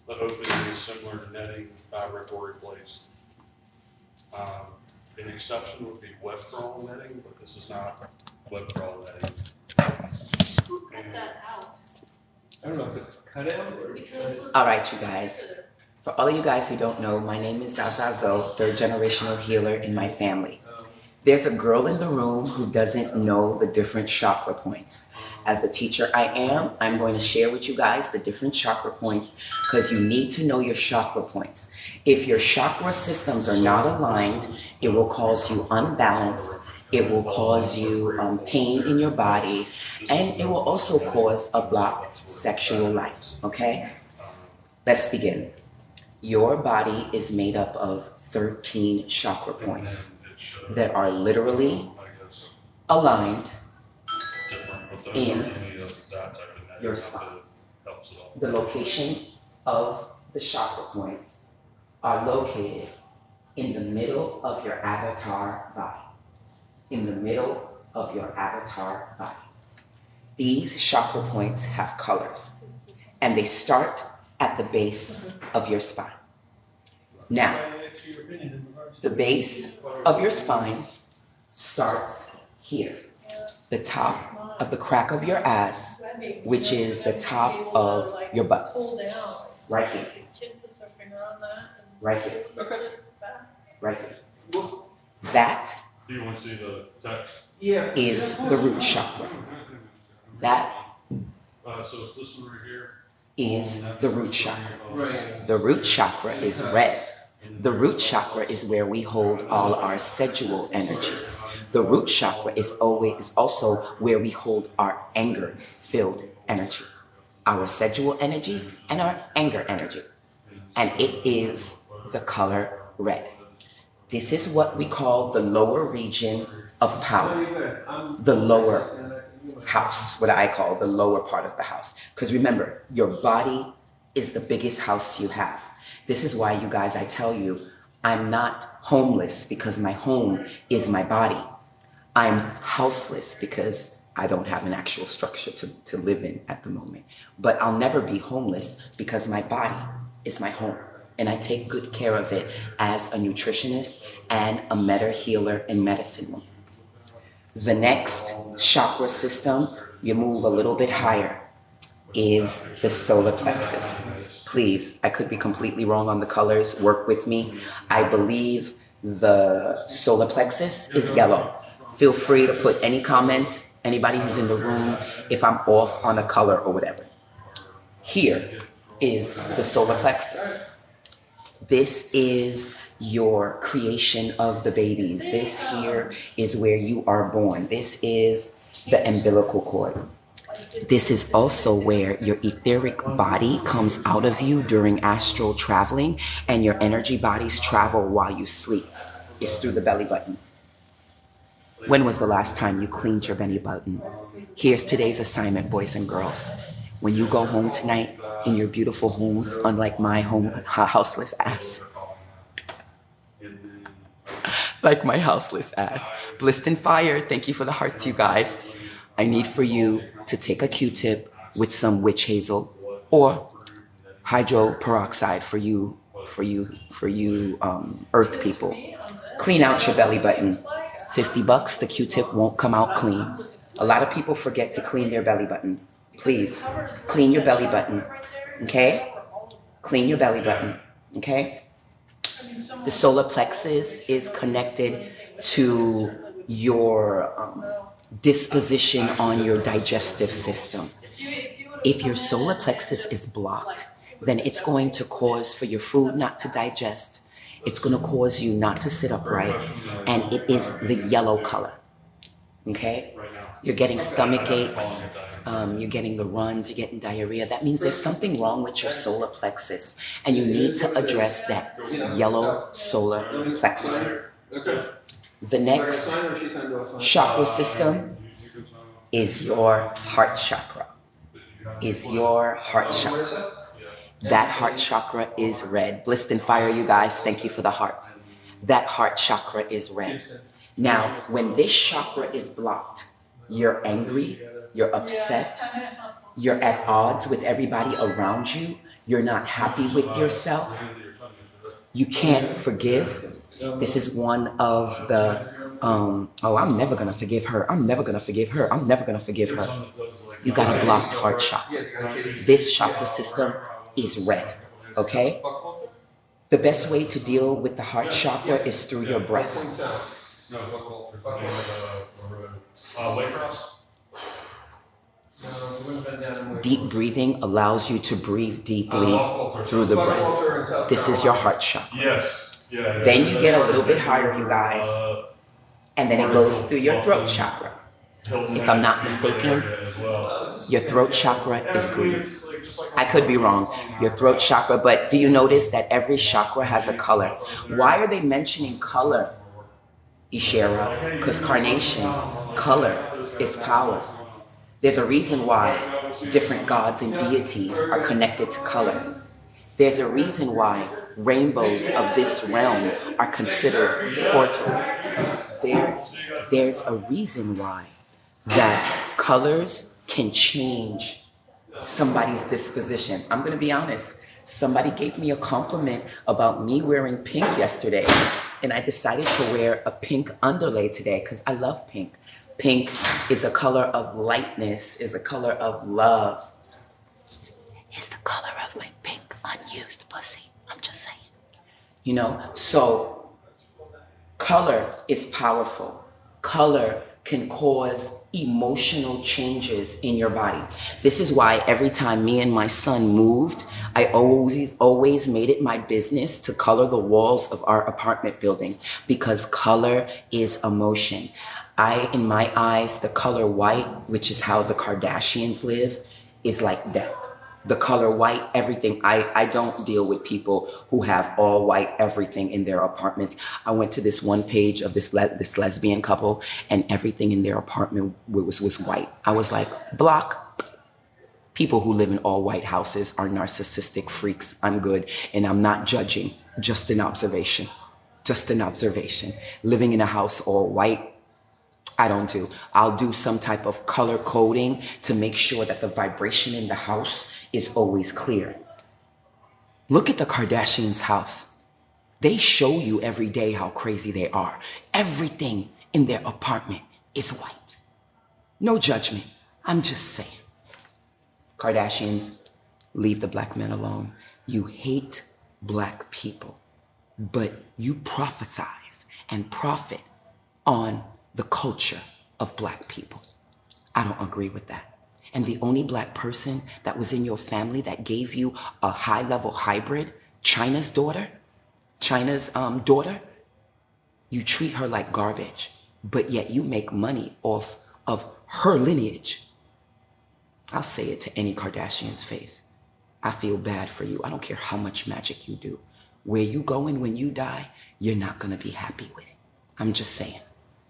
the opening is similar to netting fabric or replaced. An exception would be web crawl netting, but this is not web crawl netting. Who cut that out? I don't know if it's cut out or. All right, you guys. For all of you guys who don't know, my name is ZaZahZoe, third generational healer in my family. There's a girl in the room who doesn't know the different chakra points. As the teacher I am, I'm going to share with you guys the different chakra points because you need to know your chakra points. If your chakra systems are not aligned, it will cause you unbalance. It will cause you pain in your body, and it will also cause a blocked sexual life, okay? Let's begin. Your body is made up of 13 chakra points that are literally aligned in your spine. The location of the chakra points are located in the middle of your avatar body. In the middle of your avatar body. These chakra points have colors, and they start at the base of your spine. Now, the base of your spine starts here, the top of the crack of your ass, which is the top of your butt. Right here. Right here. Right here. That Do you want to see the text? is the root chakra. That So it's this one right here. is the root chakra. The root chakra is red. The root chakra is where we hold all our sexual energy. The root chakra is always also where we hold our anger-filled energy, our sexual energy and our anger energy. And it is the color red. This is what we call the lower region of power, the lower house, what I call the lower part of the house. Because remember, your body is the biggest house you have. This is why, you guys, I tell you, I'm not homeless because my home is my body. I'm houseless because I don't have an actual structure to live in at the moment. But I'll never be homeless because my body is my home. And I take good care of it as a nutritionist and a meta healer in medicine. The next chakra system, you move a little bit higher, is the solar plexus. Please, I could be completely wrong on the colors. Work with me. I believe the solar plexus is yellow. Feel free to put any comments, anybody who's in the room, if I'm off on a color or whatever. Here is the solar plexus. This is your creation of the babies. This here is where you are born. This is the umbilical cord. This is also where your etheric body comes out of you during astral traveling, and your energy bodies travel while you sleep. It's through the belly button. When was the last time you cleaned your belly button? Here's today's assignment, boys and girls. When you go home tonight in your beautiful homes, unlike my houseless ass, like my houseless ass. Blissed and Fire, thank you for the hearts, you guys. I need for you to take a Q-tip with some witch hazel or hydro peroxide for you earth people. Clean out your belly button. $50, the Q-tip won't come out clean. A lot of people forget to clean their belly button. Please, clean your belly button, okay? Clean your belly button, okay? The solar plexus is connected to your disposition on your digestive system. If your solar plexus is blocked, then it's going to cause for your food not to digest. It's going to cause you not to sit upright, and it is the yellow color, okay? You're getting stomach aches, you're getting the runs, you're getting diarrhea. That means there's something wrong with your solar plexus, and you need to address that yellow solar plexus. The next chakra system is your heart chakra. That heart chakra is red. Blissed and Fire, you guys, thank you for the hearts. That heart chakra is red. Now, when this chakra is blocked, you're angry, you're upset, you're at odds with everybody around you, you're not happy with yourself, you can't forgive. This is one of the, I'm never going to forgive her, I'm never going to forgive her, I'm never going to forgive her. You got a blocked heart chakra. This chakra system is red, okay? The best way to deal with the heart chakra is through your breath. Deep breathing allows you to breathe deeply through the breath. This is your heart chakra. Yes. Yeah. Then you get a little bit higher, you guys, and then it goes through your throat chakra. If I'm not mistaken, your throat chakra is green. I could be wrong. Your throat chakra, but do you notice that every chakra has a color? Why are they mentioning color, Ishera? Because carnation, color is power. There's a reason why different gods and deities are connected to color. There's a reason why rainbows of this realm are considered portals. There's a reason why that colors can change somebody's disposition. I'm going to be honest. Somebody gave me a compliment about me wearing pink yesterday, and I decided to wear a pink underlay today because I love pink. Pink is a color of lightness, is a color of love. It's the color of my pink unused pussy. I'm just saying. You know, so color is powerful. Color can cause emotional changes in your body. This is why every time me and my son moved, I always made it my business to color the walls of our apartment building, because color is emotion. In my eyes, the color white, which is how the Kardashians live, is like death. the color white, everything. I don't deal with people who have all white everything in their apartments. I went to this one page of this lesbian couple, and everything in their apartment was white. I was like, block. People who live in all white houses are narcissistic freaks. I'm good, and I'm not judging, just an observation. Just an observation. Living in a house all white, I don't do. I'll do some type of color coding to make sure that the vibration in the house is always clear. Look at the Kardashians' house. They show you every day how crazy they are. Everything in their apartment is white. No judgment. I'm just saying. Kardashians, leave the black men alone. You hate black people, but you prophesize and profit on the culture of black people. I don't agree with that. And the only black person that was in your family that gave you a high-level hybrid, China's daughter, you treat her like garbage, but yet you make money off of her lineage. I'll say it to any Kardashian's face. I feel bad for you. I don't care how much magic you do. Where you going when you die, you're not going to be happy with it. I'm just saying.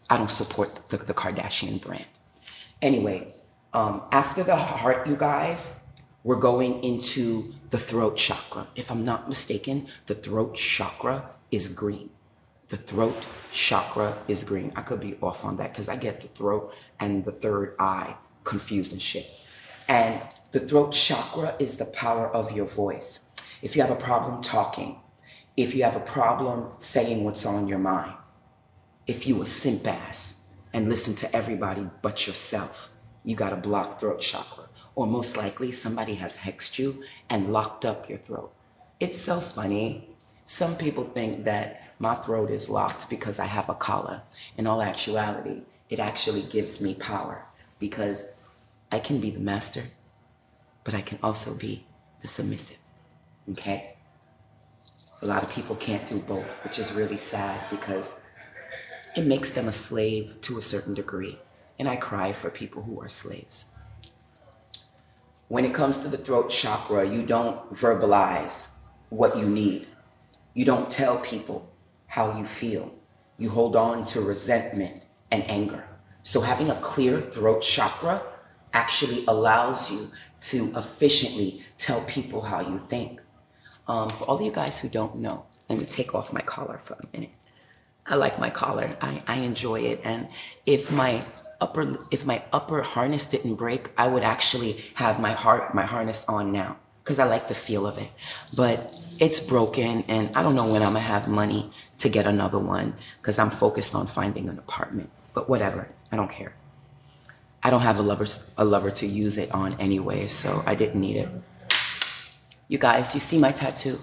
I don't support the Kardashian brand. Anyway, after the heart, you guys, we're going into the throat chakra. If I'm not mistaken, the throat chakra is green. The throat chakra is green. I could be off on that because I get the throat and the third eye confused and shit. And the throat chakra is the power of your voice. If you have a problem talking, if you have a problem saying what's on your mind, if you a simp ass and listen to everybody but yourself, you got a blocked throat chakra. Or most likely somebody has hexed you and locked up your throat. It's so funny. Some people think that my throat is locked because I have a collar. In all actuality, it actually gives me power because I can be the master, but I can also be the submissive, okay? A lot of people can't do both, which is really sad because it makes them a slave to a certain degree. And I cry for people who are slaves. When it comes to the throat chakra, you don't verbalize what you need. You don't tell people how you feel. You hold on to resentment and anger. So having a clear throat chakra actually allows you to efficiently tell people how you think. For all of you guys who don't know, let me take off my collar for a minute. I like my collar. I enjoy it. And if my upper harness didn't break, I would actually have my harness on now because I like the feel of it. But it's broken, and I don't know when I'm gonna have money to get another one because I'm focused on finding an apartment. But whatever, I don't care. I don't have a lover to use it on anyway, so I didn't need it. You guys, you see my tattoo?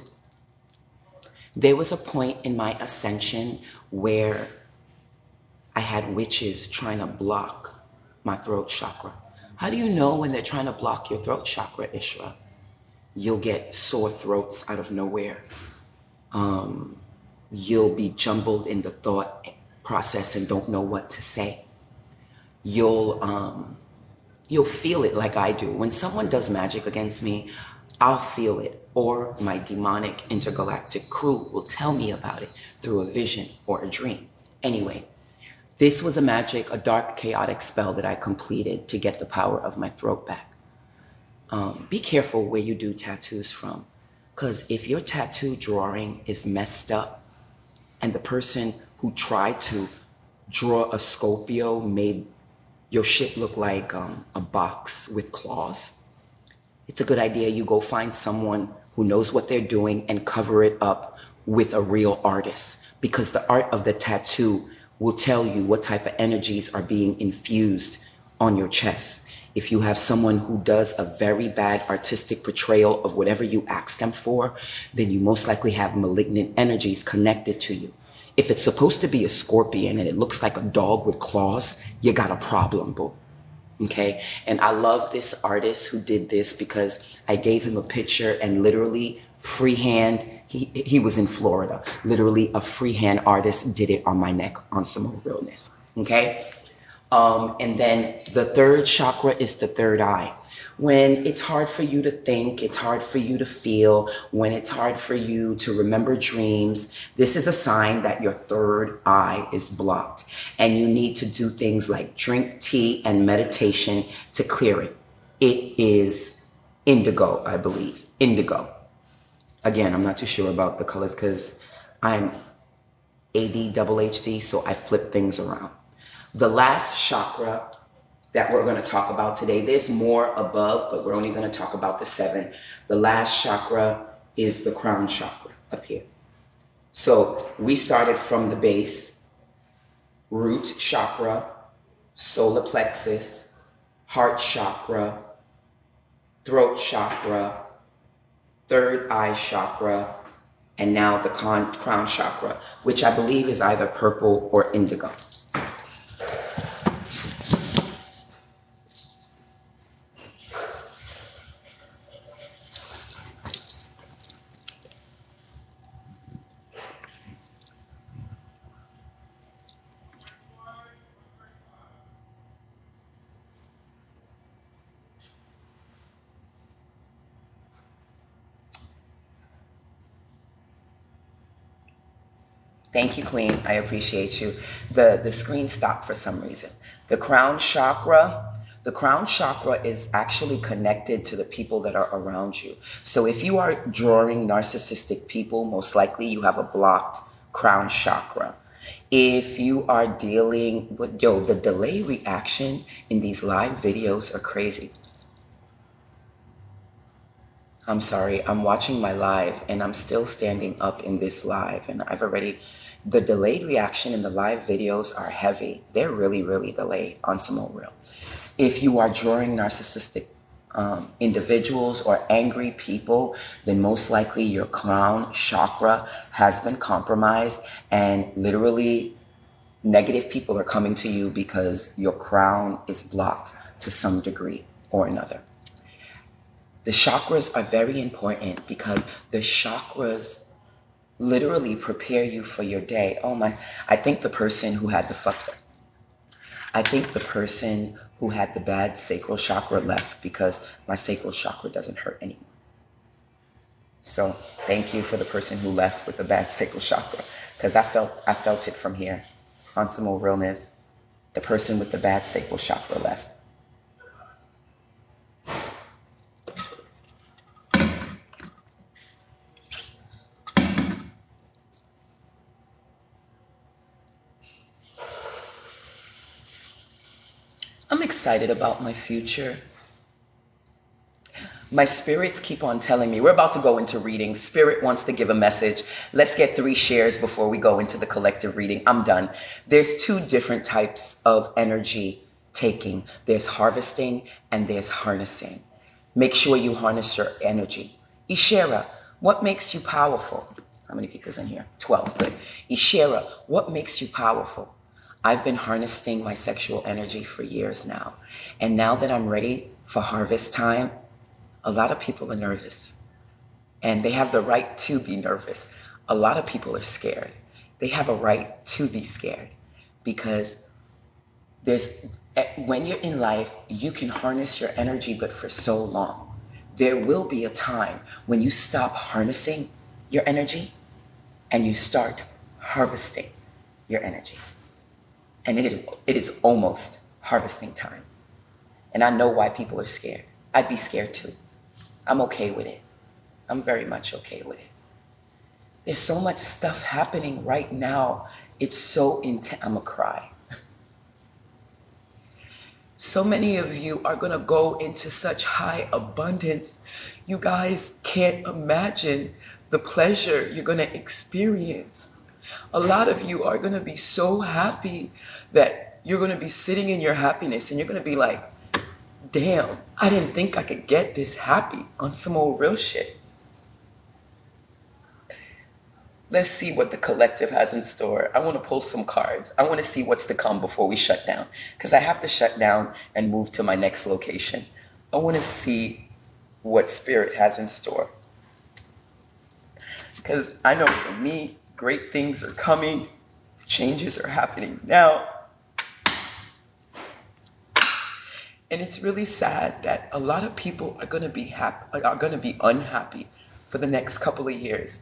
There was a point in my ascension where I had witches trying to block my throat chakra. How do you know when they're trying to block your throat chakra, Ishra? You'll get sore throats out of nowhere. You'll be jumbled in the thought process and don't know what to say. You'll feel it like I do. When someone does magic against me, I'll feel it, or my demonic intergalactic crew will tell me about it through a vision or a dream. Anyway, this was a dark, chaotic spell that I completed to get the power of my throat back. Be careful where you do tattoos from, because if your tattoo drawing is messed up and the person who tried to draw a Scorpio made your shit look like a box with claws, it's a good idea you go find someone who knows what they're doing and cover it up with a real artist, because the art of the tattoo will tell you what type of energies are being infused on your chest. If you have someone who does a very bad artistic portrayal of whatever you ask them for, then you most likely have malignant energies connected to you. If it's supposed to be a scorpion and it looks like a dog with claws, you got a problem, boo. Okay? And I love this artist who did this because I gave him a picture and literally freehand, he was in Florida, literally a freehand artist did it on my neck on some more realness. Okay? And then the third chakra is the third eye. When it's hard for you to think, it's hard for you to feel, when it's hard for you to remember dreams, this is a sign that your third eye is blocked. And you need to do things like drink tea and meditation to clear it. It is indigo, I believe. Indigo. Again, I'm not too sure about the colors because I'm ADHD, so I flip things around. The last chakra that we're going to talk about today, there's more above, but we're only going to talk about the 7. The last chakra is the crown chakra up here. So we started from the base, root chakra, solar plexus, heart chakra, throat chakra, third eye chakra, and now the crown chakra, which I believe is either purple or indigo. Thank you, Queen. I appreciate you. The screen stopped for some reason. The crown chakra is actually connected to the people that are around you. So if you are drawing narcissistic people, most likely you have a blocked crown chakra. If you are dealing with, the delay reaction in these live videos are crazy. I'm sorry, I'm watching my live and I'm still standing up in this live, and the delayed reaction in the live videos are heavy. They're really, really delayed on some old real. If you are drawing narcissistic individuals or angry people, then most likely your crown chakra has been compromised, and literally negative people are coming to you because your crown is blocked to some degree or another. The chakras are very important because the chakras literally prepare you for your day. Oh my, I think the person who had the bad sacral chakra left because my sacral chakra doesn't hurt anymore. So thank you for the person who left with the bad sacral chakra, because I felt it from here on some more realness. The person with the bad sacral chakra left. I'm excited about my future. My spirits keep on telling me, we're about to go into reading. Spirit wants to give a message. Let's get 3 shares before we go into the collective reading. I'm done. There's 2 different types of energy taking. There's harvesting and there's harnessing. Make sure you harness your energy. Ishera, what makes you powerful? How many people's in here? 12, good. Ishera, what makes you powerful? I've been harnessing my sexual energy for years now. And now that I'm ready for harvest time, a lot of people are nervous. And they have the right to be nervous. A lot of people are scared. They have a right to be scared. Because when you're in life, you can harness your energy, but for so long. There will be a time when you stop harnessing your energy and you start harvesting your energy. And it is almost harvesting time. And I know why people are scared. I'd be scared too. I'm okay with it. I'm very much okay with it. There's so much stuff happening right now. It's so intense. I'm gonna cry. So many of you are gonna go into such high abundance. You guys can't imagine the pleasure you're gonna experience. A lot of you are going to be so happy that you're going to be sitting in your happiness and you're going to be like, damn, I didn't think I could get this happy on some old real shit. Let's see what the collective has in store. I want to pull some cards. I want to see what's to come before we shut down, because I have to shut down and move to my next location. I want to see what Spirit has in store. Because I know for me, great things are coming. Changes are happening now. And it's really sad that a lot of people are going to be unhappy for the next couple of years.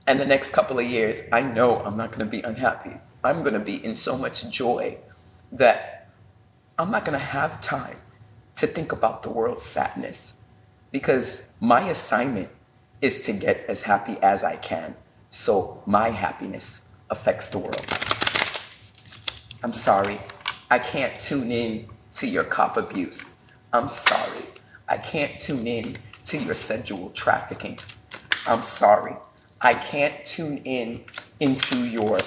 And the next couple of years, I know I'm not going to be unhappy. I'm going to be in so much joy that I'm not going to have time to think about the world's sadness, because my assignment is to get as happy as I can. So my happiness affects the world. I'm sorry. I can't tune in to your cop abuse. I'm sorry. I can't tune in to your sexual trafficking. I'm sorry. I can't tune in into your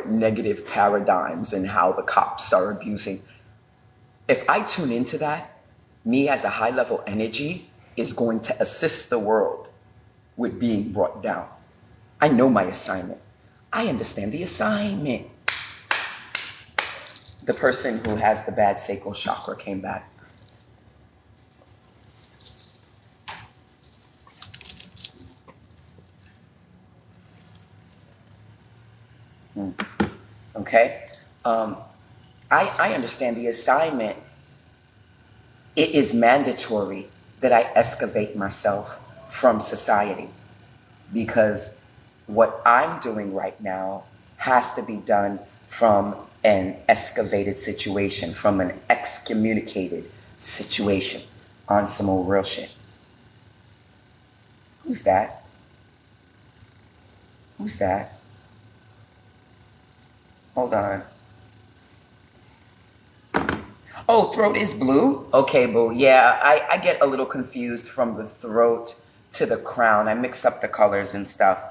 negative paradigms and how the cops are abusing. If I tune into that, me as a high level energy is going to assist the world with being brought down. I know my assignment. I understand the assignment. The person who has the bad sacral chakra came back. Okay? I understand the assignment. It is mandatory that I excavate myself from society, because what I'm doing right now has to be done from an excavated situation, from an excommunicated situation, on some old real shit. Who's that? Who's that? Hold on. Oh, throat is blue? Okay, boo. Yeah, I get a little confused from the throat to the crown. I mix up the colors and stuff.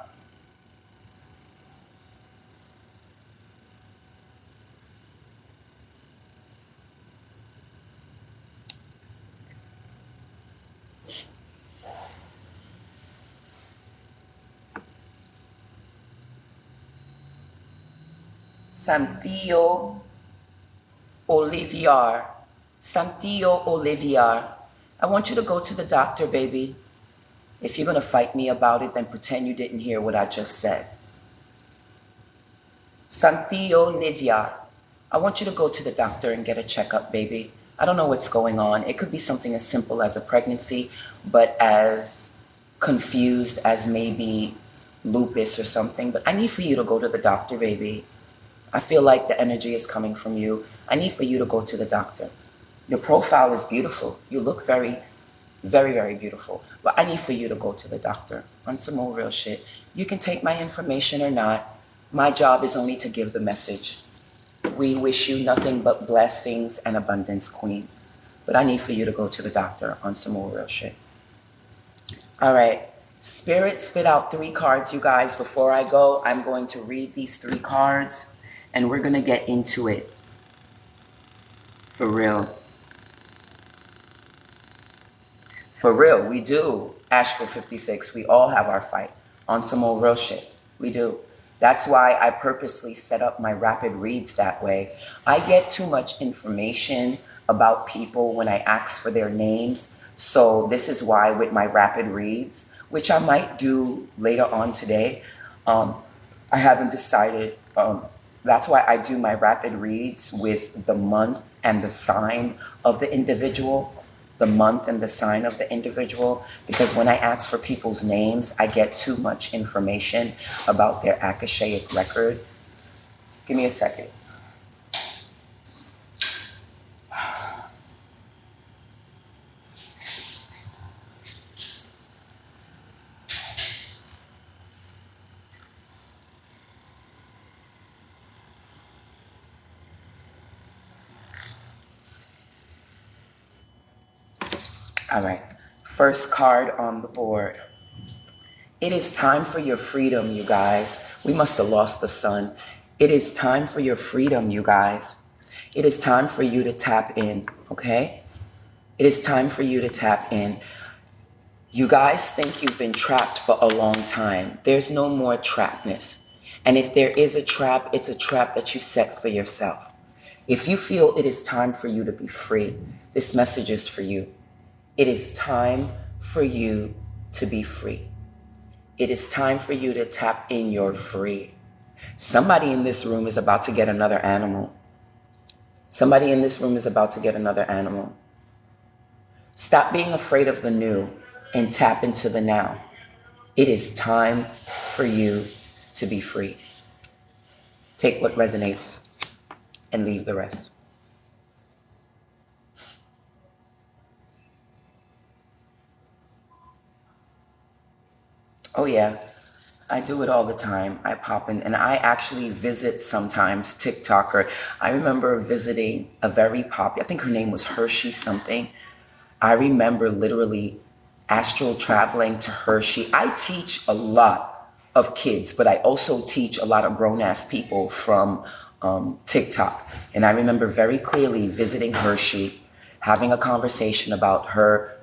Santillo Olivier. Santillo Olivier. I want you to go to the doctor, baby. If you're going to fight me about it, then pretend you didn't hear what I just said. Santillo Olivier. I want you to go to the doctor and get a checkup, baby. I don't know what's going on. It could be something as simple as a pregnancy, but as confused as maybe lupus or something. But I need for you to go to the doctor, baby. I feel like the energy is coming from you. I need for you to go to the doctor. Your profile is beautiful. You look very, very, very beautiful. But I need for you to go to the doctor on some more real shit. You can take my information or not. My job is only to give the message. We wish you nothing but blessings and abundance, Queen. But I need for you to go to the doctor on some more real shit. All right. Spirit spit out 3 cards, you guys. Before I go, I'm going to read these 3 cards. And we're going to get into it. For real. For real, we do. Asheville 56, we all have our fight on some old real shit. We do. That's why I purposely set up my rapid reads that way. I get too much information about people when I ask for their names. So this is why with my rapid reads, which I might do later on today, I haven't decided. That's why I do my rapid reads with the month and the sign of the individual. The month and the sign of the individual. Because when I ask for people's names, I get too much information about their akashaic record. Give me a second. All right, first card on the board. It is time for your freedom, you guys. We must have lost the sun. It is time for your freedom, you guys. It is time for you to tap in, okay? It is time for you to tap in. You guys think you've been trapped for a long time. There's no more trapness. And if there is a trap, it's a trap that you set for yourself. If you feel it is time for you to be free, this message is for you. It is time for you to be free. It is time for you to tap in your free. Somebody in this room is about to get another animal. Somebody in this room is about to get another animal. Stop being afraid of the new and tap into the now. It is time for you to be free. Take what resonates and leave the rest. Oh yeah, I do it all the time. I pop in, and I actually visit sometimes TikToker. I remember visiting a very popular, I think her name was Hershey something. I remember literally astral traveling to Hershey. I teach a lot of kids, but I also teach a lot of grown-ass people from TikTok. And I remember very clearly visiting Hershey, having a conversation about her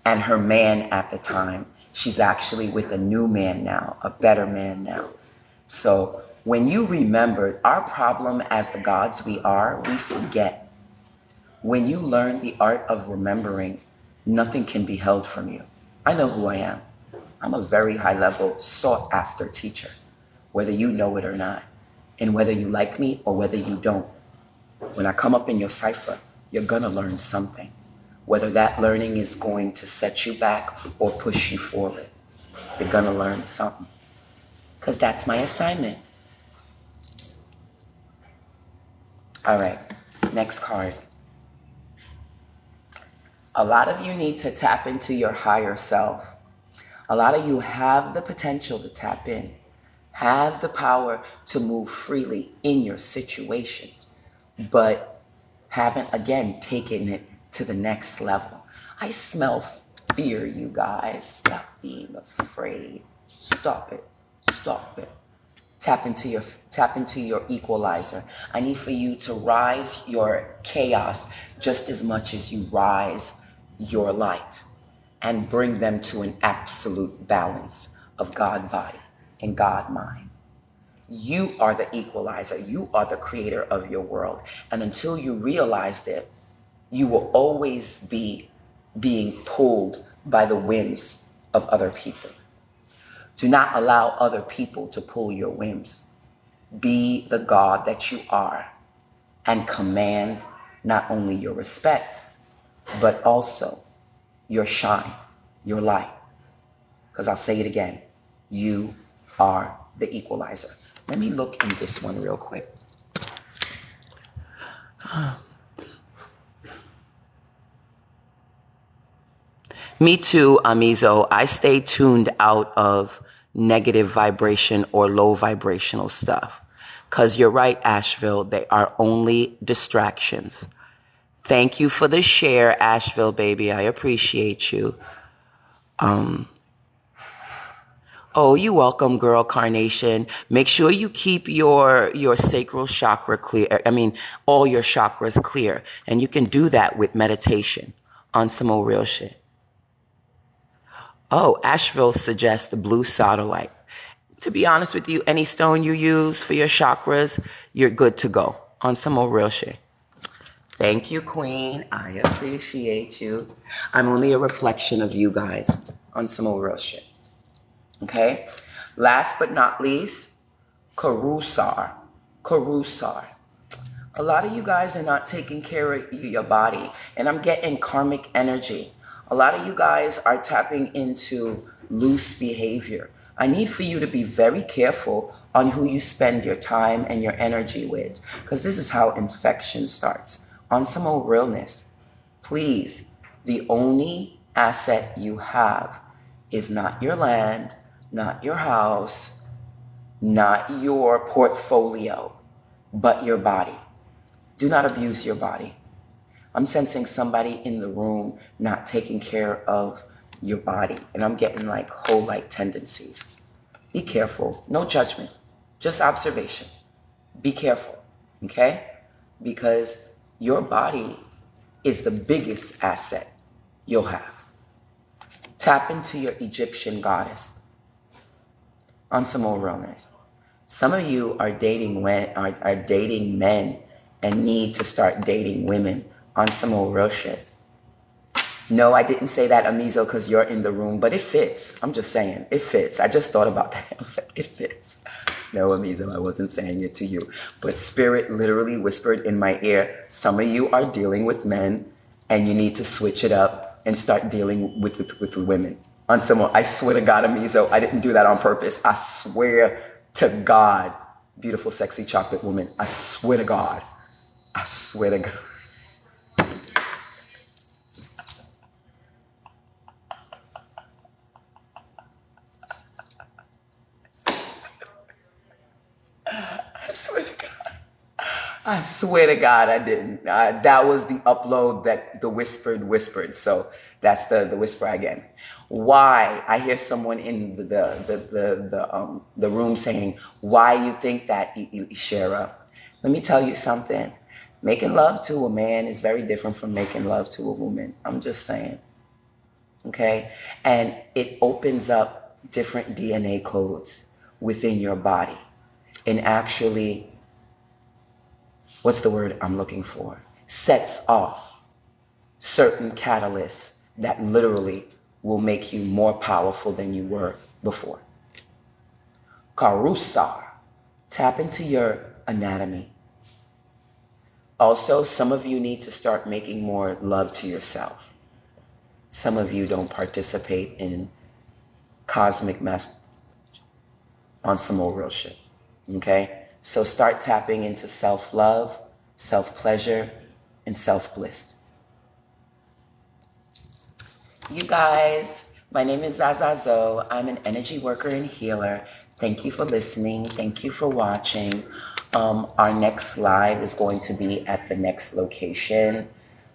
and her man at the time. She's actually with a new man now, a better man now. So when you remember, our problem as the gods we are, we forget. When you learn the art of remembering, nothing can be held from you. I know who I am. I'm a very high level, sought after teacher, whether you know it or not, and whether you like me or whether you don't. When I come up in your cipher, you're gonna learn something. Whether that learning is going to set you back or push you forward, you're gonna learn something. Because that's my assignment. All right, next card. A lot of you need to tap into your higher self. A lot of you have the potential to tap in, have the power to move freely in your situation, but haven't, again, taken it to the next level. I smell fear, you guys. Stop being afraid. Stop it. Stop it. Tap into your equalizer. I need for you to rise your chaos just as much as you rise your light, and bring them to an absolute balance of God body and God mind. You are the equalizer. You are the creator of your world. And until you realize it, you will always be being pulled by the whims of other people. Do not allow other people to pull your whims. Be the God that you are and command not only your respect, but also your shine, your light. Because I'll say it again, you are the equalizer. Let me look in this one real quick. Me too, Amizo. I stay tuned out of negative vibration or low vibrational stuff. Because you're right, Asheville, they are only distractions. Thank you for the share, Asheville, baby. I appreciate you. Oh, you're welcome, girl, Carnation. Make sure you keep your sacral chakra clear. I mean, all your chakras clear. And you can do that with meditation on some old real shit. Oh, Asheville suggests the blue sodalite. To be honest with you, any stone you use for your chakras, you're good to go on some old real shit. Thank you, Queen. I appreciate you. I'm only a reflection of you guys on some old real shit. Okay? Last but not least, Karusar. Karusar. A lot of you guys are not taking care of your body, and I'm getting karmic energy. A lot of you guys are tapping into loose behavior. I need for you to be very careful on who you spend your time and your energy with, because this is how infection starts. On some old realness, please, the only asset you have is not your land, not your house, not your portfolio, but your body. Do not abuse your body. I'm sensing somebody in the room not taking care of your body, and I'm getting like whole-like tendencies. Be careful. No judgment, just observation. Be careful, okay? Because your body is the biggest asset you'll have. Tap into your Egyptian goddess on some more realness. Some of you are dating men and need to start dating women on some more real shit. No, I didn't say that, Amizo, because you're in the room, but it fits. I'm just saying, it fits. I just thought about that. I was like, it fits. No, Amizo, I wasn't saying it to you. But Spirit literally whispered in my ear, some of you are dealing with men, and you need to switch it up and start dealing with women. On someone, I swear to God, Amizo, I didn't do that on purpose. I swear to God, beautiful, sexy chocolate woman. I swear to God. I swear to God. I swear to God. I swear to God I didn't. That was the upload that the whispered. So that's the whisper again. Why? I hear someone in the room saying, why you think that, Shara? Let me tell you something. Making love to a man is very different from making love to a woman. I'm just saying. Okay? And it opens up different DNA codes within your body. And actually, what's the word I'm looking for? Sets off certain catalysts that literally will make you more powerful than you were before. Karusar, tap into your anatomy. Also, some of you need to start making more love to yourself. Some of you don't participate in cosmic mass on some old real shit. Okay? So start tapping into self-love, self-pleasure, and self-bliss. You guys, my name is ZaZahZoe. I'm an energy worker and healer. Thank you for listening. Thank you for watching. Our next live is going to be at the next location.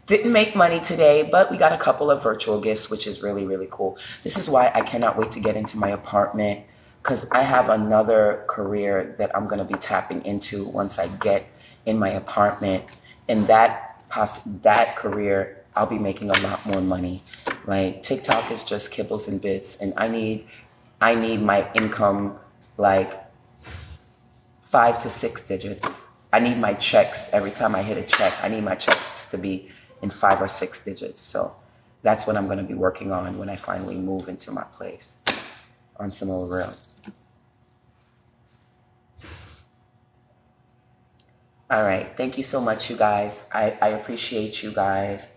Didn't make money today, but we got a couple of virtual gifts, which is really, really cool. This is why I cannot wait to get into my apartment, because I have another career that I'm going to be tapping into once I get in my apartment. And that career, I'll be making a lot more money. Like, TikTok is just kibbles and bits, and I need my income like 5 to 6 digits. I need my checks every time I hit a check. I need my checks to be in 5 or 6 digits. So that's what I'm going to be working on when I finally move into my place on some old real. All right. Thank you so much, you guys. I appreciate you guys.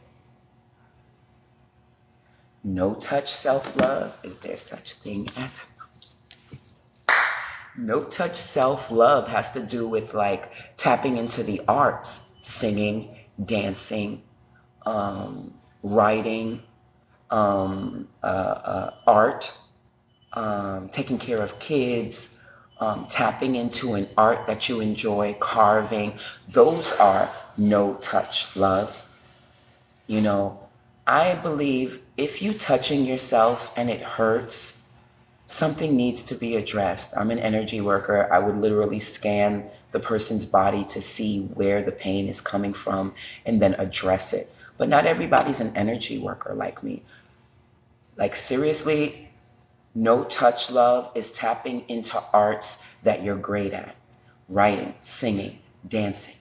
No touch self-love. Is there such thing as no touch self-love? Has to do with like tapping into the arts, singing, dancing, writing, art, taking care of kids, tapping into an art that you enjoy, carving. Those are no touch loves. You know, I believe if you touching yourself and it hurts, something needs to be addressed. I'm an energy worker. I would literally scan the person's body to see where the pain is coming from and then address it. But not everybody's an energy worker like me. Like, seriously, no touch love is tapping into arts that you're great at. Writing, singing, dancing,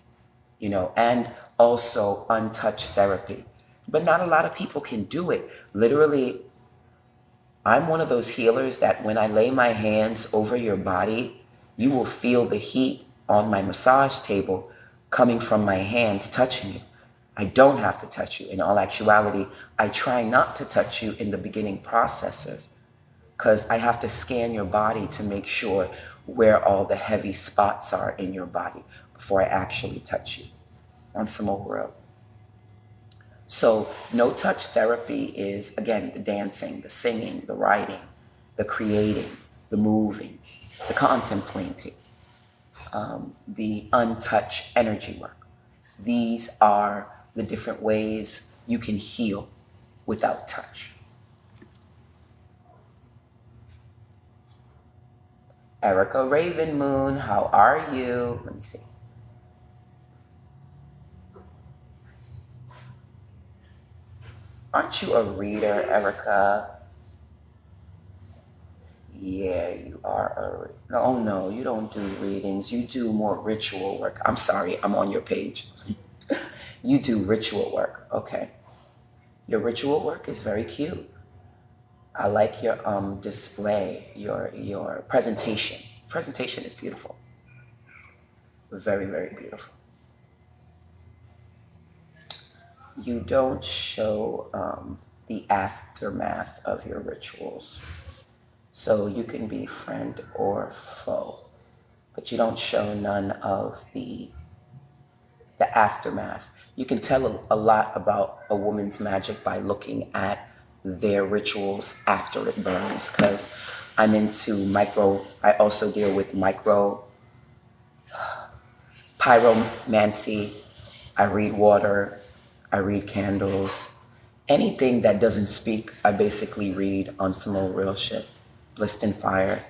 you know, and also untouched therapy. But not a lot of people can do it. Literally, I'm one of those healers that when I lay my hands over your body, you will feel the heat on my massage table coming from my hands touching you. I don't have to touch you. In all actuality, I try not to touch you in the beginning processes because I have to scan your body to make sure where all the heavy spots are in your body before I actually touch you on some old real. So no touch therapy is, again, the dancing, the singing, the writing, the creating, the moving, the contemplating, the untouched energy work. These are the different ways you can heal without touch. Erica Raven Moon, how are you? Let me see. Aren't you a reader, Erica? Yeah, you are a... No, no, you don't do readings. You do more ritual work. I'm sorry, I'm on your page. You do ritual work. Okay. Your ritual work is very cute. I like your display, your presentation. Presentation is beautiful. Very, very beautiful. You don't show the aftermath of your rituals. So you can be friend or foe, but you don't show none of the aftermath. You can tell a lot about a woman's magic by looking at their rituals after it burns, because I'm into I also deal with pyromancy. I read water, I read candles. Anything that doesn't speak, I basically read on some old real shit. Blissed in fire.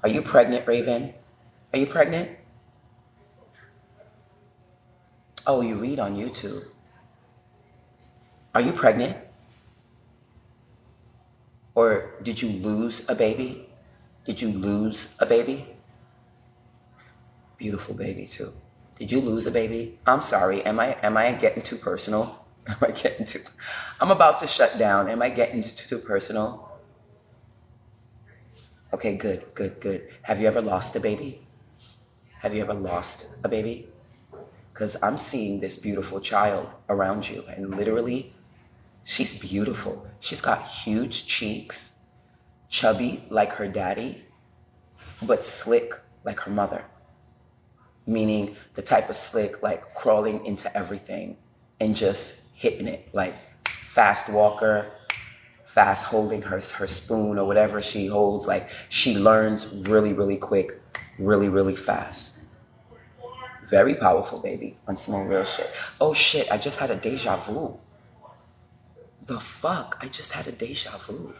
Are you pregnant, Raven? Are you pregnant? Oh, you read on YouTube. Are you pregnant? Or did you lose a baby? Did you lose a baby? Beautiful baby too. Did you lose a baby? I'm sorry. Am I getting too personal? I'm about to shut down. Am I getting too personal? Okay, good. Have you ever lost a baby? Have you ever lost a baby? Because I'm seeing this beautiful child around you, and literally, she's beautiful. She's got huge cheeks, chubby like her daddy, but slick like her mother. Meaning the type of slick, like crawling into everything and just hitting it, like fast walker, fast holding her spoon or whatever she holds. Like she learns really, really quick, really, really fast. Very powerful baby on some real shit. Oh shit, I just had a deja vu. The fuck? I just had a deja vu.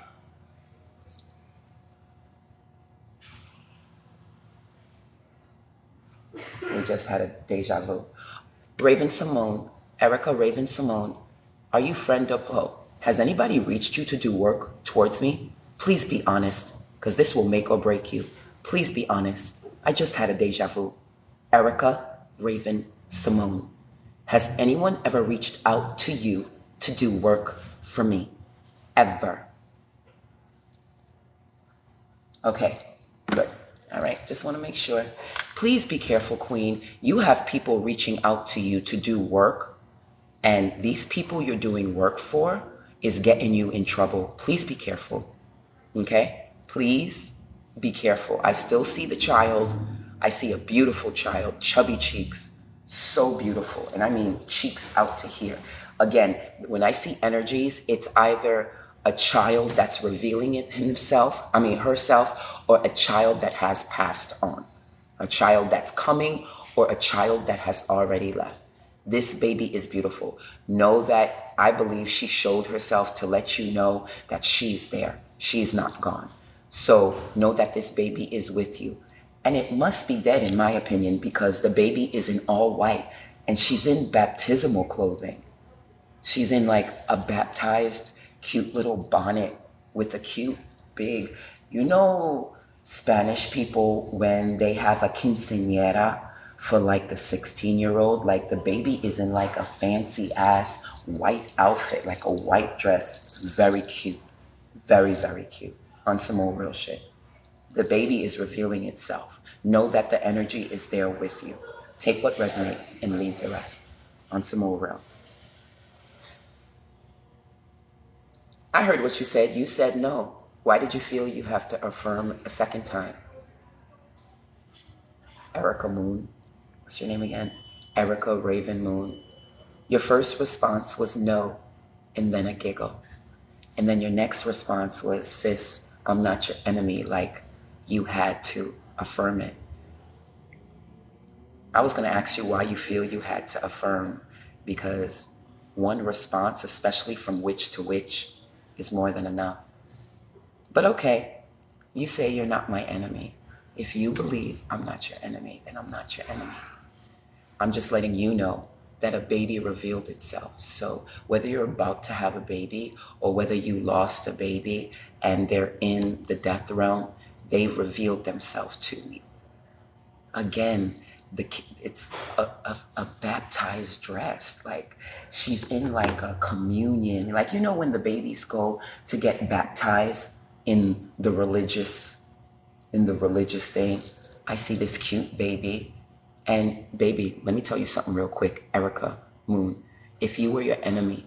We just had a deja vu. Raven Simone, Erica Raven Simone, are you friend or foe? Has anybody reached you to do work towards me? Please be honest, because this will make or break you. Please be honest. I just had a deja vu. Erica Raven Simone, has anyone ever reached out to you to do work for me? Ever? Okay, good. All right, just want to make sure. Please be careful, Queen. You have people reaching out to you to do work, and these people you're doing work for is getting you in trouble. Please be careful, okay? Please be careful. I still see the child. I see a beautiful child, chubby cheeks, so beautiful. And I mean cheeks out to here. Again, when I see energies, it's either a child that's revealing it herself, or a child that has passed on, a child that's coming, or a child that has already left. This baby is beautiful. Know that I believe she showed herself to let you know that she's there. She's not gone. So know that this baby is with you. And it must be dead, in my opinion, because the baby is in all white and she's in baptismal clothing. She's in like a baptized, cute little bonnet with a cute, big, Spanish people, when they have a quinceañera for like the 16-year-old, like the baby is in like a fancy ass white outfit, like a white dress. Very cute. Very, very cute. On some old real shit. The baby is revealing itself. Know that the energy is there with you. Take what resonates and leave the rest. On some old real. I heard what you said. You said no. Why did you feel you have to affirm a second time? Erica Moon. What's your name again? Erica Raven Moon. Your first response was no, and then a giggle. And then your next response was, sis, I'm not your enemy. Like, you had to affirm it. I was going to ask you why you feel you had to affirm, because one response, especially from witch to witch, is more than enough. But okay, you say you're not my enemy. If you believe I'm not your enemy, then I'm not your enemy. I'm just letting you know that a baby revealed itself. So whether you're about to have a baby or whether you lost a baby and they're in the death realm, they've revealed themselves to you. Again, It's a baptized dress. Like she's in like a communion. Like you know when the babies go to get baptized in the religious thing. I see this cute baby. And baby, let me tell you something real quick, Erica Moon. If you were your enemy,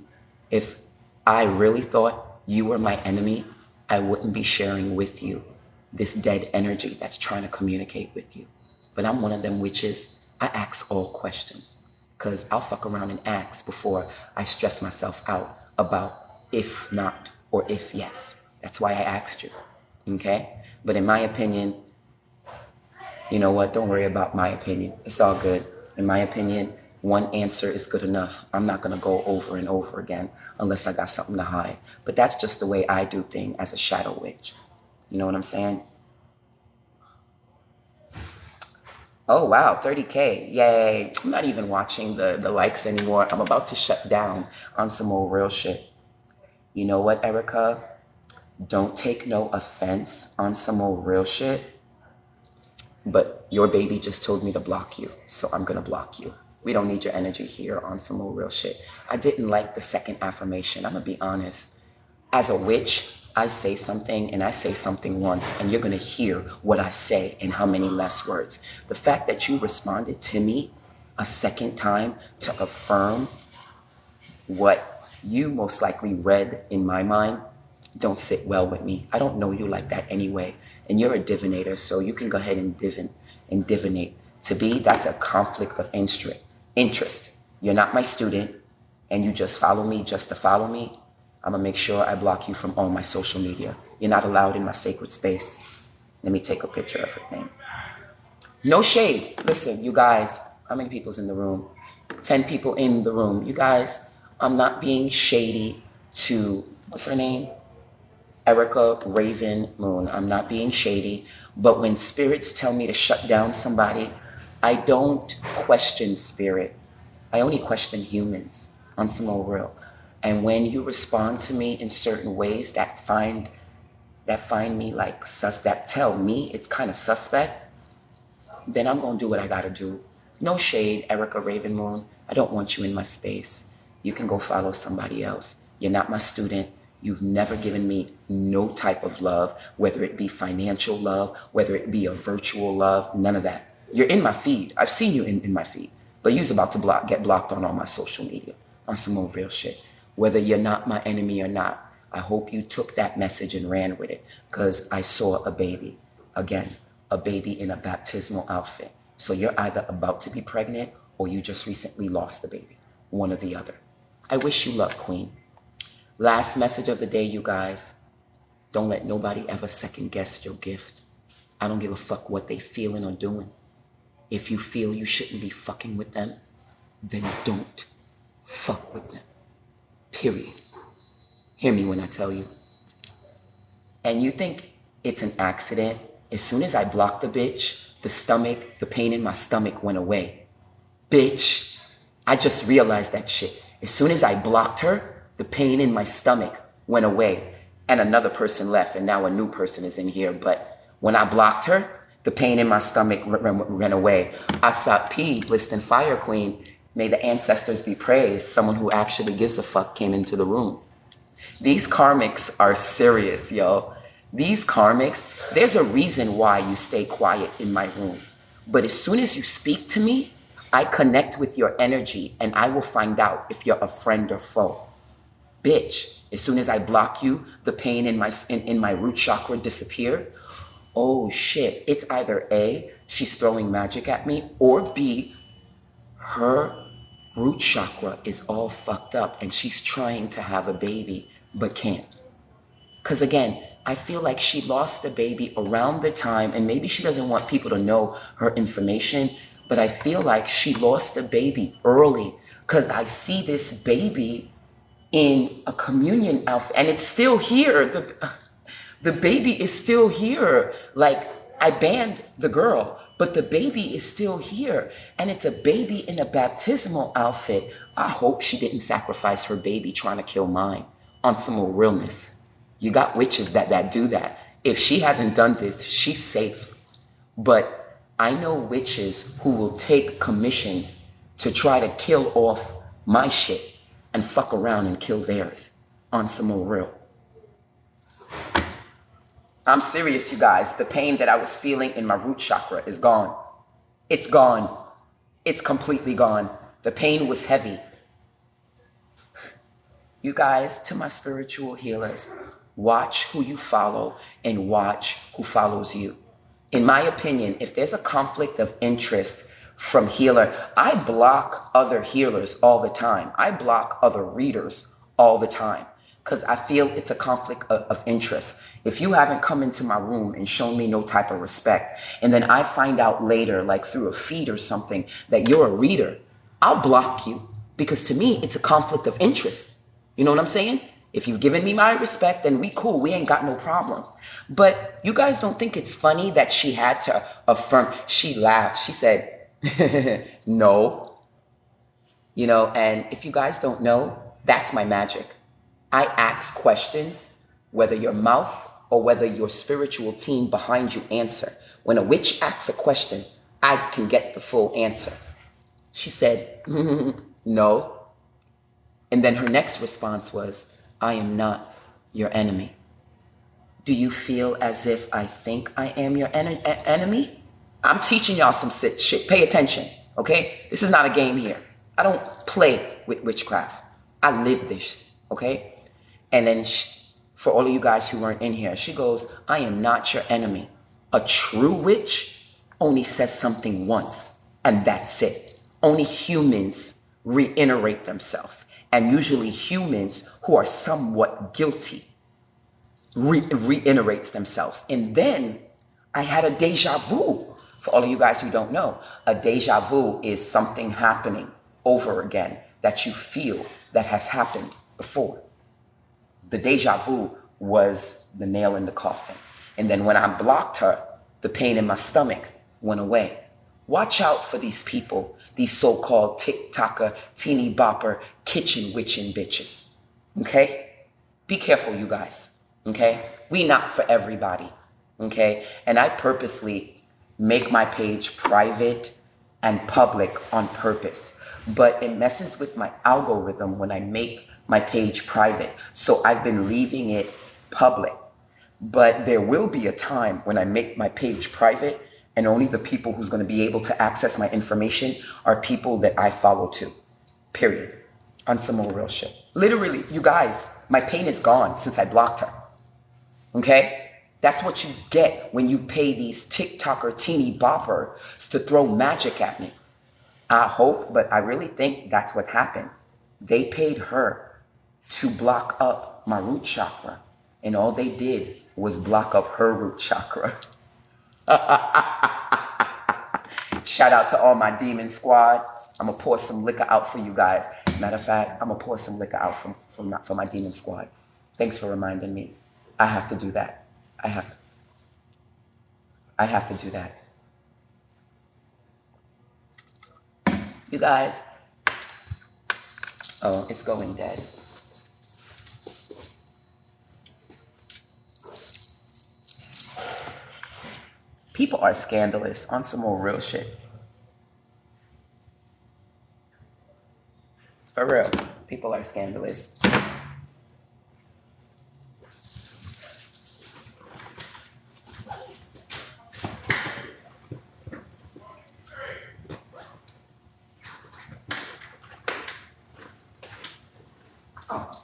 if I really thought you were my enemy, I wouldn't be sharing with you this dead energy that's trying to communicate with you. But I'm one of them witches. I ask all questions because I'll fuck around and ask before I stress myself out about if not or if yes. That's why I asked you. Okay? But in my opinion, you know what? Don't worry about my opinion. It's all good. In my opinion, one answer is good enough. I'm not going to go over and over again unless I got something to hide. But that's just the way I do things as a shadow witch. You know what I'm saying? Oh, wow, 30K. Yay. I'm not even watching the likes anymore. I'm about to shut down on some old real shit. You know what, Erica? Don't take no offense on some old real shit. But your baby just told me to block you, so I'm gonna block you. We don't need your energy here on some old real shit. I didn't like the second affirmation. I'm gonna be honest. As a witch, I say something and I say something once, and you're gonna hear what I say in how many less words. The fact that you responded to me a second time to affirm what you most likely read in my mind don't sit well with me. I don't know you like that anyway. And you're a divinator, so you can go ahead and divinate. To be, that's a conflict of interest. You're not my student, and you just follow me just to follow me. I'm gonna make sure I block you from all my social media. You're not allowed in my sacred space. Let me take a picture of her thing. No shade. Listen, you guys, how many people's in the room? 10 people in the room. You guys, I'm not being shady to, what's her name? Erica Raven Moon. I'm not being shady, but when spirits tell me to shut down somebody, I don't question spirit. I only question humans on some old real. And when you respond to me in certain ways that find me like that tell me it's kind of suspect, then I'm gonna do what I gotta do. No shade, Erica Raven Moon. I don't want you in my space. You can go follow somebody else. You're not my student. You've never given me no type of love, whether it be financial love, whether it be a virtual love, none of that. You're in my feed. I've seen you in my feed. But you're about to get blocked on all my social media on some more real shit. Whether you're not my enemy or not, I hope you took that message and ran with it because I saw a baby. Again, a baby in a baptismal outfit. So you're either about to be pregnant or you just recently lost the baby. One or the other. I wish you luck, Queen. Last message of the day, you guys. Don't let nobody ever second guess your gift. I don't give a fuck what they feeling or doing. If you feel you shouldn't be fucking with them, then don't fuck with them. Period. Hear me when I tell you. And you think it's an accident? As soon as I blocked the bitch, the pain in my stomach went away. Bitch, I just realized that shit. As soon as I blocked her, the pain in my stomach went away and another person left and now a new person is in here. But when I blocked her, the pain in my stomach ran away. Asap P, Blissed and Fire Queen, may the ancestors be praised. Someone who actually gives a fuck came into the room. These karmics are serious, yo. These karmics, there's a reason why you stay quiet in my room. But as soon as you speak to me, I connect with your energy and I will find out if you're a friend or foe. Bitch, as soon as I block you, the pain in my root chakra disappeared. Oh shit, it's either A, she's throwing magic at me, or B, her root chakra is all fucked up and she's trying to have a baby but can't. Because again, I feel like she lost the baby around the time, and maybe she doesn't want people to know her information, but I feel like she lost the baby early because I see this baby in a communion outfit and it's still here. The baby is still here. Like, I banned the girl, but the baby is still here. And it's a baby in a baptismal outfit. I hope she didn't sacrifice her baby trying to kill mine on some more realness. You got witches that do that. If she hasn't done this, she's safe. But I know witches who will take commissions to try to kill off my shit and fuck around and kill theirs on some more real. I'm serious, you guys. The pain that I was feeling in my root chakra is gone. It's gone. It's completely gone. The pain was heavy. You guys, to my spiritual healers, watch who you follow and watch who follows you. In my opinion, if there's a conflict of interest from healer, I block other healers all the time. I block other readers all the time because I feel it's a conflict of interest. If you haven't come into my room and shown me no type of respect, and then I find out later, like through a feed or something, that you're a reader, I'll block you because to me, it's a conflict of interest. You know what I'm saying? If you've given me my respect, then we cool. We ain't got no problems. But you guys don't think it's funny that she had to affirm. She laughed. She said, no. You know, and if you guys don't know, that's my magic. I ask questions, whether your mouth or whether your spiritual team behind you answer. When a witch asks a question, I can get the full answer. She said, no. And then her next response was, I am not your enemy. Do you feel as if I think I am your enemy? I'm teaching y'all some shit. Pay attention, okay? This is not a game here. I don't play with witchcraft. I live this, okay? And then for all of you guys who weren't in here, she goes, I am not your enemy. A true witch only says something once, and that's it. Only humans reiterate themselves. And usually humans who are somewhat guilty reiterates themselves. And then I had a deja vu. For all of you guys who don't know, a deja vu is something happening over again that you feel that has happened before. The deja vu was the nail in the coffin. And then when I blocked her, the pain in my stomach went away. Watch out for these people, these so-called TikToker, teeny bopper, kitchen witching bitches. Okay? Be careful, you guys. Okay? We not for everybody. Okay? And I purposely make my page private and public on purpose. But it messes with my algorithm when I make my page private. So I've been leaving it public. But there will be a time when I make my page private and only the people who's going to be able to access my information are people that I follow too. Period. On some more real shit. Literally, you guys, my pain is gone since I blocked her. Okay? That's what you get when you pay these TikToker teeny boppers to throw magic at me. I hope, but I really think that's what happened. They paid her to block up my root chakra. And all they did was block up her root chakra. Shout out to all my demon squad. I'm going to pour some liquor out for you guys. Matter of fact, I'm going to pour some liquor out for my demon squad. Thanks for reminding me. I have to do that. I have to do that. You guys. Oh, it's going dead. People are scandalous on some more real shit. For real, people are scandalous. Oh.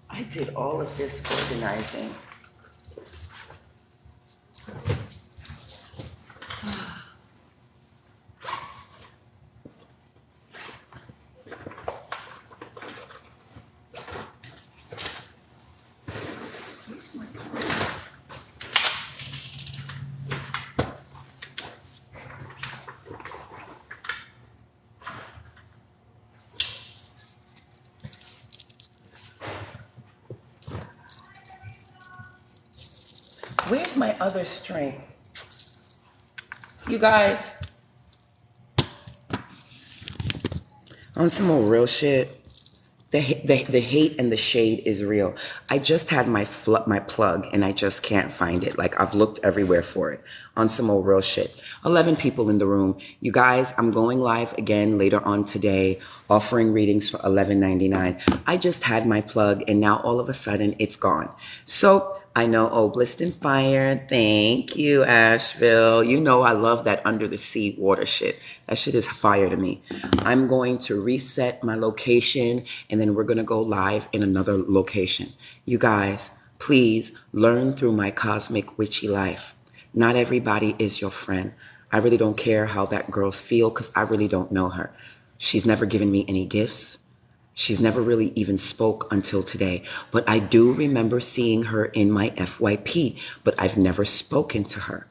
I did all of this organizing. Where's my other string? You guys, on some more real shit, The hate and the shade is real. I just had my plug and I just can't find it. Like I've looked everywhere for it on some old real shit. 11 people in the room. You guys, I'm going live again later on today, offering readings for $11.99. I just had my plug and now all of a sudden it's gone. So I know, oh, Blissed and Fire. Thank you, Asheville. You know I love that under the sea water shit. That shit is fire to me. I'm going to reset my location and then we're going to go live in another location. You guys, please learn through my cosmic witchy life. Not everybody is your friend. I really don't care how that girl's feel because I really don't know her. She's never given me any gifts. She's never really even spoke until today, but I do remember seeing her in my FYP, but I've never spoken to her.